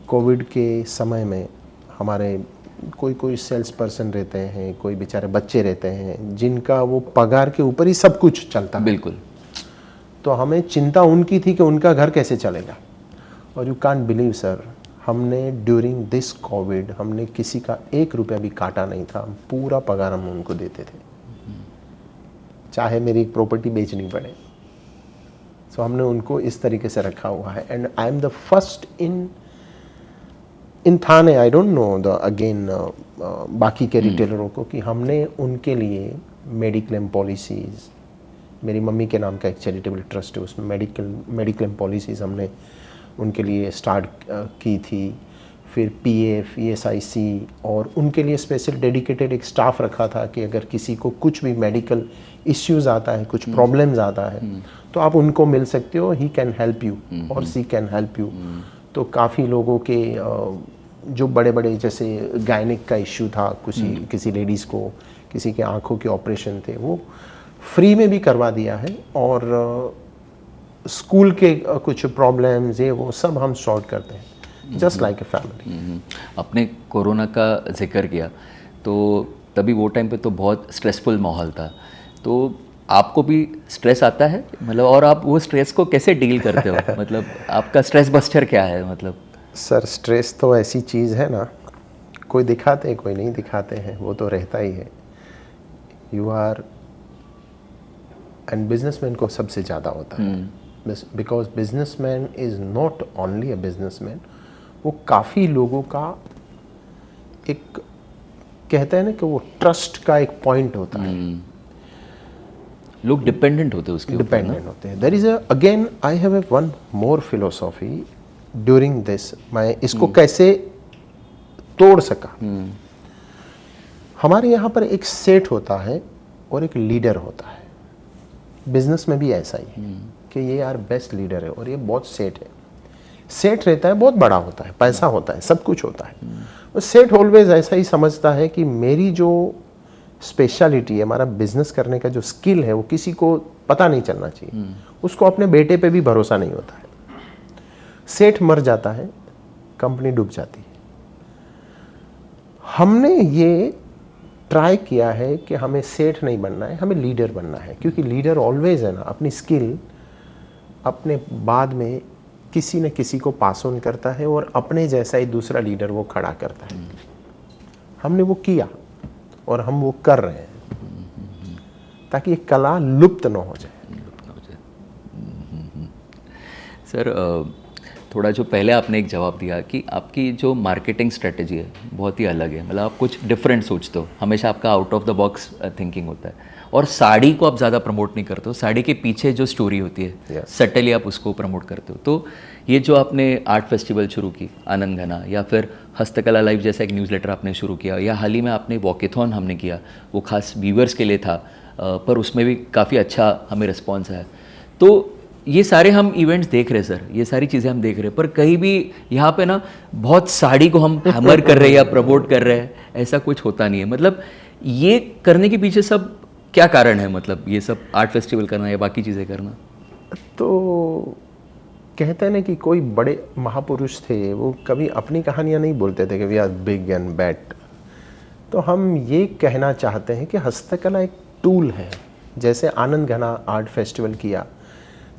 B: कोविड के समय में हमारे कोई सेल्स पर्सन रहते हैं, कोई बेचारे बच्चे रहते हैं जिनका वो पगार के ऊपर ही सब कुछ चलता है।
A: बिल्कुल।
B: तो हमें चिंता उनकी थी कि उनका घर कैसे चलेगा। और यू कांट बिलीव सर, हमने ड्यूरिंग दिस कोविड हमने किसी का 1 रुपया भी काटा नहीं था, पूरा पगार हम उनको देते थे, चाहे मेरी एक प्रॉपर्टी बेचनी पड़े। सो हमने उनको इस तरीके से रखा हुआ है। And I am the first in Thane, I don't know the again बाकी के रिटेलरों को, कि हमने उनके लिए मेडिक्लेम पॉलिसीज़, मेरी मम्मी के नाम का एक चैरिटेबल ट्रस्ट है, उसमें मेडिक्लेम पॉलिसीज़ हमने उनके लिए स्टार्ट की थी। फिर PF, ESIC, और उनके लिए स्पेशल डेडिकेटेड एक स्टाफ रखा था कि अगर किसी को कुछ भी मेडिकल इश्यूज़ आता है, कुछ प्रॉब्लम्स आता है, तो आप उनको मिल सकते हो, ही कैन हेल्प यू और सी कैन हेल्प यू। तो काफ़ी लोगों के जो बड़े बड़े जैसे गायनिक का इश्यू था, किसी लेडीज़ को, किसी के आँखों के ऑपरेशन थे, वो फ्री में भी करवा दिया है। और स्कूल के कुछ प्रॉब्लम्स ये वो सब हम सॉर्ट करते हैं, जस्ट लाइक ए फैमिली।
A: आपने कोरोना का जिक्र किया, तो तभी वो टाइम पे तो बहुत स्ट्रेसफुल माहौल था, तो आपको भी स्ट्रेस आता है मतलब, और आप वो स्ट्रेस को कैसे डील करते हो? मतलब आपका स्ट्रेस बस्टर क्या है? मतलब
B: सर स्ट्रेस तो ऐसी चीज़ है ना, कोई दिखाते हैं कोई नहीं दिखाते हैं, वो तो रहता ही है। यू आर, एंड बिजनेसमैन को सबसे ज़्यादा होता है, because businessman is not only a businessman, वो काफ़ी लोगों का एक, कहते हैं ना कि वो ट्रस्ट का एक पॉइंट होता है।
A: लोग डिपेंडेंट होते हैं उसके ऊपर,
B: डिपेंडेंट होते हैं। There is again I have a one more philosophy during this, मैं इसको कैसे तोड़ सका। हमारे यहाँ पर एक सेठ होता है और एक लीडर होता है, बिजनेस में भी ऐसा ही है कि ये यार बेस्ट लीडर है और ये बहुत सेठ है। सेठ रहता है, बहुत बड़ा होता है, पैसा होता है, सब कुछ होता है। और सेठ ऑलवेज ऐसा ही समझता है कि मेरी जो स्पेशलिटी है, हमारा बिजनेस करने का जो स्किल है, वो किसी को पता नहीं चलना चाहिए। उसको अपने बेटे पे भी भरोसा नहीं होता है। सेठ मर जाता है, कंपनी डूब जाती है। हमने ये ट्राई किया है कि हमें सेठ नहीं बनना है, हमें लीडर बनना है, क्योंकि लीडर ऑलवेज है ना अपनी स्किल अपने बाद में किसी न किसी को पास ऑन करता है और अपने जैसा ही दूसरा लीडर वो खड़ा करता है। हमने वो किया और हम वो कर रहे हैं ताकि ये कला लुप्त न हो जाए।
A: सर, थोड़ा जो पहले आपने एक जवाब दिया कि आपकी जो मार्केटिंग स्ट्रेटजी है बहुत ही अलग है, मतलब आप कुछ डिफरेंट सोचते हो, हमेशा आपका out of the box thinking होता है, और साड़ी को आप ज़्यादा प्रमोट नहीं करते हो, साड़ी के पीछे जो स्टोरी होती है
B: Yes.
A: सटली आप उसको प्रमोट करते हो। तो ये जो आपने आर्ट फेस्टिवल शुरू की आनंद घना, या फिर हस्तकला लाइव जैसा एक न्यूज़लेटर आपने शुरू किया, या हाल ही में आपने वॉकेथॉन हमने किया, वो खास व्यूवर्स के लिए था, पर उसमें भी काफ़ी अच्छा हमें रिस्पॉन्स आया। तो ये सारे हम इवेंट्स देख रहे हैं सर, ये सारी चीज़ें हम देख रहे हैं, पर कहीं भी यहाँ पे ना बहुत साड़ी को हम हैमर कर रहे हैं या प्रमोट कर रहे हैं, ऐसा कुछ होता नहीं है। मतलब ये करने के पीछे सब क्या कारण है, मतलब ये सब आर्ट फेस्टिवल करना या बाकी चीज़ें करना?
B: तो कहते हैं ना कि कोई बड़े महापुरुष थे, वो कभी अपनी कहानियाँ नहीं बोलते थे कि we are big and bad. तो हम ये कहना चाहते हैं कि हस्तकला एक टूल है। जैसे आनंद घना आर्ट फेस्टिवल किया,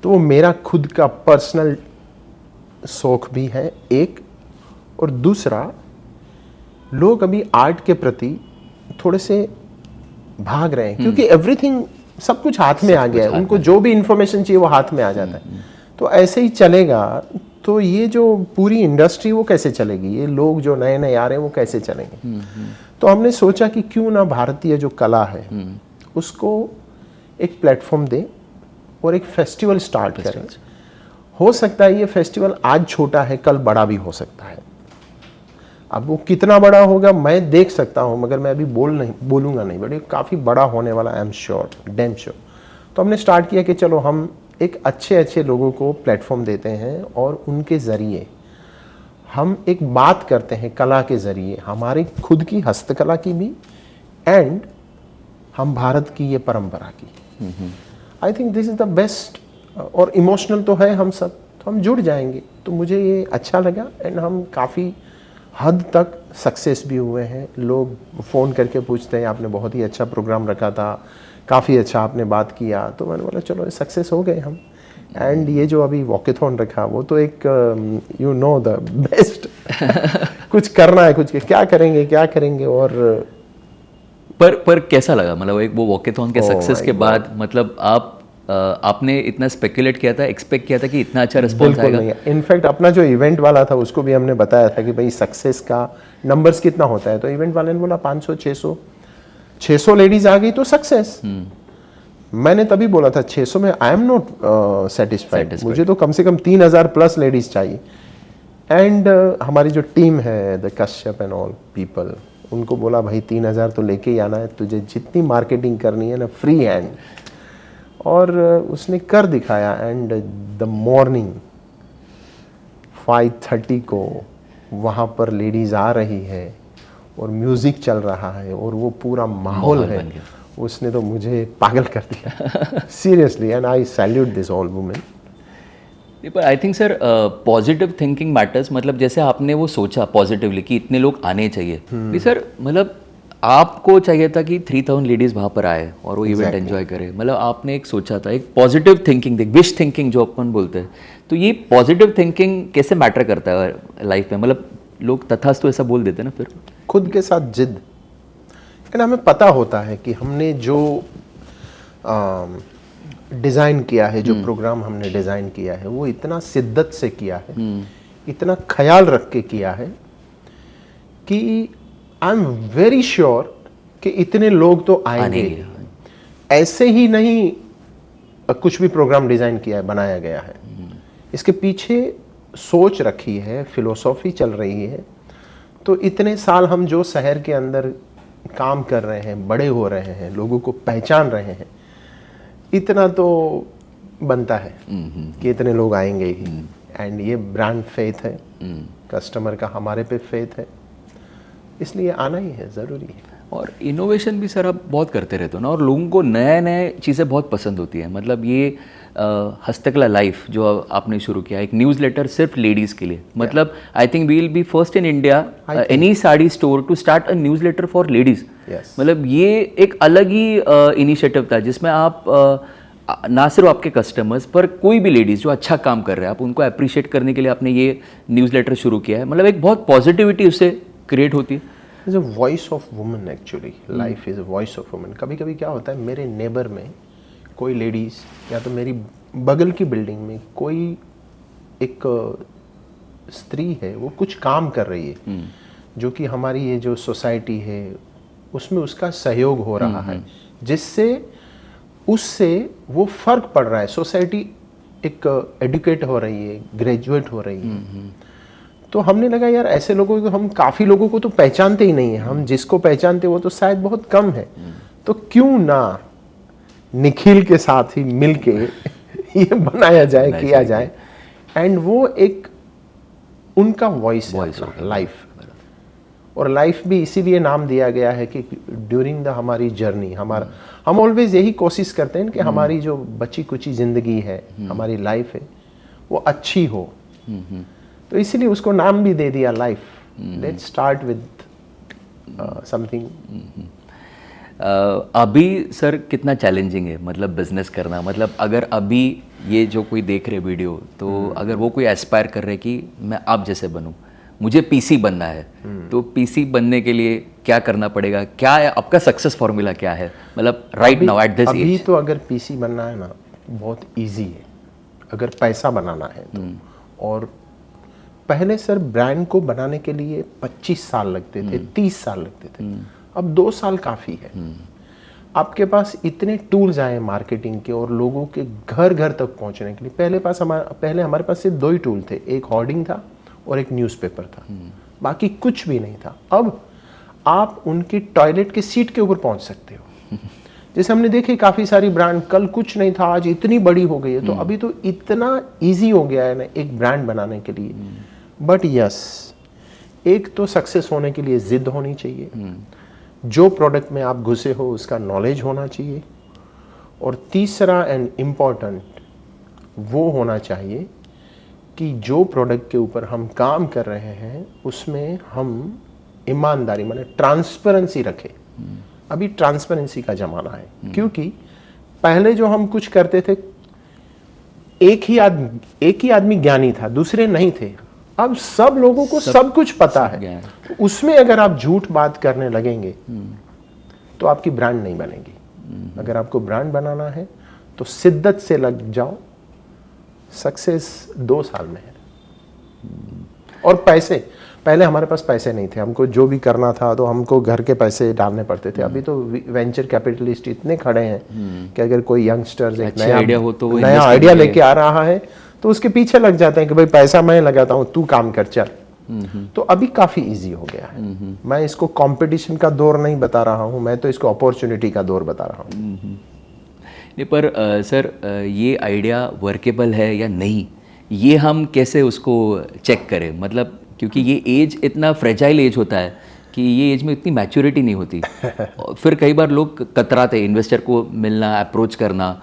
B: तो वो मेरा खुद का पर्सनल शौक भी है एक, और दूसरा लोग अभी आर्ट के प्रति थोड़े से भाग रहे हैं, क्योंकि एवरीथिंग, सब कुछ हाथ में आ गया है, उनको जो भी इंफॉर्मेशन चाहिए वो हाथ में आ जाता है। तो ऐसे ही चलेगा तो ये जो पूरी इंडस्ट्री वो कैसे चलेगी, ये लोग जो नए नए आ रहे हैं वो कैसे चलेंगे। तो हमने सोचा कि क्यों ना भारतीय जो कला है उसको एक प्लेटफॉर्म दें और एक फेस्टिवल स्टार्ट करें। हो सकता है ये फेस्टिवल आज छोटा है, कल बड़ा भी हो सकता है। अब वो कितना बड़ा होगा मैं देख सकता हूँ, मगर मैं अभी बोलूँगा नहीं, बट ये काफ़ी बड़ा होने वाला, I am sure, damn sure. तो हमने स्टार्ट किया कि चलो हम एक अच्छे लोगों को प्लेटफॉर्म देते हैं और उनके ज़रिए हम एक बात करते हैं, कला के ज़रिए, हमारी खुद की हस्तकला की भी, एंड हम भारत की ये परंपरा की। I think this is the best. और इमोशनल तो है हम सब, तो हम जुड़ जाएंगे। तो मुझे ये अच्छा लगा, एंड हम काफ़ी हद तक सक्सेस भी हुए हैं। लोग फ़ोन करके पूछते हैं आपने बहुत ही अच्छा प्रोग्राम रखा था, काफ़ी अच्छा आपने बात किया। तो मैंने बोला चलो सक्सेस हो गए हम। एंड ये जो अभी वॉकेथॉन रखा वो तो एक यू नो द बेस्ट कुछ करना है, कुछ क्या करेंगे। और
A: पर कैसा लगा, मतलब एक वो वॉकेथॉन के सक्सेस के बाद, मतलब आपने इतना स्पेकुलेट किया था, एक्सपेक्ट किया था कि इतना अच्छा रिस्पॉन्स आएगा?
B: नहीं, इनफैक्ट अपना जो इवेंट वाला था उसको भी हमने बताया था कि भाई सक्सेस का नंबर्स कितना होता है। तो इवेंट वाले ने बोला 500 600 लेडीज आ गई तो सक्सेस। मैंने तभी बोला था 600 में आई एम नॉट सेटिस्फाइड, मुझे तो कम से कम 3000 प्लस लेडीज चाहिए। एंड हमारी जो टीम है the Kashyap and all people, उनको बोला भाई 3000 तो लेके ही आना है, तुझे जितनी मार्केटिंग करनी है ना फ्री हैंड। और उसने कर दिखाया। एंड द मॉर्निंग 5:30 को वहाँ पर लेडीज़ आ रही है और म्यूज़िक चल रहा है और वो पूरा माहौल है, उसने तो मुझे पागल कर दिया seriously. And I salute this all women.
A: पर I think sir positive thinking matters. मतलब जैसे आपने वो सोचा पॉजिटिवली कि इतने लोग आने चाहिए, भी सर मतलब आपको चाहिए था कि 3000 लेडीज़ वहाँ पर आए और वो इवेंट एंजॉय करे। मतलब आपने एक सोचा था, एक पॉजिटिव थिंकिंग, विश थिंकिंग जो अपन बोलते हैं। तो ये पॉजिटिव थिंकिंग कैसे मैटर करता है लाइफ में? मतलब लोग तथास्तु ऐसा बोल देते हैं ना फिर।
B: खुद के साथ जिद, एंड हमें पता होता है कि हमने जो डिज़ाइन किया है, जो प्रोग्राम हमने डिज़ाइन किया है वो इतना शिद्दत से किया है, इतना ख्याल रख के किया है कि आई एम वेरी श्योर कि इतने लोग तो आएंगे। ऐसे ही नहीं कुछ भी प्रोग्राम डिज़ाइन किया है, बनाया गया है। इसके पीछे सोच रखी है, फिलोसॉफी चल रही है। तो इतने साल हम जो शहर के अंदर काम कर रहे हैं, बड़े हो रहे हैं, लोगों को पहचान रहे हैं, इतना तो बनता है कि इतने लोग आएंगे ही। एंड ये ब्रांड फेथ है, कस्टमर का हमारे पे फेथ है, इसलिए आना ही है, ज़रूरी है।
A: और इनोवेशन भी सर आप बहुत करते रहते हो ना, और लोगों को नए नए चीज़ें बहुत पसंद होती हैं। मतलब ये हस्तकला लाइफ जो आपने शुरू किया, एक न्यूज़लेटर सिर्फ लेडीज़ के लिए, मतलब I think we will be first in India any sari store to start a newsletter for ladies. मतलब ये एक अलग ही इनिशिएटिव था जिसमें आप ना सिर्फ आपके कस्टमर्स पर कोई भी लेडीज़ जो अच्छा काम कर रहे हैं, आप उनको अप्रिशिएट करने के लिए आपने ये न्यूज़लेटर शुरू किया है। मतलब एक बहुत पॉजिटिविटी उससे क्रिएट होती है।
B: Is a voice of women actually, life is a voice of women. कभी कभी क्या होता है, मेरे नेबर में कोई लेडीज़ या तो मेरी बगल की बिल्डिंग में कोई एक स्त्री है वो कुछ काम कर रही है जो कि हमारी ये जो सोसाइटी है उसमें उसका सहयोग हो रहा है, जिससे उससे वो फर्क पड़ रहा है, सोसाइटी एक एडुकेट हो रही है, ग्रेजुएट हो रही है। तो हमने लगा यार ऐसे लोगों को, हम काफ़ी लोगों को तो पहचानते ही नहीं है, हम जिसको पहचानते वो तो शायद बहुत कम है, तो क्यों ना निखिल के साथ ही मिलके ये बनाया जाए, किया जाए। एंड वो एक उनका वॉइस है लाइफ, और लाइफ भी इसीलिए नाम दिया गया है कि ड्यूरिंग द हमारी जर्नी, हमारा हम ऑलवेज यही कोशिश करते हैं कि हमारी जो बची कुची ज़िंदगी है, हमारी लाइफ है, वो अच्छी हो। तो इसीलिए उसको नाम भी दे दिया life. Let's start with something.
A: अभी सर कितना चैलेंजिंग है मतलब बिजनेस करना, मतलब अगर अभी ये जो कोई देख रहे वीडियो, तो अगर वो कोई एस्पायर कर रहे कि मैं आप जैसे बनूं, मुझे पीसी बनना है, तो पीसी बनने के लिए क्या करना पड़ेगा, क्या है आपका सक्सेस फॉर्मूला, क्या है मतलब right now at this age?
B: अभी तो अगर पीसी बनना है ना बहुत इजी है, अगर पैसा बनाना है तो। और पहले सर ब्रांड को बनाने के लिए 25 साल लगते थे, 30 साल लगते थे, अब 2 साल काफ़ी है। आपके पास इतने टूल्स आए मार्केटिंग के और लोगों के घर घर तक पहुंचने के लिए। पहले हमारे पास सिर्फ 2 ही टूल थे, एक होर्डिंग था और एक न्यूज़पेपर था, बाकी कुछ भी नहीं था। अब आप उनकी टॉयलेट के सीट के ऊपर पहुंच सकते हो। जैसे हमने देखे काफ़ी सारी ब्रांड, कल कुछ नहीं था आज इतनी बड़ी हो गई है, तो अभी तो इतना इजी हो गया है ना एक ब्रांड बनाने के लिए। बट यस, एक तो सक्सेस होने के लिए जिद होनी चाहिए, जो प्रोडक्ट में आप घुसे हो उसका नॉलेज होना चाहिए, और तीसरा एंड इम्पॉर्टेंट वो होना चाहिए कि जो प्रोडक्ट के ऊपर हम काम कर रहे हैं उसमें हम ईमानदारी माने ट्रांसपेरेंसी रखें। अभी ट्रांसपेरेंसी का ज़माना है, क्योंकि पहले जो हम कुछ करते थे, एक ही आदमी ज्ञानी था, दूसरे नहीं थे। अब सब लोगों को सब कुछ पता है, उसमें अगर आप झूठ बात करने लगेंगे तो आपकी ब्रांड नहीं बनेगी। अगर आपको ब्रांड बनाना है तो शिद्दत से लग जाओ, सक्सेस 2 साल में है। और पैसे, पहले हमारे पास पैसे नहीं थे, हमको जो भी करना था तो हमको घर के पैसे डालने पड़ते थे। अभी तो वेंचर कैपिटलिस्ट इतने खड़े हैं कि अगर कोई यंगस्टर्स एक नया आइडिया लेके आ रहा है तो उसके पीछे लग जाते हैं कि भाई पैसा मैं लगाता हूँ, तू काम कर चल। तो अभी काफ़ी इजी हो गया है। मैं इसको कंपटीशन का दौर नहीं बता रहा हूँ, मैं तो इसको अपॉर्चुनिटी का दौर बता रहा हूँ।
A: नहीं पर सर ये आइडिया वर्केबल है या नहीं, ये हम कैसे उसको चेक करें? मतलब क्योंकि ये एज इतना फ्रेजाइल एज होता है कि ये एज में इतनी मैच्योरिटी नहीं होती। फिर कई बार लोग कतराते, इन्वेस्टर को मिलना, अप्रोच करना।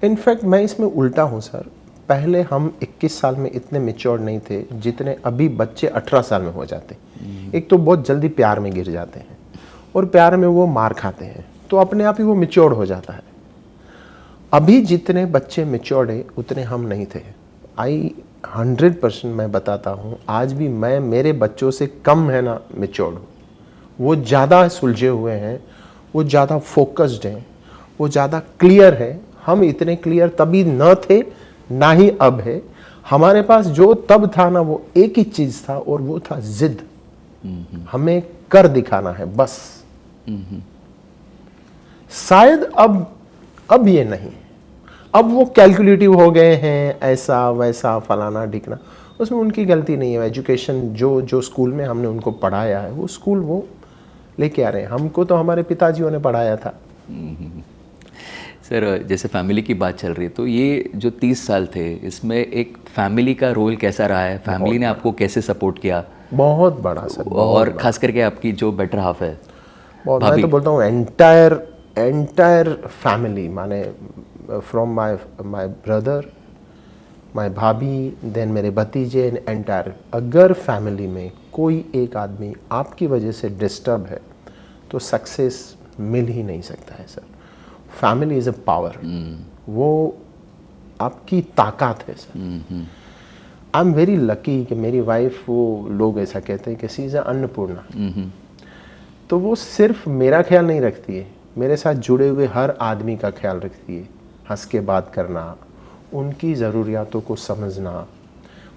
B: इनफैक्ट मैं इसमें उल्टा हूँ सर। पहले हम 21 साल में इतने मेच्योर नहीं थे जितने अभी बच्चे 18 साल में हो जाते। एक तो बहुत जल्दी प्यार में गिर जाते हैं और प्यार में वो मार खाते हैं, तो अपने आप ही वो मेच्योर हो जाता है। अभी जितने बच्चे मेच्योर्ड है उतने हम नहीं थे। 100% मैं बताता हूँ, आज भी मैं मेरे बच्चों से कम है ना मेच्योर्ड हूँ। वो ज़्यादा सुलझे हुए हैं, वो ज़्यादा फोकस्ड हैं, वो ज़्यादा क्लियर है। हम इतने क्लियर तभी न थे, ना ही अब है। हमारे पास जो तब था ना, वो एक ही चीज़ था और वो था जिद। हमें कर दिखाना है बस। शायद अब ये नहीं, अब वो कैलकुलेटिव हो गए हैं, ऐसा वैसा फलाना ढिकना, उसमें उनकी गलती नहीं है। एजुकेशन जो स्कूल में हमने उनको पढ़ाया है वो स्कूल वो लेके आ रहे हैं। हमको तो हमारे पिताजियों ने पढ़ाया था।
A: सर जैसे फैमिली की बात चल रही है, तो ये जो 30 साल थे इसमें एक फैमिली का रोल कैसा रहा है? फैमिली ने आपको कैसे सपोर्ट किया?
B: बहुत बड़ा सर।
A: और खास करके आपकी जो बेटर हाफ है,
B: मैं तो बोलता हूँ एंटायर फैमिली, माने फ्रॉम माय ब्रदर, माय भाभी, देन मेरे भतीजे, एंटायर। अगर फैमिली में कोई एक आदमी आपकी वजह से डिस्टर्ब है तो सक्सेस मिल ही नहीं सकता है sir. Family is a power, वो आपकी ताकत है sir. I am very lucky कि मेरी वाइफ, वो लोग ऐसा कहते हैं कि सी इज़ अ अन्नपूर्णा। तो वो सिर्फ मेरा ख्याल नहीं रखती है, मेरे साथ जुड़े हुए हर आदमी का ख्याल रखती है। हंस के बात करना, उनकी ज़रूरियातों को समझना,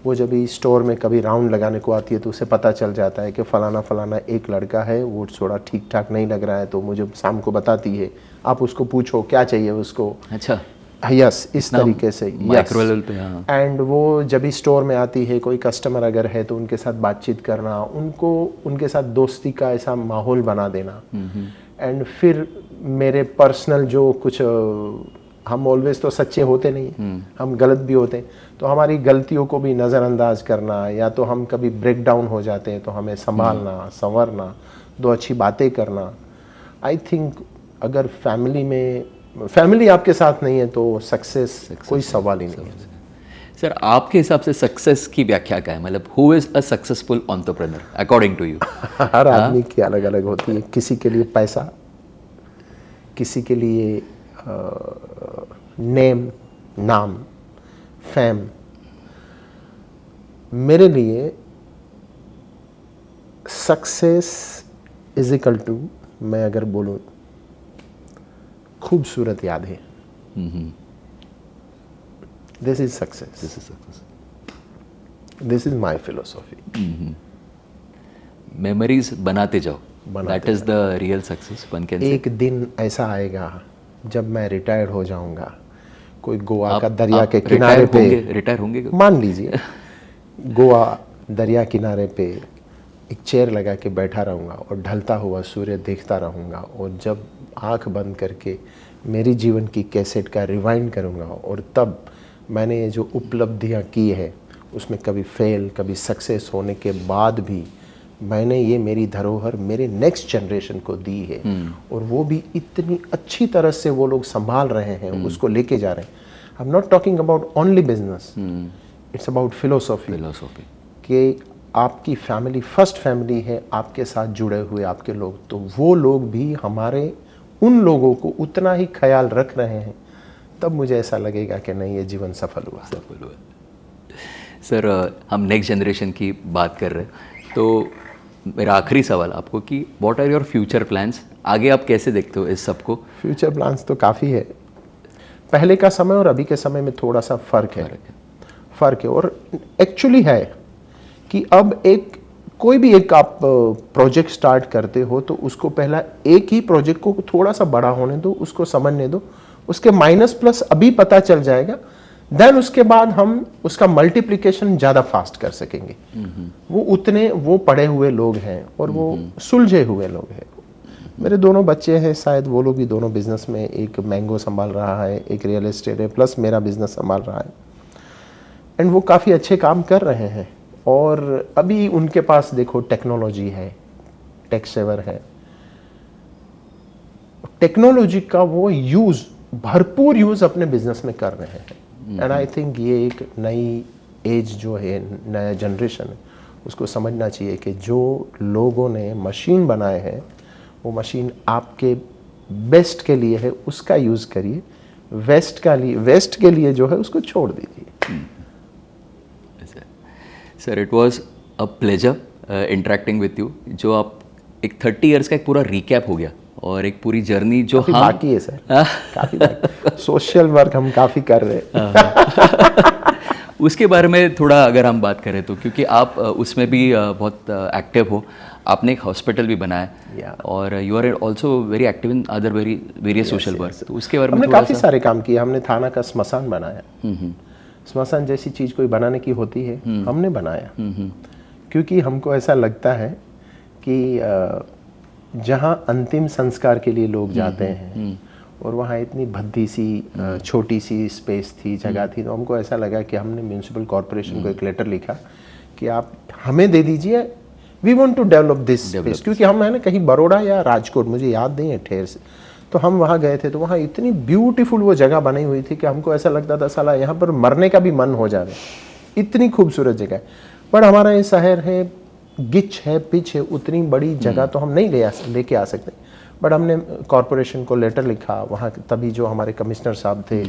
B: वो जब भी स्टोर में कभी राउंड लगाने को आती है तो उसे पता चल जाता है कि फ़लाना फ़लाना एक लड़का है, वो थोड़ा ठीक ठाक नहीं लग रहा है, तो मुझे शाम को बताती है, आप उसको पूछो क्या चाहिए उसको।
A: अच्छा,
B: यस, इस तरीके से।
A: माइक्रो लेवल पे। हाँ,
B: एंड वो जब भी स्टोर में आती है, कोई कस्टमर अगर है तो उनके साथ बातचीत करना, उनको उनके साथ दोस्ती का ऐसा माहौल बना देना। एंड फिर मेरे पर्सनल जो कुछ हम ऑलवेज तो सच्चे होते नहीं, हम गलत भी होते हैं, तो हमारी गलतियों को भी नज़रअंदाज करना, या तो हम कभी ब्रेक डाउन हो जाते हैं तो हमें संभालना, संवरना, दो अच्छी बातें करना। आई थिंक अगर फैमिली आपके साथ नहीं है तो सक्सेस कोई सवाल ही नहीं है।
A: सर आपके हिसाब से सक्सेस की व्याख्या क्या है? मतलब who is a successful entrepreneur according to you?
B: हर आदमी की अलग अलग होती है। किसी के लिए पैसा, किसी के लिए नाम, फेम। मेरे लिए सक्सेस इज इक्वल टू, मैं अगर बोलूं, खूबसूरत यादें। This is success, this is my philosophy.
A: Memories बनाते जाओ, that is the real success one can say.
B: एक दिन ऐसा आएगा जब मैं रिटायर्ड हो जाऊंगा, कोई गोवा का दरिया के किनारे पे
A: रिटायर होंगे,
B: मान लीजिए गोवा दरिया किनारे पे एक चेयर लगा के बैठा रहूँगा और ढलता हुआ सूर्य देखता रहूँगा, और जब आंख बंद करके मेरी जीवन की कैसेट का रिवाइंड करूँगा, और तब मैंने ये जो उपलब्धियाँ की है उसमें कभी फेल कभी सक्सेस होने के बाद भी मैंने ये मेरी धरोहर मेरे नेक्स्ट जनरेशन को दी है, और वो भी इतनी अच्छी तरह से वो लोग संभाल रहे हैं, उसको लेके जा रहे हैं। आई am not talking about only business, it's about philosophy कि आपकी फैमिली फर्स्ट फैमिली है, आपके साथ जुड़े हुए आपके लोग, तो वो लोग भी हमारे उन लोगों को उतना ही ख्याल रख रहे हैं, तब मुझे ऐसा लगेगा कि नहीं, ये जीवन सफल हुआ।
A: सर हम नेक्स्ट जनरेशन की बात कर रहे हैं, तो मेरा आखिरी सवाल आपको कि what are your future plans? आगे आप कैसे देखते हो इस सबको?
B: फ्यूचर प्लान्स तो काफ़ी है। पहले का समय और अभी के समय में थोड़ा सा फ़र्क है, और एक्चुअली है कि अब कोई भी एक आप प्रोजेक्ट स्टार्ट करते हो तो उसको पहला एक ही प्रोजेक्ट को थोड़ा सा बड़ा होने दो, उसको समझने दो, उसके माइनस प्लस अभी पता चल जाएगा, देन उसके बाद हम उसका मल्टीप्लिकेशन ज़्यादा फास्ट कर सकेंगे। वो पढ़े हुए लोग हैं और वो सुलझे हुए लोग हैं। मेरे दोनों बच्चे हैं, शायद वो लोग भी दोनों बिजनेस में, एक मैंगो संभाल रहा है, एक रियल एस्टेट है, प्लस मेरा बिजनेस संभाल रहा है, एंड वो काफ़ी अच्छे काम कर रहे हैं। और अभी उनके पास देखो टेक्नोलॉजी है, टेक सेवर है, टेक्नोलॉजी का वो भरपूर यूज़ अपने बिजनेस में कर रहे हैं। एंड आई थिंक ये एक नई एज जो है, नया जनरेशन है, उसको समझना चाहिए कि जो लोगों ने मशीन बनाए हैं वो मशीन आपके बेस्ट के लिए है, उसका यूज़ करिए, वेस्ट के लिए जो है उसको छोड़ दीजिए।
A: Sir it was a pleasure interacting with you. जो आप एक 30 इयर्स का एक पूरा रिकैप हो गया, और एक पूरी जर्नी जो हम
B: बाकी है सर, काफ़ी बाकी सोशल वर्क हम काफ़ी कर रहे हैं।
A: उसके बारे में थोड़ा अगर हम बात करें तो, क्योंकि आप उसमें भी बहुत एक्टिव हो, आपने एक हॉस्पिटल भी बनाया, और you are also very active in other various social work, तो उसके बारे में
B: हमने काफ़ी सारे काम किए। हमने थाना का स्मशान बनाया, स्मशान जैसी चीज़ कोई बनाने की होती है, हमने बनाया, क्योंकि हमको ऐसा लगता है कि जहाँ अंतिम संस्कार के लिए लोग जाते हैं और वहाँ इतनी भद्दी सी छोटी सी स्पेस थी, जगह थी, तो हमको ऐसा लगा कि हमने म्यूनिसिपल कॉरपोरेशन को एक लेटर लिखा कि आप हमें दे दीजिए, we want to develop this space. क्योंकि हम है ना कहीं बड़ौदा या राजकोट, मुझे याद नहीं है ठेर से, तो हम वहाँ गए थे, तो वहाँ इतनी ब्यूटीफुल वो जगह बनी हुई थी कि हमको ऐसा लगता था साला यहाँ पर मरने का भी मन हो जाए, इतनी खूबसूरत जगह है। पर हमारा ये शहर है, गिच है, पिच है, उतनी बड़ी जगह तो हम नहीं लेके आ सकते। बट हमने कॉरपोरेशन को लेटर लिखा, वहाँ तभी जो हमारे कमिश्नर साहब थे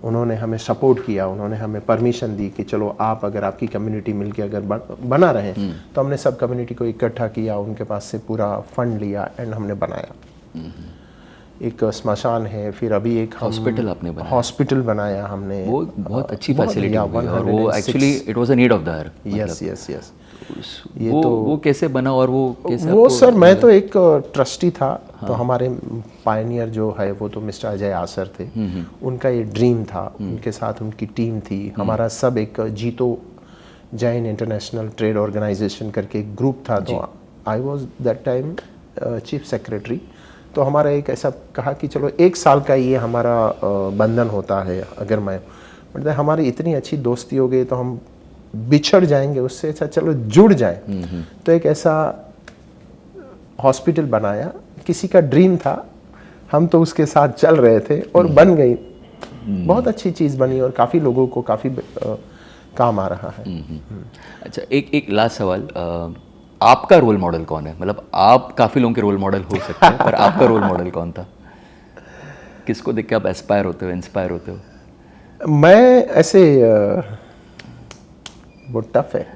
B: उन्होंने हमें सपोर्ट किया, उन्होंने हमें परमिशन दी कि चलो आप अगर आपकी कम्युनिटी मिलके अगर बना रहे, तो हमने सब कम्युनिटी को इकट्ठा किया, उनके पास से पूरा फंड लिया एंड हमने बनाया। एक स्मशान है, फिर अभी एक
A: हॉस्पिटल आपने बनाया,
B: हॉस्पिटल बनाया हमने।
A: वो बहुत अच्छी
B: बहुत
A: फैसिलिटी
B: बढ़िया,
A: हुई और वो actually it was a need of the hour.
B: Yes yes yes. ये
A: वो कैसे बना और वो कैसे
B: वो सर मैं तो एक ट्रस्टी था, तो हमारे पायनियर जो है वो तो मिस्टर अजय आसर थे, उनका ये ड्रीम था, उनके साथ उनकी टीम थी, हमारा सब एक जीतो जैन इंटरनेशनल ट्रेड ऑर्गेनाइजेशन करके एक ग्रुप था, तो I was that time chief secretary. तो हमारा एक ऐसा कहा कि चलो 1 साल का ये हमारा बंधन होता है, अगर मैं मतलब हमारी इतनी अच्छी दोस्ती हो गई तो हम बिछड़ जाएंगे, उससे अच्छा चलो जुड़ जाए। तो एक ऐसा हॉस्पिटल बनाया, किसी का ड्रीम था, हम तो उसके साथ चल रहे थे और बन गई, बहुत अच्छी चीज़ बनी और काफ़ी लोगों को काफ़ी काम आ रहा है।
A: अच्छा, एक लास्ट सवाल, आपका रोल मॉडल कौन है? मतलब आप काफ़ी लोगों के रोल मॉडल हो सकते हैं, पर आपका रोल मॉडल कौन था? किसको देख के आप एस्पायर होते हो, इंस्पायर होते हो?
B: मैं ऐसे वो टफ है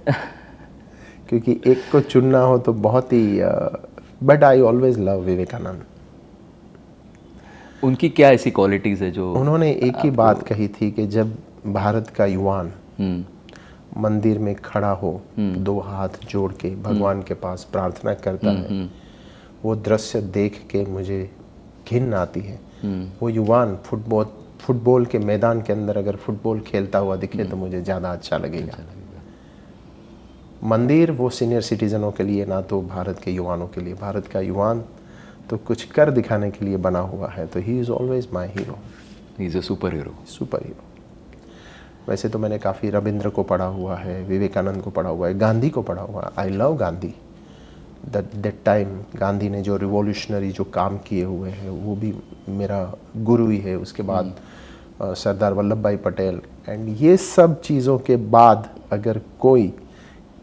B: क्योंकि एक को चुनना हो तो बहुत ही, but I always love Vivekananda.
A: उनकी क्या ऐसी क्वालिटीज़ है जो
B: उन्होंने एक ही बात कही थी कि जब भारत का युवान मंदिर में खड़ा हो, 2 हाथ जोड़ के भगवान के पास प्रार्थना करता है, वो दृश्य देख के मुझे घिन आती है। वो युवान फुटबॉल के मैदान के अंदर अगर फुटबॉल खेलता हुआ दिखे तो मुझे ज़्यादा अच्छा लगेगा। मंदिर वो सीनियर सिटीजनों के लिए, ना तो भारत के युवानों के लिए। भारत का युवान तो कुछ कर दिखाने के लिए बना हुआ है, तो he is always my hero.
A: He is a super hero.
B: Super hero. वैसे तो मैंने काफ़ी रविंद्र को पढ़ा हुआ है, विवेकानंद को पढ़ा हुआ है, गांधी को पढ़ा हुआ है। I love Gandhi. That time Gandhi ने जो रिवॉल्यूशनरी जो काम किए हुए हैं वो भी मेरा गुरु ही है। उसके बाद सरदार वल्लभ भाई पटेल, एंड ये सब चीज़ों के बाद अगर कोई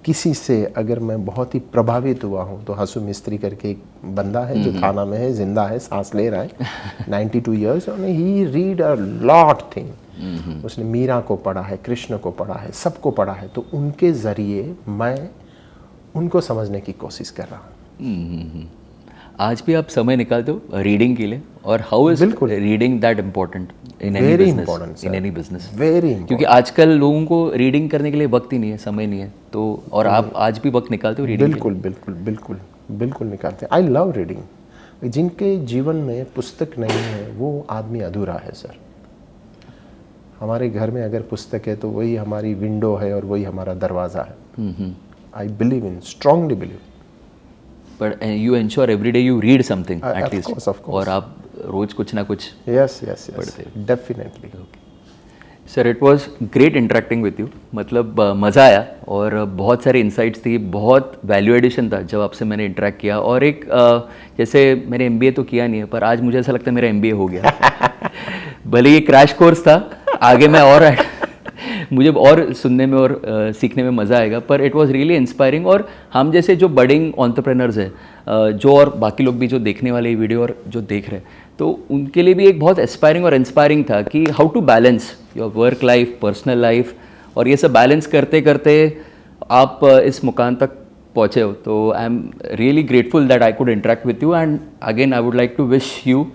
B: किसी से अगर मैं बहुत ही प्रभावित हुआ हूँ तो हसू मिस्त्री करके एक बंदा है जो थाना में है, जिंदा है, सांस ले रहा है, 92 ईयर्स, और ही रीड अ लॉट थिंग। उसने मीरा को पढ़ा है, कृष्ण को पढ़ा है, सबको पढ़ा है, तो उनके ज़रिए मैं उनको समझने की कोशिश कर रहा हूँ।
A: आज भी आप समय निकालते हो रीडिंग के लिए, और how is reading that important in any
B: Very
A: business?
B: important,
A: in any business
B: very important.
A: क्योंकि आजकल लोगों को रीडिंग करने के लिए वक्त ही नहीं है, समय नहीं है, तो और आप आज भी वक्त निकालते हो रीडिंग?
B: बिल्कुल बिल्कुल बिल्कुल बिल्कुल निकालते हैं। I love reading. जिनके जीवन में पुस्तक नहीं है वो आदमी अधूरा है सर। हमारे घर में अगर पुस्तक है तो वही हमारी विंडो है और वही हमारा दरवाज़ा है। I believe in, strongly believe.
A: But you ensure every day you read something
B: Of
A: at least,
B: course, of course.
A: और आप रोज कुछ ना कुछ
B: यस यस
A: पढ़ते
B: yes, definitely.
A: Sir, it was great interacting with you. मतलब मज़ा आया और बहुत सारे इंसाइट्स थी, बहुत वैल्यू एडिशन था जब आपसे मैंने इंटरेक्ट किया। और एक जैसे मैंने MBA तो किया नहीं है, पर आज मुझे ऐसा लगता है मेरा MBA हो गया। भले ये क्रैश कोर्स था, आगे मैं और मुझे और सुनने में और सीखने में मज़ा आएगा, पर इट वाज रियली इंस्पायरिंग। और हम जैसे जो बडिंग एंटरप्रेन्योर्स हैं, जो और बाकी लोग भी जो देखने वाले वीडियो और जो देख रहे हैं, तो उनके लिए भी एक बहुत एस्पायरिंग और इंस्पायरिंग था कि how to balance your work life, personal life, और ये सब बैलेंस करते करते आप इस मुकाम तक पहुँचे हो। तो I am really grateful that I could interact with you, and again I would like to wish you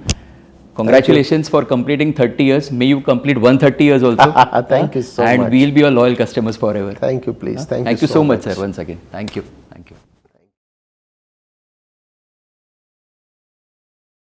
A: congratulations for completing 30 years. May you complete 130 years also.
B: Thank you so much.
A: And we'll be your loyal customers forever.
B: Thank you, please.
A: Thank you so much, sir, once again. Thank you. Thank you.